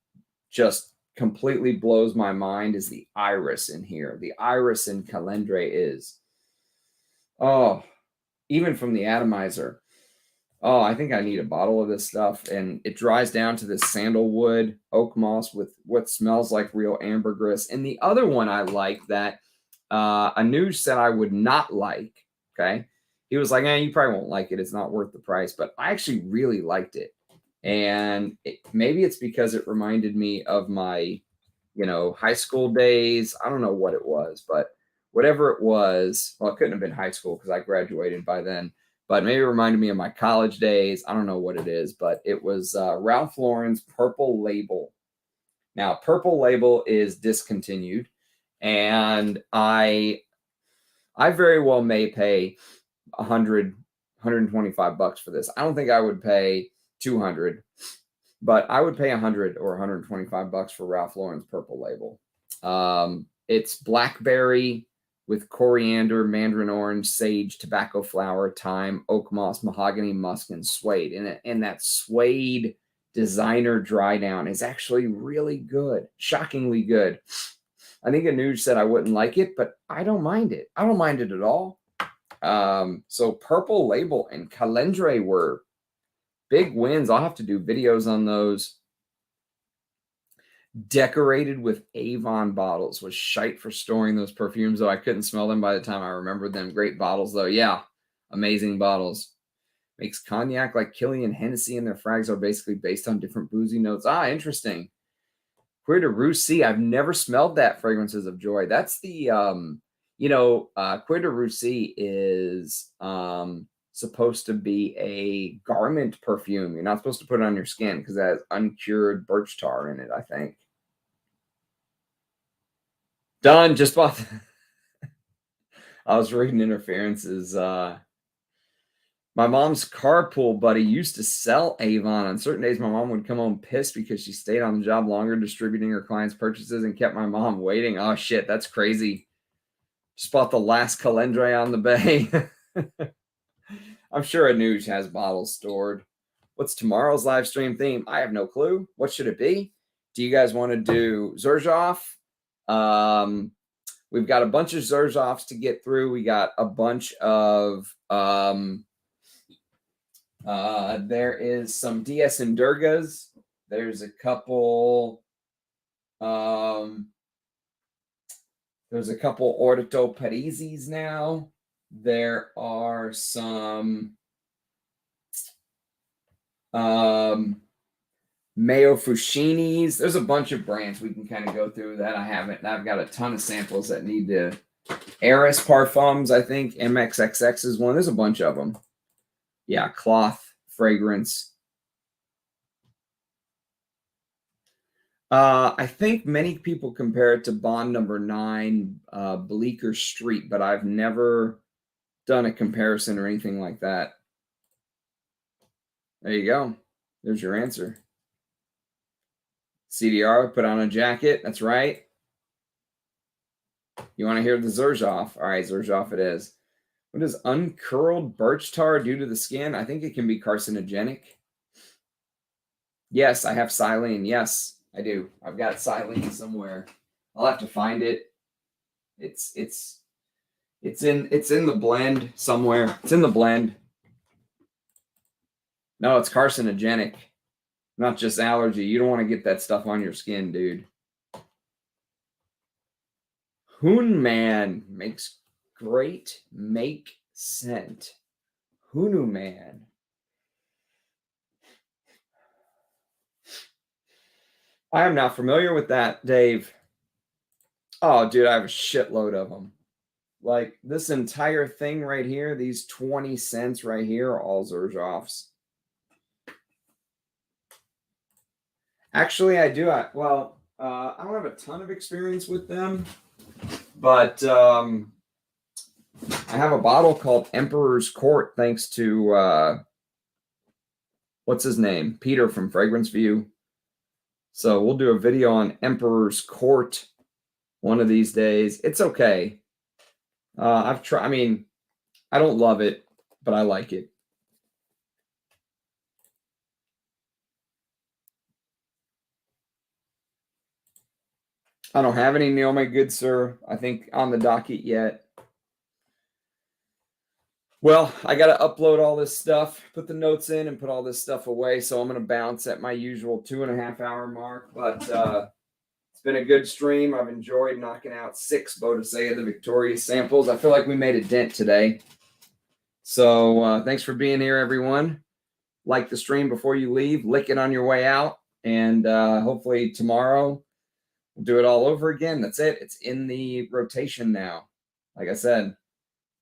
just completely blows my mind is the iris in here. The iris in Calendre is, even from the atomizer. I think I need a bottle of this stuff. And it dries down to this sandalwood oak moss with what smells like real ambergris. And the other one I like that Amouage said I would not like. Okay. He was like, you probably won't like it. It's not worth the price. But I actually really liked it. And maybe it's because it reminded me of my, high school days. I don't know what it was, but whatever it was, well, it couldn't have been high school because I graduated by then. But maybe it reminded me of my college days. I don't know what it is, but it was Ralph Lauren's Purple Label. Now, Purple Label is discontinued. And I very well may pay $125 for this. I don't think I would pay $200, but I would pay $100 or $125 for Ralph Lauren's Purple Label. It's blackberry with coriander, mandarin orange, sage, tobacco flower, thyme, oak moss, mahogany, musk, and suede. And that suede designer dry down is actually really good, shockingly good. I think Amouage said I wouldn't like it, but I don't mind it. I don't mind it at all. So Purple Label and Calendre were big wins. I'll have to do videos on those. Decorated with Avon bottles was shite for storing those perfumes, though. I couldn't smell them by the time I remembered them. Great bottles, though. Yeah, amazing bottles. Makes cognac like Killian Hennessy, and their frags are basically based on different boozy notes. Interesting. Cuir de Russie, I've never smelled that. Fragrances of Joy. That's the, Cuir de Russie is supposed to be a garment perfume. You're not supposed to put it on your skin because it has uncured birch tar in it, I think. Done. Just bought. I was reading interferences. My mom's carpool buddy used to sell Avon. On certain days, my mom would come home pissed because she stayed on the job longer distributing her clients' purchases and kept my mom waiting. Oh, shit. That's crazy. Just bought the last calendre on the bay. I'm sure Amouage has bottles stored. What's tomorrow's live stream theme? I have no clue. What should it be? Do you guys want to do Xerjoff? We've got a bunch of Xerjoffs to get through. We got a bunch of there is some DS and Durgas. There's a couple Orito Parisis now. There are some Mayo Fushinis. There's a bunch of brands we can kind of go through that I haven't. I've got a ton of samples that need to. Eris Parfums, I think. MXXX is one. There's a bunch of them. Yeah, cloth, fragrance. I think many people compare it to Bond Number 9, Bleecker Street, but I've never done a comparison or anything like that. There you go. There's your answer. CDR, put on a jacket. That's right. You want to hear the Xerjoff? All right, Xerjoff it is. What does uncurled birch tar do to the skin? I think it can be carcinogenic. Yes, I have Silene. Yes, I do. I've got Silene somewhere. I'll have to find it. It's in the blend somewhere. It's in the blend. No, it's carcinogenic. Not just allergy. You don't want to get that stuff on your skin, dude. Hoon Man makes great make scent. Hunu Man. I am not familiar with that, Dave. Oh, dude, I have a shitload of them. Like this entire thing right here, these 20 cents right here are all Xerjoffs. Actually, I do. I don't have a ton of experience with them, but I have a bottle called Emperor's Court, thanks to what's his name? Peter from Fragrance View. So we'll do a video on Emperor's Court one of these days. It's okay. I've tried. I mean, I don't love it, but I like it. I don't have any Neil, my good sir, I think on the docket yet. Well, I got to upload all this stuff, put the notes in and put all this stuff away. So I'm going to bounce at my usual 2.5 hour mark. But it's been a good stream. I've enjoyed knocking out 6 Boadicea the Victorious samples. I feel like we made a dent today. So thanks for being here, everyone. Like the stream before you leave. Lick it on your way out. And hopefully tomorrow we'll do it all over again. That's it. It's in the rotation now. Like I said,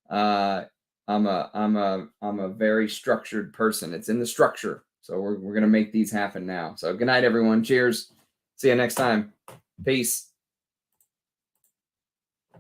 I'm a very structured person. It's in the structure. So we're going to make these happen now. So good night, everyone. Cheers. See you next time. Peace.